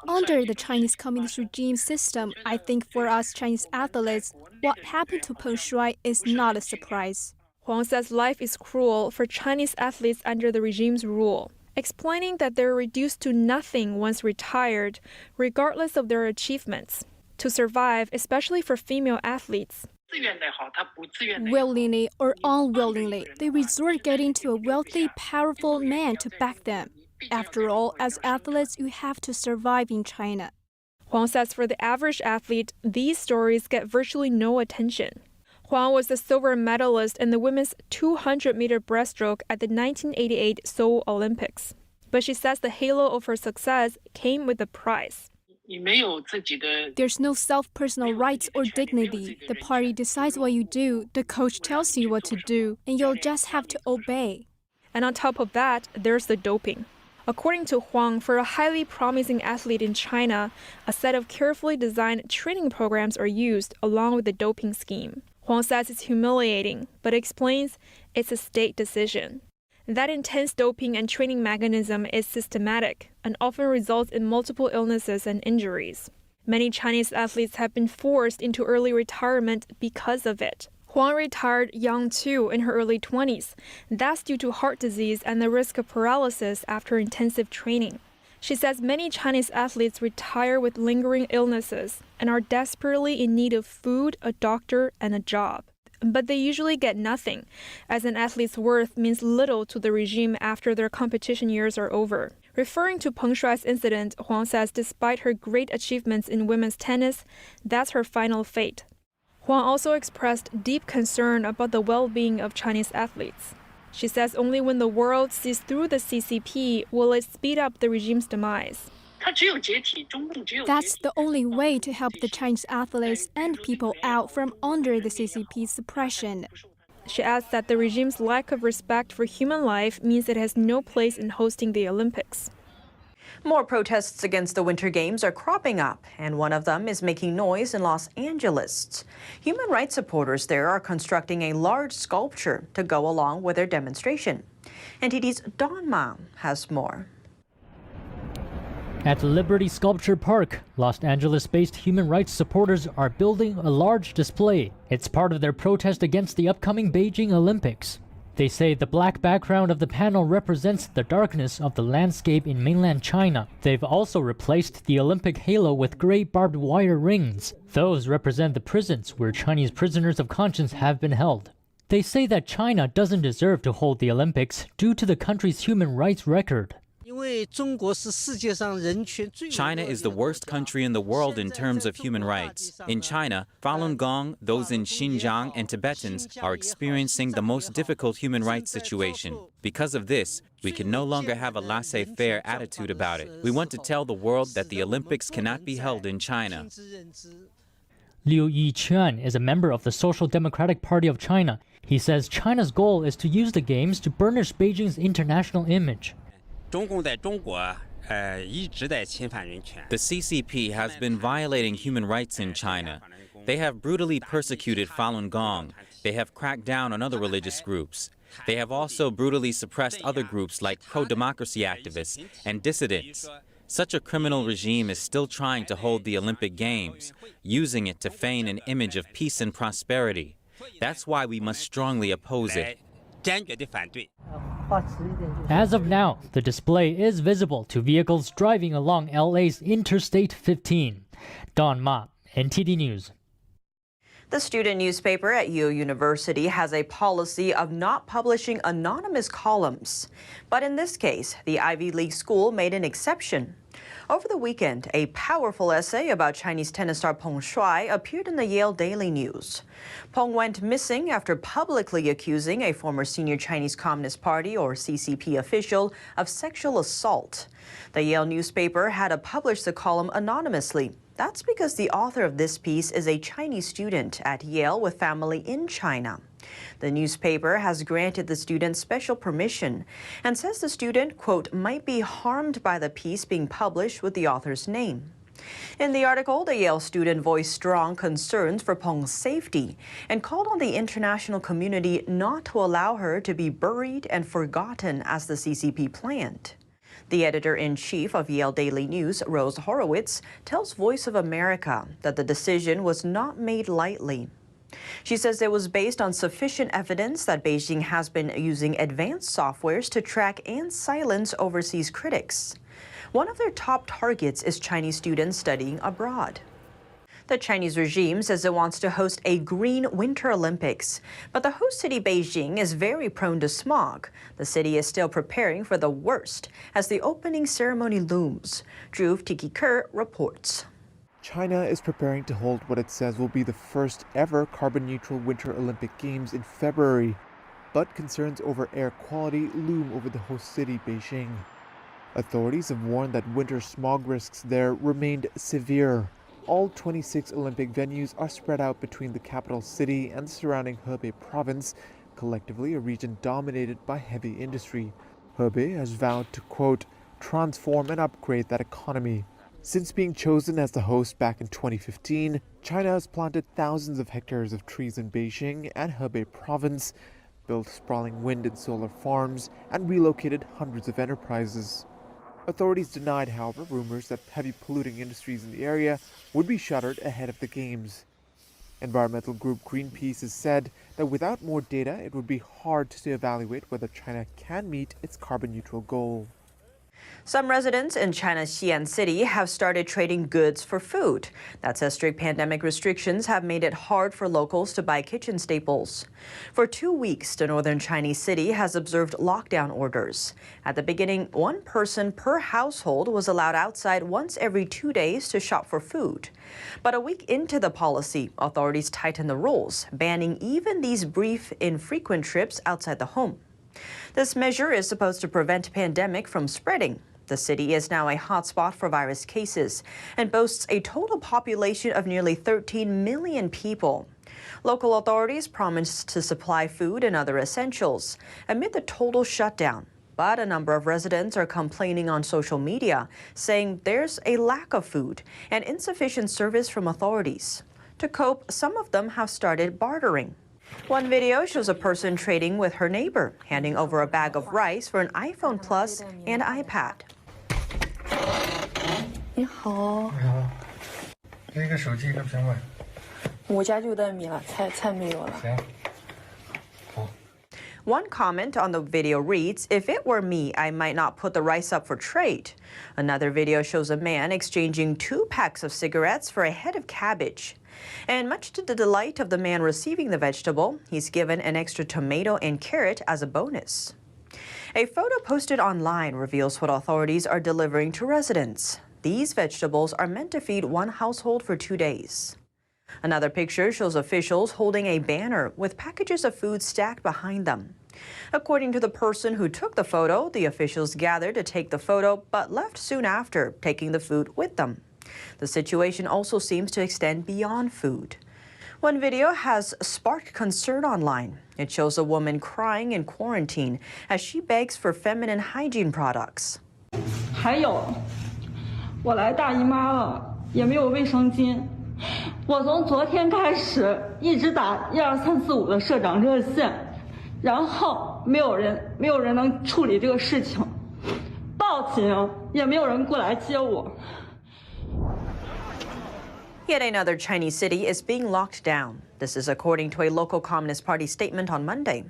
Under the Chinese Communist regime system, I think for us Chinese athletes, what happened to Peng Shuai is not a surprise. Huang says life is cruel for Chinese athletes under the regime's rule, explaining that they're reduced to nothing once retired, regardless of their achievements. To survive, especially for female athletes, willingly or unwillingly, they resort getting to a wealthy, powerful man to back them. After all, as athletes, you have to survive in China. Huang says for the average athlete, these stories get virtually no attention. Huang was the silver medalist in the women's 200-meter breaststroke at the 1988 Seoul Olympics. But she says the halo of her success came with a price. There's no self-personal rights or dignity. The party decides what you do, the coach tells you what to do, and you'll just have to obey. And on top of that, there's the doping. According to Huang, for a highly promising athlete in China, a set of carefully designed training programs are used along with the doping scheme. Huang says it's humiliating, but explains it's a state decision. That intense doping and training mechanism is systematic and often results in multiple illnesses and injuries. Many Chinese athletes have been forced into early retirement because of it. Huang retired young too, in her early 20s. That's due to heart disease and the risk of paralysis after intensive training. She says many Chinese athletes retire with lingering illnesses and are desperately in need of food, a doctor, and a job. But they usually get nothing, as an athlete's worth means little to the regime after their competition years are over. Referring to Peng Shuai's incident, Huang says despite her great achievements in women's tennis, that's her final fate. Huang also expressed deep concern about the well-being of Chinese athletes. She says only when the world sees through the CCP will it speed up the regime's demise. That's the only way to help the Chinese athletes and people out from under the CCP's suppression. She adds that the regime's lack of respect for human life means it has no place in hosting the Olympics. More protests against the Winter Games are cropping up, and one of them is making noise in Los Angeles. Human rights supporters there are constructing a large sculpture to go along with their demonstration. NTD's Don Ma has more. At Liberty Sculpture Park, Los Angeles-based human rights supporters are building a large display. It's part of their protest against the upcoming Beijing Olympics. They say the black background of the panel represents the darkness of the landscape in mainland China. They've also replaced the Olympic halo with gray barbed wire rings. Those represent the prisons where Chinese prisoners of conscience have been held. They say that China doesn't deserve to hold the Olympics due to the country's human rights record. China is the worst country in the world in terms of human rights. In China, Falun Gong, those in Xinjiang, and Tibetans are experiencing the most difficult human rights situation. Because of this, we can no longer have a laissez-faire attitude about it. We want to tell the world that the Olympics cannot be held in China. Liu Yiquan is a member of the Social Democratic Party of China. He says China's goal is to use the Games to burnish Beijing's international image. The CCP has been violating human rights in China. They have brutally persecuted Falun Gong. They have cracked down on other religious groups. They have also brutally suppressed other groups like pro-democracy activists and dissidents. Such a criminal regime is still trying to hold the Olympic Games, using it to feign an image of peace and prosperity. That's why we must strongly oppose it. As of now, the display is visible to vehicles driving along LA's Interstate 15. Don Ma, NTD News. The student newspaper at Yale University has a policy of not publishing anonymous columns. But in this case, the Ivy League school made an exception. Over the weekend, a powerful essay about Chinese tennis star Peng Shuai appeared in the Yale Daily News. Peng went missing after publicly accusing a former senior Chinese Communist Party or CCP official of sexual assault. The Yale newspaper had to publish the column anonymously. That's because the author of this piece is a Chinese student at Yale with family in China. The newspaper has granted the student special permission and says the student, quote, might be harmed by the piece being published with the author's name. In the article, the Yale student voiced strong concerns for Peng's safety and called on the international community not to allow her to be buried and forgotten as the CCP planned. The editor-in-chief of Yale Daily News, Rose Horowitz, tells Voice of America that the decision was not made lightly. She says it was based on sufficient evidence that Beijing has been using advanced softwares to track and silence overseas critics. One of their top targets is Chinese students studying abroad. The Chinese regime says it wants to host a Green Winter Olympics, but the host city Beijing is very prone to smog. The city is still preparing for the worst as the opening ceremony looms. Dhruv Tikikar reports. China is preparing to hold what it says will be the first ever carbon-neutral Winter Olympic Games in February, but concerns over air quality loom over the host city, Beijing. Authorities have warned that winter smog risks there remained severe. All 26 Olympic venues are spread out between the capital city and the surrounding Hebei province, collectively a region dominated by heavy industry. Hebei has vowed to, quote, transform and upgrade that economy. Since being chosen as the host back in 2015, China has planted thousands of hectares of trees in Beijing and Hebei province, built sprawling wind and solar farms, and relocated hundreds of enterprises. Authorities denied, however, rumors that heavy polluting industries in the area would be shuttered ahead of the Games. Environmental group Greenpeace has said that without more data, it would be hard to evaluate whether China can meet its carbon-neutral goal. Some residents in China's Xi'an city have started trading goods for food. That's as strict pandemic restrictions have made it hard for locals to buy kitchen staples. For 2 weeks, the northern Chinese city has observed lockdown orders. At the beginning, one person per household was allowed outside once every 2 days to shop for food. But a week into the policy, authorities tightened the rules, banning even these brief, infrequent trips outside the home. This measure is supposed to prevent pandemic from spreading. The city is now a hotspot for virus cases and boasts a total population of nearly 13 million people. Local authorities promised to supply food and other essentials amid the total shutdown. But a number of residents are complaining on social media, saying there's a lack of food and insufficient service from authorities. To cope, some of them have started bartering. One video shows a person trading with her neighbor, handing over a bag of rice for an iPhone Plus and iPad. 你好。你好。一个手机，一个平板。我家就带米了，菜没有了。行。好。 One comment on the video reads, "If it were me, I might not put the rice up for trade." Another video shows a man exchanging 2 packs of cigarettes for a head of cabbage. And much to the delight of the man receiving the vegetable, he's given an extra tomato and carrot as a bonus. A photo posted online reveals what authorities are delivering to residents. These vegetables are meant to feed one household for 2 days. Another picture shows officials holding a banner with packages of food stacked behind them. According to the person who took the photo, the officials gathered to take the photo but left soon after, taking the food with them. The situation also seems to extend beyond food. One video has sparked concern online. It shows a woman crying in quarantine as she begs for feminine hygiene products. 还有，我来大姨妈了，也没有卫生巾。我从昨天开始一直打12345的社长热线，然后没有人能处理这个事情。报请，也没有人过来接我。 Yet another Chinese city is being locked down. This is according to a local Communist Party statement on Monday.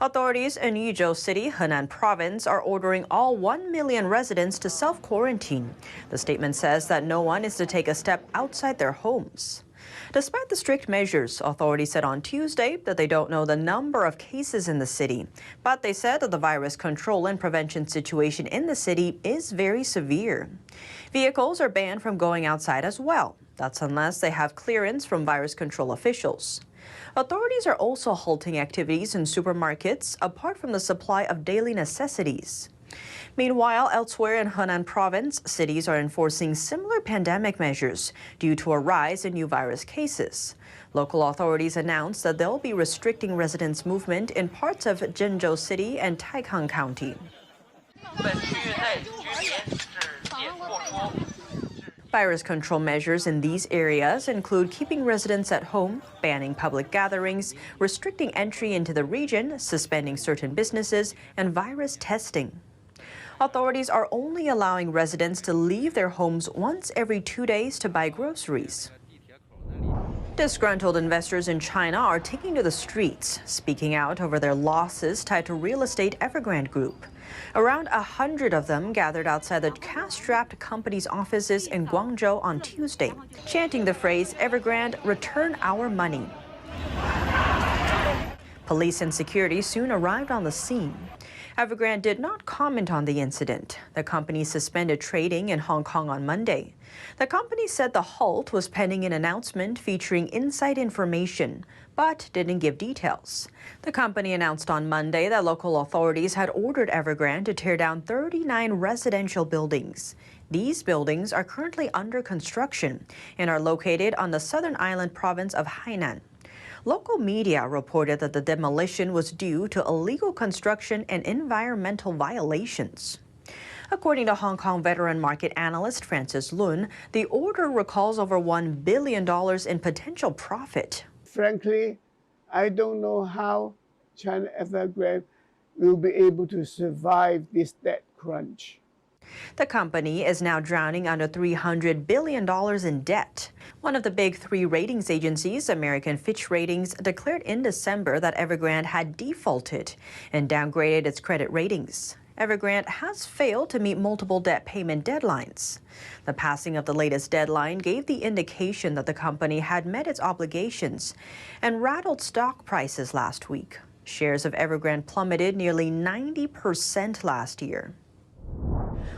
Authorities in Yuzhou City, Henan Province, are ordering all 1 million residents to self-quarantine. The statement says that no one is to take a step outside their homes. Despite the strict measures, authorities said on Tuesday that they don't know the number of cases in the city. But they said that the virus control and prevention situation in the city is very severe. Vehicles are banned from going outside as well. That's unless they have clearance from virus control officials. Authorities are also halting activities in supermarkets apart from the supply of daily necessities. Meanwhile, elsewhere in Henan Province, cities are enforcing similar pandemic measures due to a rise in new virus cases. Local authorities announced that they'll be restricting residents' movement in parts of Zhengzhou City and Taikang County. Virus control measures in these areas include keeping residents at home, banning public gatherings, restricting entry into the region, suspending certain businesses, and virus testing. Authorities are only allowing residents to leave their homes once every 2 days to buy groceries. Disgruntled investors in China are taking to the streets, speaking out over their losses tied to real estate Evergrande Group. Around 100 of them gathered outside the cash-strapped company's offices in Guangzhou on Tuesday, chanting the phrase, "Evergrande, return our money." Police and security soon arrived on the scene. Evergrande did not comment on the incident. The company suspended trading in Hong Kong on Monday. The company said the halt was pending an announcement featuring inside information, but didn't give details. The company announced on Monday that local authorities had ordered Evergrande to tear down 39 residential buildings. These buildings are currently under construction and are located on the southern island province of Hainan. Local media reported that the demolition was due to illegal construction and environmental violations. According to Hong Kong veteran market analyst Francis Lun, the order recalls over $1 billion in potential profit. Frankly, I don't know how China Evergrande will be able to survive this debt crunch. The company is now drowning under $300 billion in debt. One of the big three ratings agencies, American Fitch Ratings, declared in December that Evergrande had defaulted and downgraded its credit ratings. Evergrande has failed to meet multiple debt payment deadlines. The passing of the latest deadline gave the indication that the company had met its obligations and rattled stock prices last week. Shares of Evergrande plummeted nearly 90% last year.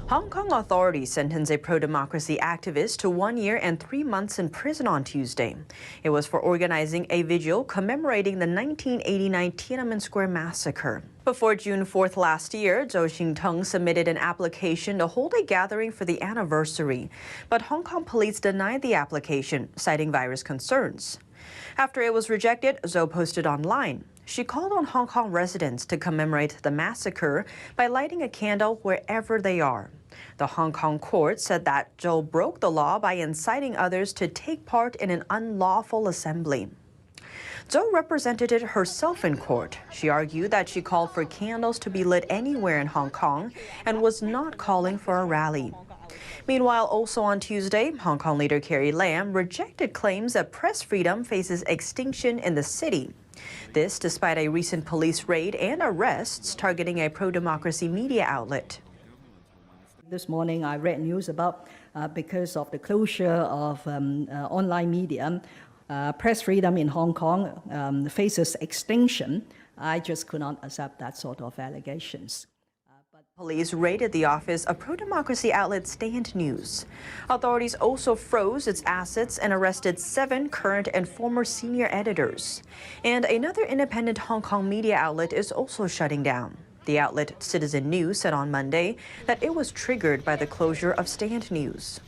Hong Kong authorities sentenced a pro-democracy activist to 1 year and 3 months in prison on Tuesday. It was for organizing a vigil commemorating the 1989 Tiananmen Square massacre. Before June 4th last year, Zhou Xingteng submitted an application to hold a gathering for the anniversary, but Hong Kong police denied the application, citing virus concerns. After it was rejected, Zhou posted online. She called on Hong Kong residents to commemorate the massacre by lighting a candle wherever they are. The Hong Kong court said that Zhou broke the law by inciting others to take part in an unlawful assembly. Zhou represented herself in court. She argued that she called for candles to be lit anywhere in Hong Kong and was not calling for a rally. Meanwhile, also on Tuesday, Hong Kong leader Carrie Lam rejected claims that press freedom faces extinction in the city. This despite a recent police raid and arrests targeting a pro-democracy media outlet. This morning I read news about because of the closure of online media, press freedom in Hong Kong faces extinction. I just could not accept that sort of allegations. Police raided the office of pro-democracy outlet Stand News. Authorities also froze its assets and arrested 7 current and former senior editors. And another independent Hong Kong media outlet is also shutting down. The outlet Citizen News said on Monday that it was triggered by the closure of Stand News.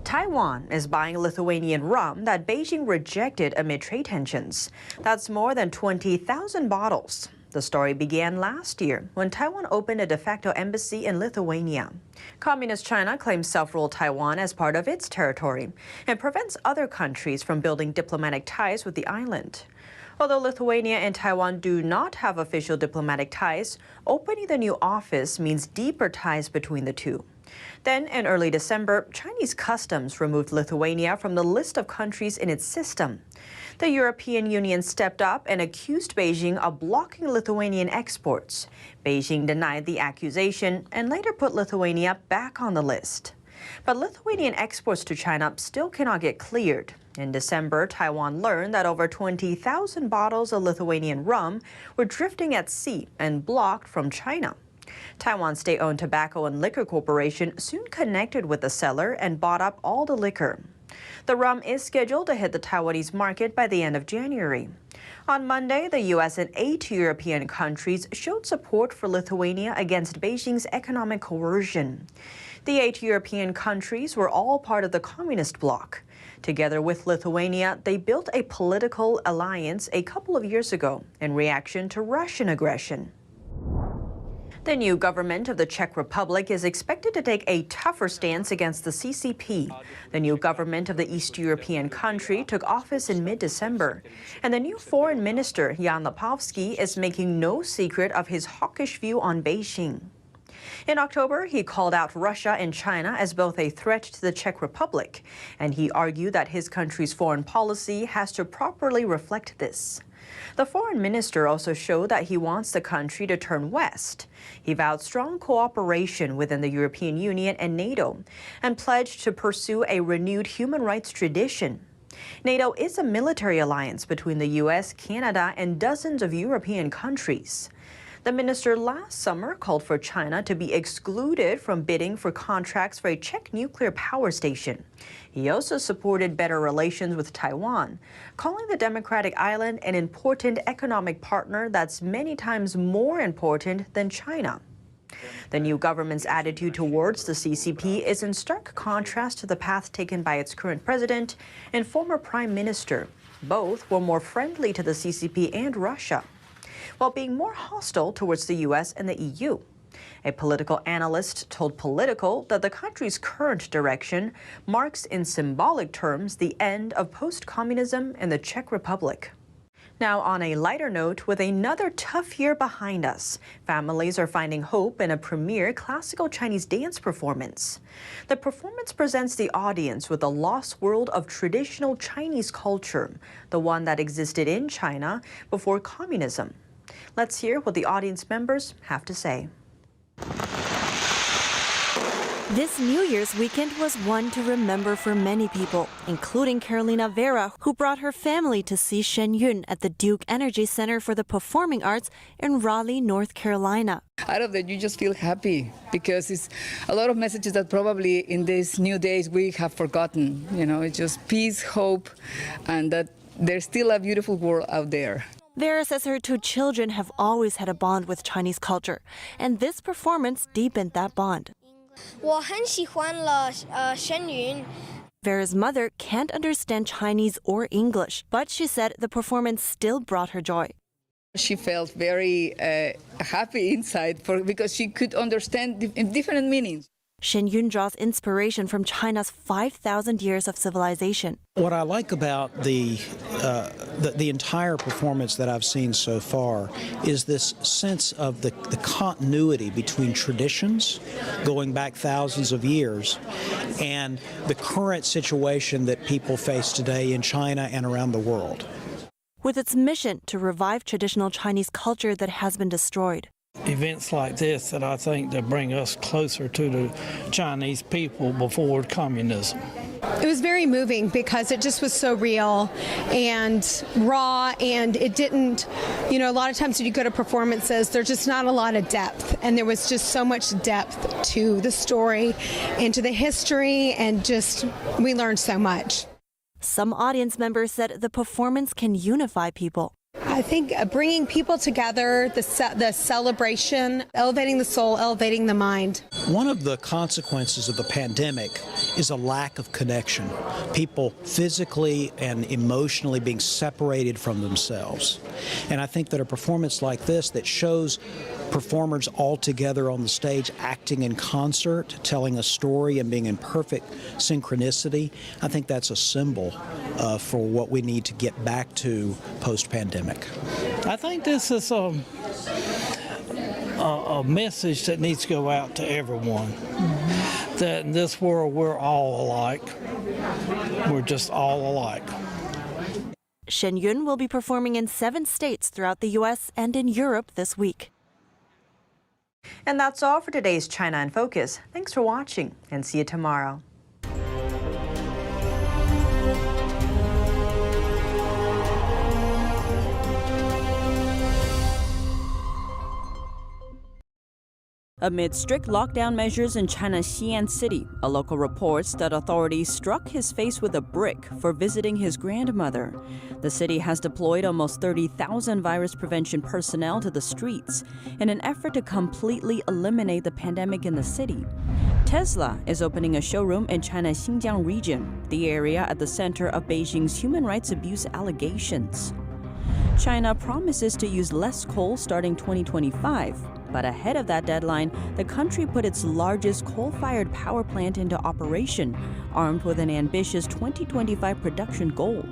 Taiwan is buying Lithuanian rum that Beijing rejected amid trade tensions. That's more than 20,000 bottles. The story began last year when Taiwan opened a de facto embassy in Lithuania. Communist China claims self-rule Taiwan as part of its territory and prevents other countries from building diplomatic ties with the island. Although Lithuania and Taiwan do not have official diplomatic ties, opening the new office means deeper ties between the two. Then, in early December, Chinese customs removed Lithuania from the list of countries in its system. The European Union stepped up and accused Beijing of blocking Lithuanian exports. Beijing denied the accusation and later put Lithuania back on the list. But Lithuanian exports to China still cannot get cleared. In December, Taiwan learned that over 20,000 bottles of Lithuanian rum were drifting at sea and blocked from China. Taiwan's state-owned Tobacco and Liquor Corporation soon connected with the seller and bought up all the liquor. The rum is scheduled to hit the Taiwanese market by the end of January. On Monday, the U.S. and 8 European countries showed support for Lithuania against Beijing's economic coercion. The 8 European countries were all part of the communist bloc. Together with Lithuania, they built a political alliance a couple of years ago in reaction to Russian aggression. The new government of the Czech Republic is expected to take a tougher stance against the CCP. The new government of the East European country took office in mid-December, and the new foreign minister, Jan Lipavsky, is making no secret of his hawkish view on Beijing. In October, he called out Russia and China as both a threat to the Czech Republic, and he argued that his country's foreign policy has to properly reflect this. The foreign minister also showed that he wants the country to turn west. He vowed strong cooperation within the European Union and NATO and pledged to pursue a renewed human rights tradition. NATO is a military alliance between the U.S., Canada, and dozens of European countries. The minister last summer called for China to be excluded from bidding for contracts for a Czech nuclear power station. He also supported better relations with Taiwan, calling the democratic island an important economic partner that's many times more important than China. The new government's attitude towards the CCP is in stark contrast to the path taken by its current president and former prime minister. Both were more friendly to the CCP and Russia, while being more hostile towards the U.S. and the EU. A political analyst told Politico that the country's current direction marks in symbolic terms the end of post-communism in the Czech Republic. Now, on a lighter note, with another tough year behind us, families are finding hope in a premiere classical Chinese dance performance. The performance presents the audience with a lost world of traditional Chinese culture, the one that existed in China before communism. Let's hear what the audience members have to say. This New Year's weekend was one to remember for many people, including Carolina Vera, who brought her family to see Shen Yun at the Duke Energy Center for the Performing Arts in Raleigh, North Carolina. Out of that, you just feel happy because it's a lot of messages that probably in these new days we have forgotten. You know, it's just peace, hope, and that there's still a beautiful world out there. Vera says her two children have always had a bond with Chinese culture, and this performance deepened that bond. 我很喜欢了Shen Yun. Vera's mother can't understand Chinese or English, but she said the performance still brought her joy. She felt very happy inside because she could understand different meanings. Shen Yun draws inspiration from China's 5,000 years of civilization. What I like about the entire performance that I've seen so far is this sense of the continuity between traditions going back thousands of years and the current situation that people face today in China and around the world. With its mission to revive traditional Chinese culture that has been destroyed. Events like this that I think that bring us closer to the Chinese people before communism. It was very moving because it just was so real and raw, and it didn't, you know, a lot of times when you go to performances, there's just not a lot of depth, and there was just so much depth to the story and to the history, and just we learned so much. Some audience members said the performance can unify people. I think bringing people together, the celebration, elevating the soul, elevating the mind. One of the consequences of the pandemic is a lack of connection. People physically and emotionally being separated from themselves. And I think that a performance like this that shows performers all together on the stage acting in concert, telling a story and being in perfect synchronicity, I think that's a symbol for what we need to get back to post-pandemic. I think this is a message that needs to go out to everyone. That in this world we're all alike. We're just all alike. Shen Yun will be performing in 7 states throughout the U.S. and in Europe this week. And that's all for today's China in Focus. Thanks for watching and see you tomorrow. Amid strict lockdown measures in China's Xi'an city, a local reports that authorities struck his face with a brick for visiting his grandmother. The city has deployed almost 30,000 virus prevention personnel to the streets in an effort to completely eliminate the pandemic in the city. Tesla is opening a showroom in China's Xinjiang region, the area at the center of Beijing's human rights abuse allegations. China promises to use less coal starting 2025. But ahead of that deadline, the country put its largest coal-fired power plant into operation, armed with an ambitious 2025 production goal.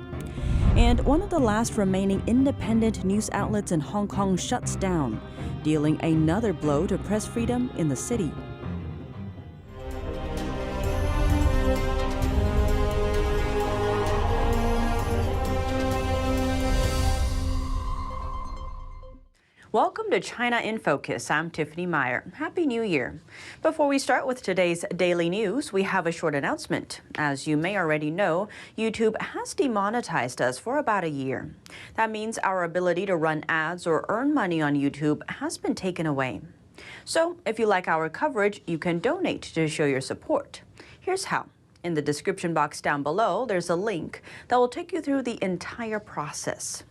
And one of the last remaining independent news outlets in Hong Kong shuts down, dealing another blow to press freedom in the city. Welcome to China in Focus. I'm Tiffany Meyer. Happy New Year. Before we start with today's daily news, we have a short announcement. As you may already know, YouTube has demonetized us for about a year. That means our ability to run ads or earn money on YouTube has been taken away. So if you like our coverage, you can donate to show your support. Here's how. In the description box down below, there's a link that will take you through the entire process.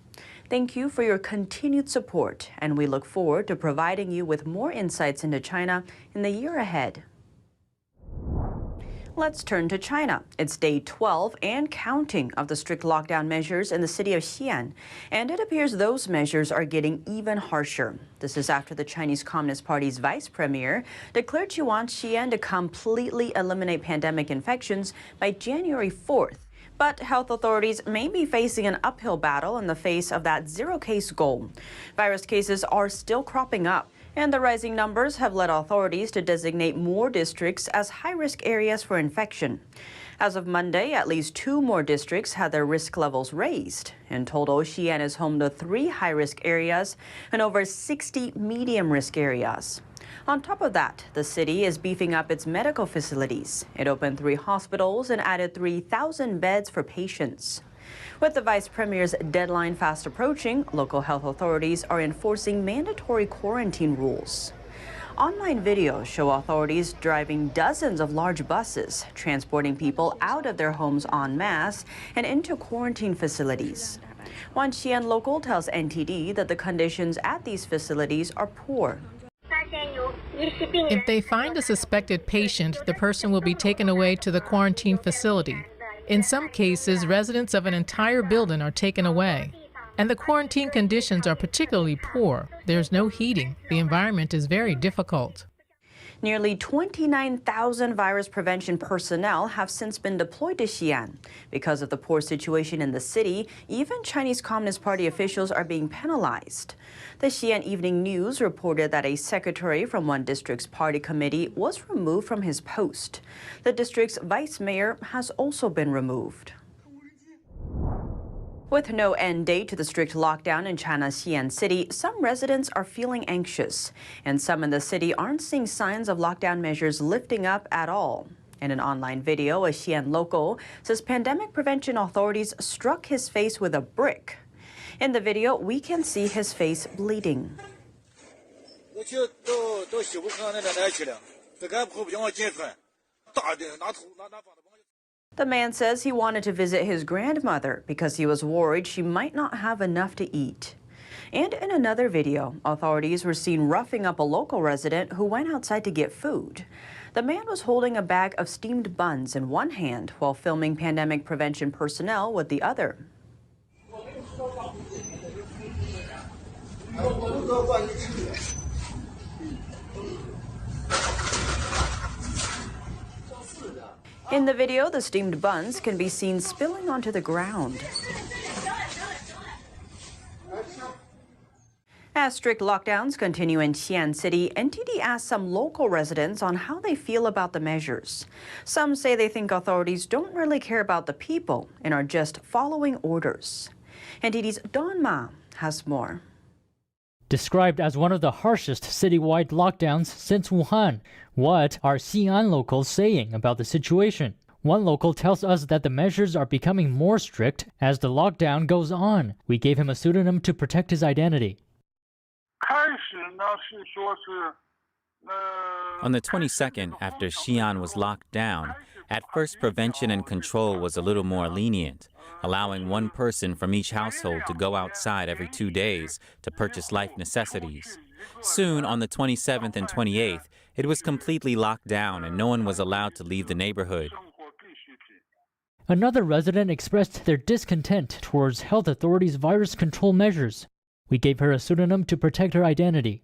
Thank you for your continued support, and we look forward to providing you with more insights into China in the year ahead. Let's turn to China. It's day 12 and counting of the strict lockdown measures in the city of Xi'an, and it appears those measures are getting even harsher. This is after the Chinese Communist Party's vice premier declared she wants Xi'an to completely eliminate pandemic infections by January 4th. But health authorities may be facing an uphill battle in the face of that zero-case goal. Virus cases are still cropping up, and the rising numbers have led authorities to designate more districts as high-risk areas for infection. As of Monday, at least 2 more districts had their risk levels raised. In total, Xi'an is home to 3 high-risk areas and over 60 medium-risk areas. On top of that, the city is beefing up its medical facilities. It opened 3 hospitals and added 3,000 beds for patients. With the vice premier's deadline fast approaching, local health authorities are enforcing mandatory quarantine rules. Online videos show authorities driving dozens of large buses, transporting people out of their homes en masse and into quarantine facilities. One Xi'an local tells NTD that the conditions at these facilities are poor. If they find a suspected patient, the person will be taken away to the quarantine facility. In some cases, residents of an entire building are taken away. And the quarantine conditions are particularly poor. There's no heating. The environment is very difficult. Nearly 29,000 virus prevention personnel have since been deployed to Xi'an. Because of the poor situation in the city, even Chinese Communist Party officials are being penalized. The Xi'an Evening News reported that a secretary from one district's party committee was removed from his post. The district's vice mayor has also been removed. With no end date to the strict lockdown in China's Xi'an city, some residents are feeling anxious, and some in the city aren't seeing signs of lockdown measures lifting up at all. In an online video, a Xi'an local says pandemic prevention authorities struck his face with a brick. In the video, we can see his face bleeding. The man says he wanted to visit his grandmother because he was worried she might not have enough to eat. And in another video, authorities were seen roughing up a local resident who went outside to get food. The man was holding a bag of steamed buns in one hand while filming pandemic prevention personnel with the other. In the video, the steamed buns can be seen spilling onto the ground. As strict lockdowns continue in Xi'an City, NTD asked some local residents on how they feel about the measures. Some say they think authorities don't really care about the people and are just following orders. NTD's Don Ma has more. Described as one of the harshest citywide lockdowns since Wuhan. What are Xi'an locals saying about the situation? One local tells us that the measures are becoming more strict as the lockdown goes on. We gave him a pseudonym to protect his identity. On the 22nd, after Xi'an was locked down, at first prevention and control was a little more lenient, allowing one person from each household to go outside every 2 days to purchase life necessities. Soon, on the 27th and 28th, it was completely locked down and no one was allowed to leave the neighborhood. Another resident expressed their discontent towards health authorities' virus control measures. We gave her a pseudonym to protect her identity.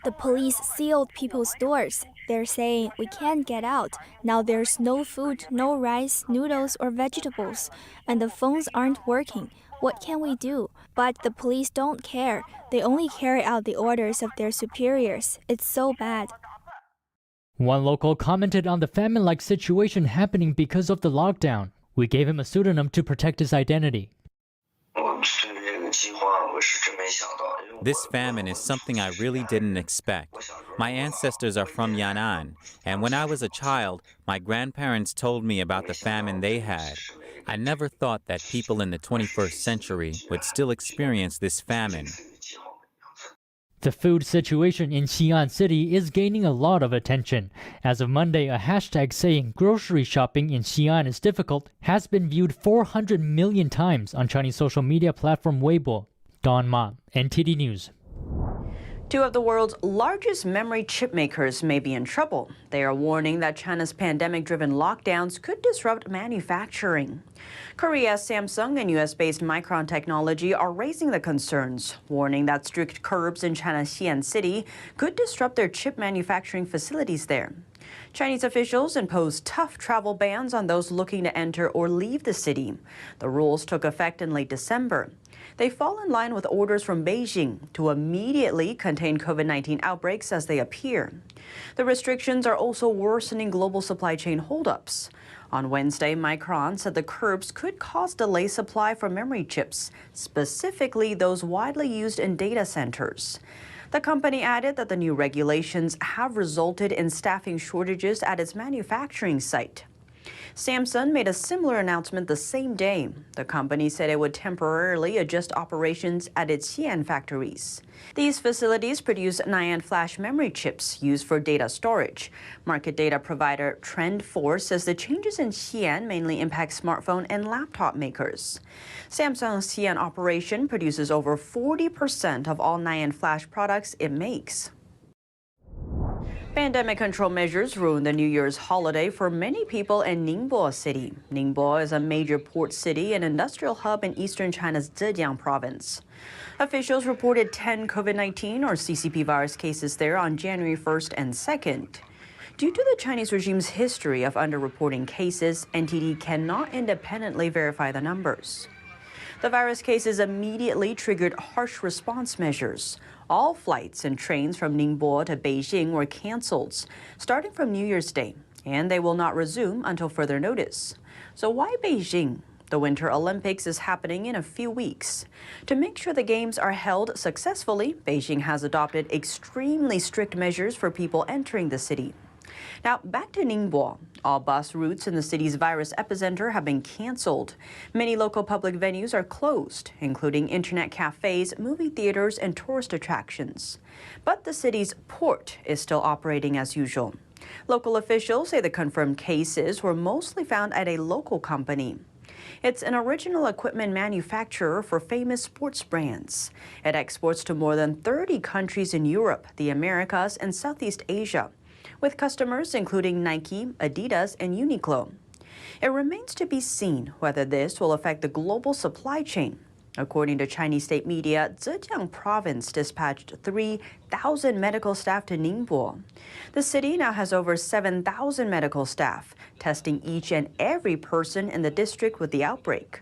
The police sealed people's doors. They're saying we can't get out. Now there's no food, no rice, noodles, or vegetables, and the phones aren't working. What can we do? But the police don't care. They only carry out the orders of their superiors. It's so bad. One local commented on the famine-like situation happening because of the lockdown. We gave him a pseudonym to protect his identity. This famine is something I really didn't expect. My ancestors are from Yan'an, and when I was a child, my grandparents told me about the famine they had. I never thought that people in the 21st century would still experience this famine. The food situation in Xi'an City is gaining a lot of attention. As of Monday, a hashtag saying grocery shopping in Xi'an is difficult has been viewed 400 million times on Chinese social media platform Weibo. Don Ma, NTD News. Two of the world's largest memory chip makers may be in trouble. They are warning that China's pandemic-driven lockdowns could disrupt manufacturing. Korea's Samsung and US-based Micron Technology are raising the concerns, warning that strict curbs in China's Xi'an City could disrupt their chip manufacturing facilities there. Chinese officials imposed tough travel bans on those looking to enter or leave the city. The rules took effect in late December. They fall in line with orders from Beijing to immediately contain COVID-19 outbreaks as they appear. The restrictions are also worsening global supply chain holdups. On Wednesday, Micron said the curbs could cause delayed supply for memory chips, specifically those widely used in data centers. The company added that the new regulations have resulted in staffing shortages at its manufacturing site. Samsung made a similar announcement the same day. The company said it would temporarily adjust operations at its Xi'an factories. These facilities produce NAND flash memory chips used for data storage. Market data provider Trend4 says the changes in Xi'an mainly impact smartphone and laptop makers. Samsung's Xi'an operation produces over 40% of all NAND flash products it makes. Pandemic control measures ruined the New Year's holiday for many people in Ningbo City. Ningbo is a major port city and industrial hub in eastern China's Zhejiang province. Officials reported 10 COVID-19 or CCP virus cases there on January 1st and 2nd. Due to the Chinese regime's history of underreporting cases, NTD cannot independently verify the numbers. The virus cases immediately triggered harsh response measures. All flights and trains from Ningbo to Beijing were canceled, starting from New Year's Day, and they will not resume until further notice. So why Beijing? The Winter Olympics is happening in a few weeks. To make sure the Games are held successfully, Beijing has adopted extremely strict measures for people entering the city. Now, back to Ningbo. All bus routes in the city's virus epicenter have been canceled. Many local public venues are closed, including internet cafes, movie theaters, and tourist attractions. But the city's port is still operating as usual. Local officials say the confirmed cases were mostly found at a local company. It's an original equipment manufacturer for famous sports brands. It exports to more than 30 countries in Europe, the Americas, and Southeast Asia, with customers including Nike, Adidas, and Uniqlo. It remains to be seen whether this will affect the global supply chain. According to Chinese state media, Zhejiang province dispatched 3,000 medical staff to Ningbo. The city now has over 7,000 medical staff, testing each and every person in the district with the outbreak.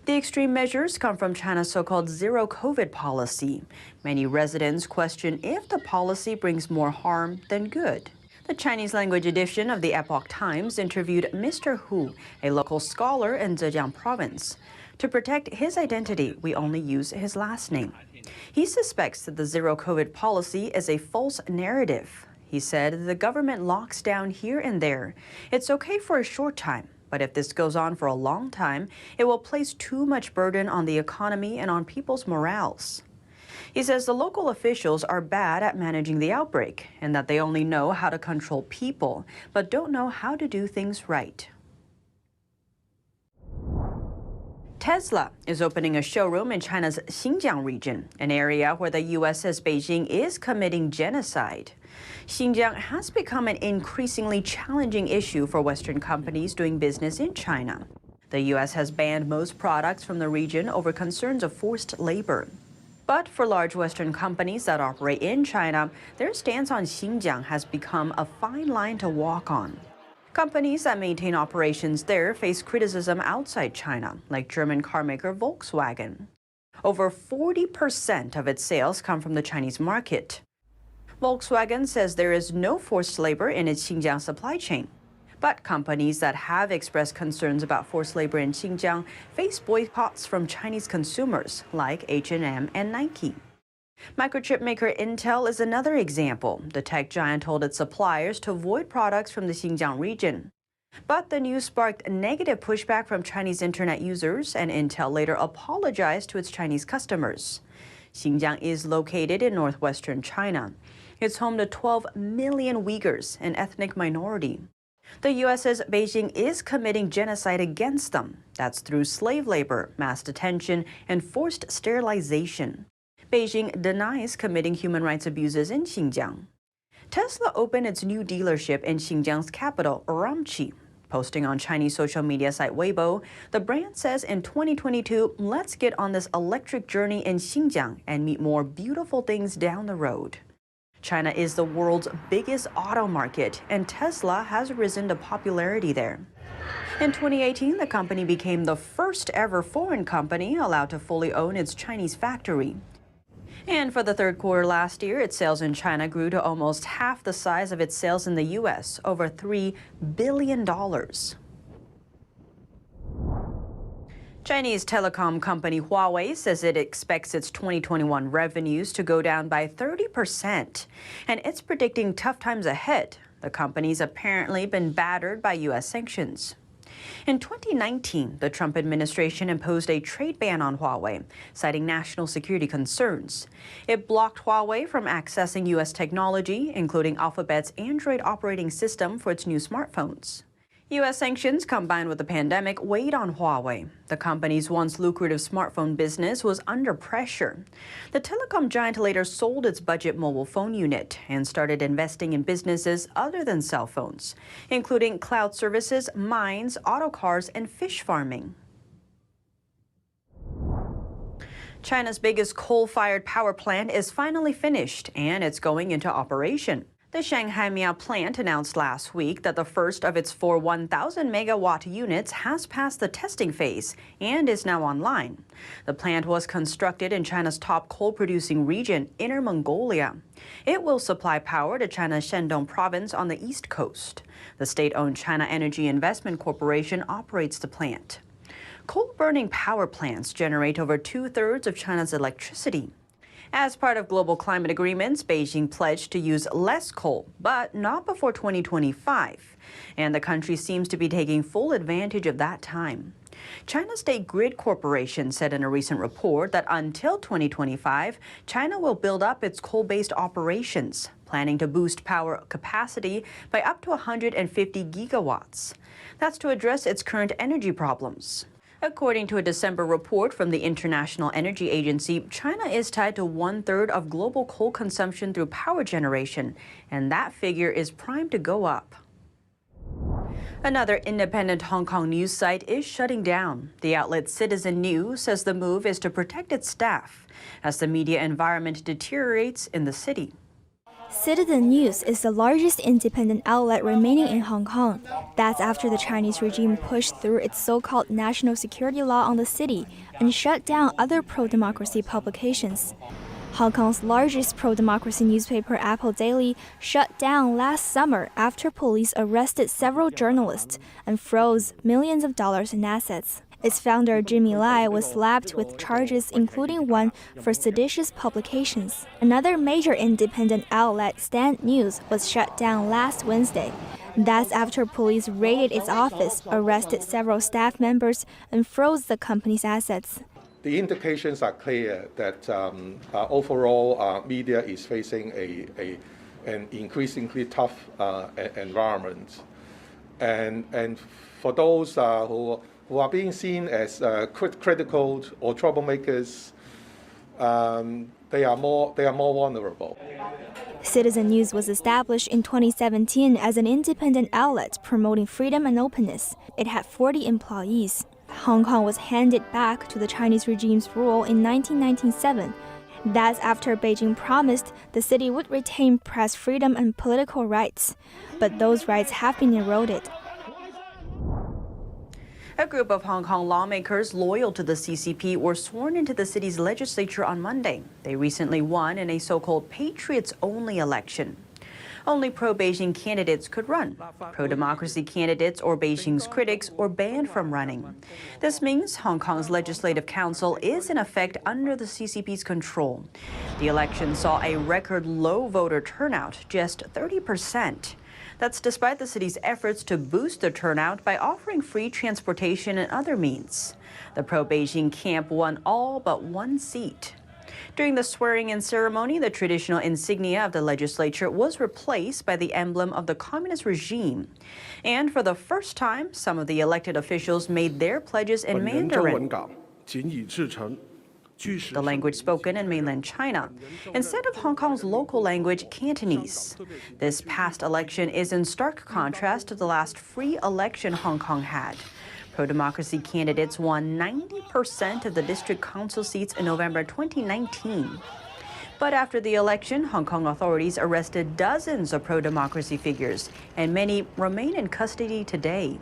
The extreme measures come from China's so-called zero COVID policy. Many residents question if the policy brings more harm than good. The Chinese language edition of the Epoch Times interviewed Mr. Hu, a local scholar in Zhejiang province. To protect his identity, we only use his last name. He suspects that the zero COVID policy is a false narrative. He said the government locks down here and there. It's okay for a short time, but if this goes on for a long time, it will place too much burden on the economy and on people's morals. He says the local officials are bad at managing the outbreak and that they only know how to control people, but don't know how to do things right. Tesla is opening a showroom in China's Xinjiang region, an area where the U.S. says Beijing is committing genocide. Xinjiang has become an increasingly challenging issue for Western companies doing business in China. The U.S. has banned most products from the region over concerns of forced labor. But for large Western companies that operate in China, their stance on Xinjiang has become a fine line to walk on. Companies that maintain operations there face criticism outside China, like German carmaker Volkswagen. Over 40% of its sales come from the Chinese market. Volkswagen says there is no forced labor in its Xinjiang supply chain. But companies that have expressed concerns about forced labor in Xinjiang face boycotts from Chinese consumers, like H&M and Nike. Microchip maker Intel is another example. The tech giant told its suppliers to avoid products from the Xinjiang region. But the news sparked negative pushback from Chinese internet users, and Intel later apologized to its Chinese customers. Xinjiang is located in northwestern China. It's home to 12 million Uyghurs, an ethnic minority. The U.S. says Beijing is committing genocide against them. That's through slave labor, mass detention, and forced sterilization. Beijing denies committing human rights abuses in Xinjiang. Tesla opened its new dealership in Xinjiang's capital, Urumqi. Posting on Chinese social media site Weibo, the brand says in 2022, let's get on this electric journey in Xinjiang and meet more beautiful things down the road. China is the world's biggest auto market, and Tesla has risen to popularity there. In 2018, the company became the first ever foreign company allowed to fully own its Chinese factory. And for the third quarter last year, its sales in China grew to almost half the size of its sales in the U.S., over $3 billion. Chinese telecom company Huawei says it expects its 2021 revenues to go down by 30%, and it's predicting tough times ahead. The company's apparently been battered by U.S. sanctions. In 2019, the Trump administration imposed a trade ban on Huawei, citing national security concerns. It blocked Huawei from accessing U.S. technology, including Alphabet's Android operating system for its new smartphones. U.S. sanctions combined with the pandemic weighed on Huawei. The company's once lucrative smartphone business was under pressure. The telecom giant later sold its budget mobile phone unit and started investing in businesses other than cell phones, including cloud services, mines, auto cars, and fish farming. China's biggest coal-fired power plant is finally finished, and it's going into operation. The Shanghai Miao plant announced last week that the first of its 4 1,000-megawatt units has passed the testing phase and is now online. The plant was constructed in China's top coal-producing region, Inner Mongolia. It will supply power to China's Shandong province on the east coast. The state-owned China Energy Investment Corporation operates the plant. Coal-burning power plants generate over 2/3 of China's electricity. As part of global climate agreements, Beijing pledged to use less coal, but not before 2025. And the country seems to be taking full advantage of that time. China's State Grid Corporation said in a recent report that until 2025, China will build up its coal-based operations, planning to boost power capacity by up to 150 gigawatts. That's to address its current energy problems. According to a December report from the International Energy Agency, China is tied to 1/3 of global coal consumption through power generation, and that figure is primed to go up. Another independent Hong Kong news site is shutting down. The outlet Citizen News says the move is to protect its staff as the media environment deteriorates in the city. Citizen News is the largest independent outlet remaining in Hong Kong. That's after the Chinese regime pushed through its so-called national security law on the city and shut down other pro-democracy publications. Hong Kong's largest pro-democracy newspaper, Apple Daily, shut down last summer after police arrested several journalists and froze millions of dollars in assets. Its founder, Jimmy Lai, was slapped with charges, including one for seditious publications. Another major independent outlet, Stand News, was shut down last Wednesday. That's after police raided its office, arrested several staff members, and froze the company's assets. The indications are clear that overall media is facing an increasingly tough environment. And for those who are being seen as critical or troublemakers, they are more vulnerable. Citizen News was established in 2017 as an independent outlet promoting freedom and openness. It had 40 employees. Hong Kong was handed back to the Chinese regime's rule in 1997. That's after Beijing promised the city would retain press freedom and political rights. But those rights have been eroded. A group of Hong Kong lawmakers loyal to the CCP were sworn into the city's legislature on Monday. They recently won in a so-called Patriots-only election. Only pro-Beijing candidates could run. Pro-democracy candidates or Beijing's critics were banned from running. This means Hong Kong's Legislative Council is in effect under the CCP's control. The election saw a record low voter turnout, just 30%. That's despite the city's efforts to boost the turnout by offering free transportation and other means. The pro-Beijing camp won all but one seat. During the swearing-in ceremony, the traditional insignia of the legislature was replaced by the emblem of the communist regime. And for the first time, some of the elected officials made their pledges in Mandarin, the language spoken in mainland China, instead of Hong Kong's local language, Cantonese. This past election is in stark contrast to the last free election Hong Kong had. Pro-democracy candidates won 90% of the district council seats in November 2019. But after the election, Hong Kong authorities arrested dozens of pro-democracy figures, and many remain in custody today.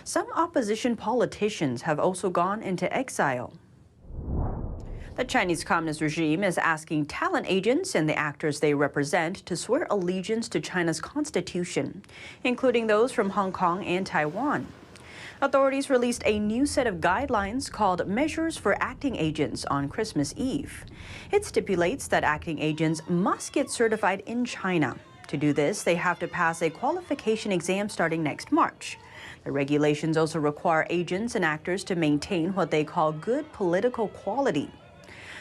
Some opposition politicians have also gone into exile. The Chinese Communist regime is asking talent agents and the actors they represent to swear allegiance to China's constitution, including those from Hong Kong and Taiwan. Authorities released a new set of guidelines called Measures for Acting Agents on Christmas Eve. It stipulates that acting agents must get certified in China. To do this, they have to pass a qualification exam starting next March. The regulations also require agents and actors to maintain what they call good political quality.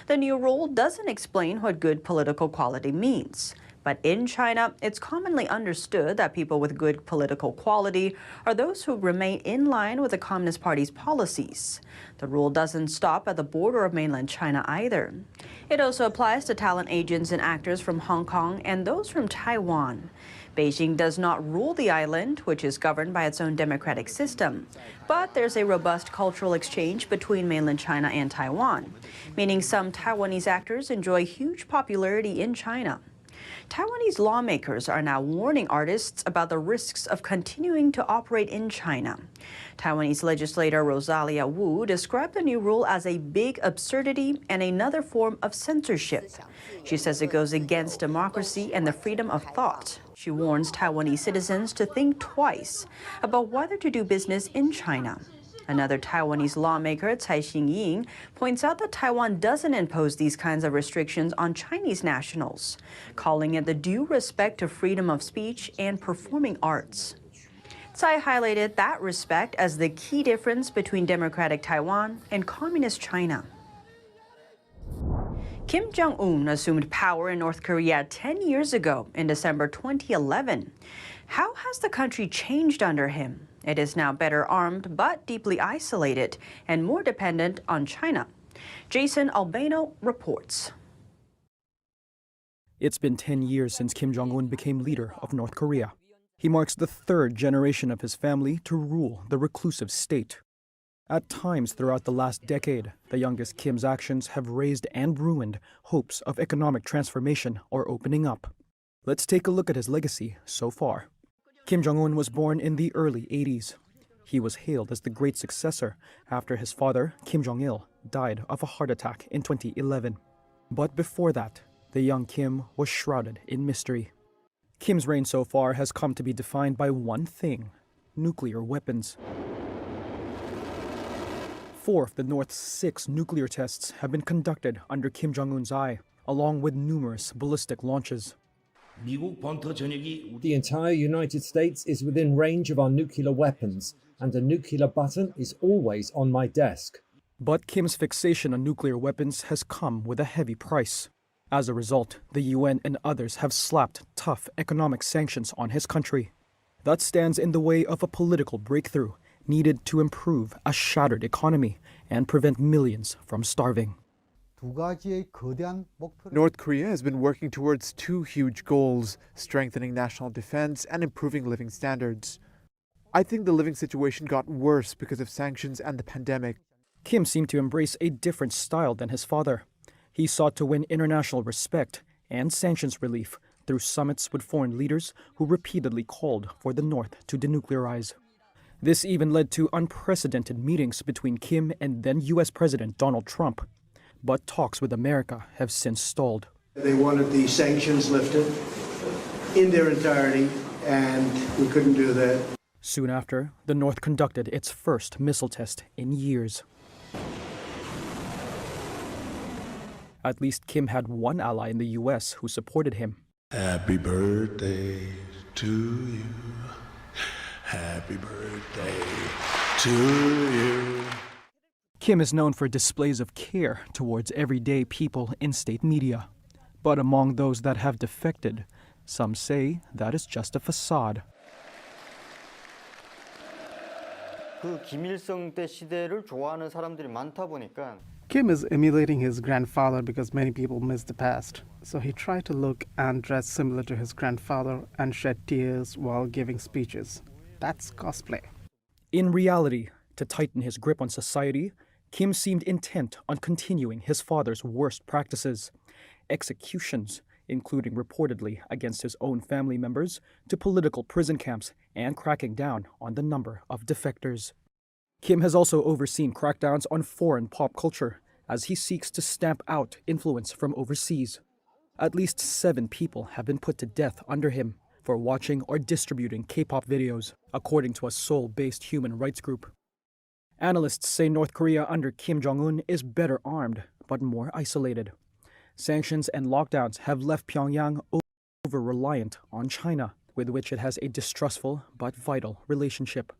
The new rule doesn't explain what good political quality means. But in China, it's commonly understood that people with good political quality are those who remain in line with the Communist Party's policies. The rule doesn't stop at the border of mainland China either. It also applies to talent agents and actors from Hong Kong and those from Taiwan. Beijing does not rule the island, which is governed by its own democratic system. But there's a robust cultural exchange between mainland China and Taiwan, meaning some Taiwanese actors enjoy huge popularity in China. Taiwanese lawmakers are now warning artists about the risks of continuing to operate in China. Taiwanese legislator Rosalia Wu described the new rule as a big absurdity and another form of censorship. She says it goes against democracy and the freedom of thought. She warns Taiwanese citizens to think twice about whether to do business in China. Another Taiwanese lawmaker, Tsai Xing-ying, points out that Taiwan doesn't impose these kinds of restrictions on Chinese nationals, calling it the due respect to freedom of speech and performing arts. Tsai highlighted that respect as the key difference between democratic Taiwan and communist China. Kim Jong-un assumed power in North Korea 10 years ago in December 2011. How has the country changed under him? It is now better armed but deeply isolated and more dependent on China. Jason Albano reports. It's been 10 years since Kim Jong-un became leader of North Korea. He marks the third generation of his family to rule the reclusive state. At times throughout the last decade, the youngest Kim's actions have raised and ruined hopes of economic transformation or opening up. Let's take a look at his legacy so far. Kim Jong-un was born in the early 80s. He was hailed as the great successor after his father, Kim Jong-il, died of a heart attack in 2011. But before that, the young Kim was shrouded in mystery. Kim's reign so far has come to be defined by one thing: nuclear weapons. 4 of the North's 6 nuclear tests have been conducted under Kim Jong-un's eye, along with numerous ballistic launches. The entire United States is within range of our nuclear weapons, and a nuclear button is always on my desk. But Kim's fixation on nuclear weapons has come with a heavy price. As a result, the UN and others have slapped tough economic sanctions on his country. That stands in the way of a political breakthrough needed to improve a shattered economy and prevent millions from starving. North Korea has been working towards 2 huge goals: strengthening national defense and improving living standards. I think the living situation got worse because of sanctions and the pandemic. Kim seemed to embrace a different style than his father. He sought to win international respect and sanctions relief through summits with foreign leaders who repeatedly called for the North to denuclearize. This even led to unprecedented meetings between Kim and then U.S. President Donald Trump. But talks with America have since stalled. They wanted the sanctions lifted in their entirety, and we couldn't do that. Soon after, the North conducted its first missile test in years. At least Kim had one ally in the U.S. who supported him. Happy birthday to you. Happy birthday to you. Kim is known for displays of care towards everyday people in state media. But among those that have defected, some say that is just a facade. Kim is emulating his grandfather because many people miss the past. So he tried to look and dress similar to his grandfather and shed tears while giving speeches. That's cosplay. In reality, to tighten his grip on society, Kim seemed intent on continuing his father's worst practices: executions, including reportedly against his own family members, to political prison camps and cracking down on the number of defectors. Kim has also overseen crackdowns on foreign pop culture as he seeks to stamp out influence from overseas. At least 7 people have been put to death under him for watching or distributing K-pop videos, according to a Seoul-based human rights group. Analysts say North Korea under Kim Jong-un is better armed, but more isolated. Sanctions and lockdowns have left Pyongyang over-reliant on China, with which it has a distrustful but vital relationship.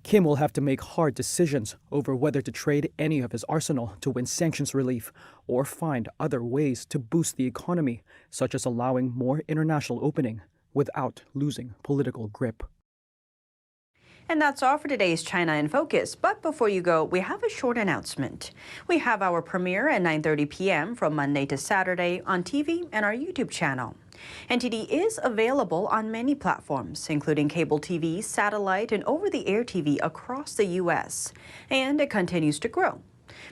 Kim will have to make hard decisions over whether to trade any of his arsenal to win sanctions relief or find other ways to boost the economy, such as allowing more international opening without losing political grip. And that's all for today's China in Focus. But before you go, we have a short announcement. We have our premiere at 9:30 p.m. from Monday to Saturday on TV and our YouTube channel. NTD is available on many platforms, including cable TV, satellite, and over-the-air TV across the U.S. And it continues to grow.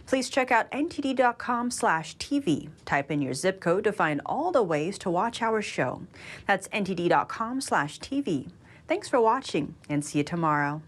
Please check out ntd.com/TV. Type in your zip code to find all the ways to watch our show. That's ntd.com/TV. Thanks for watching and see you tomorrow.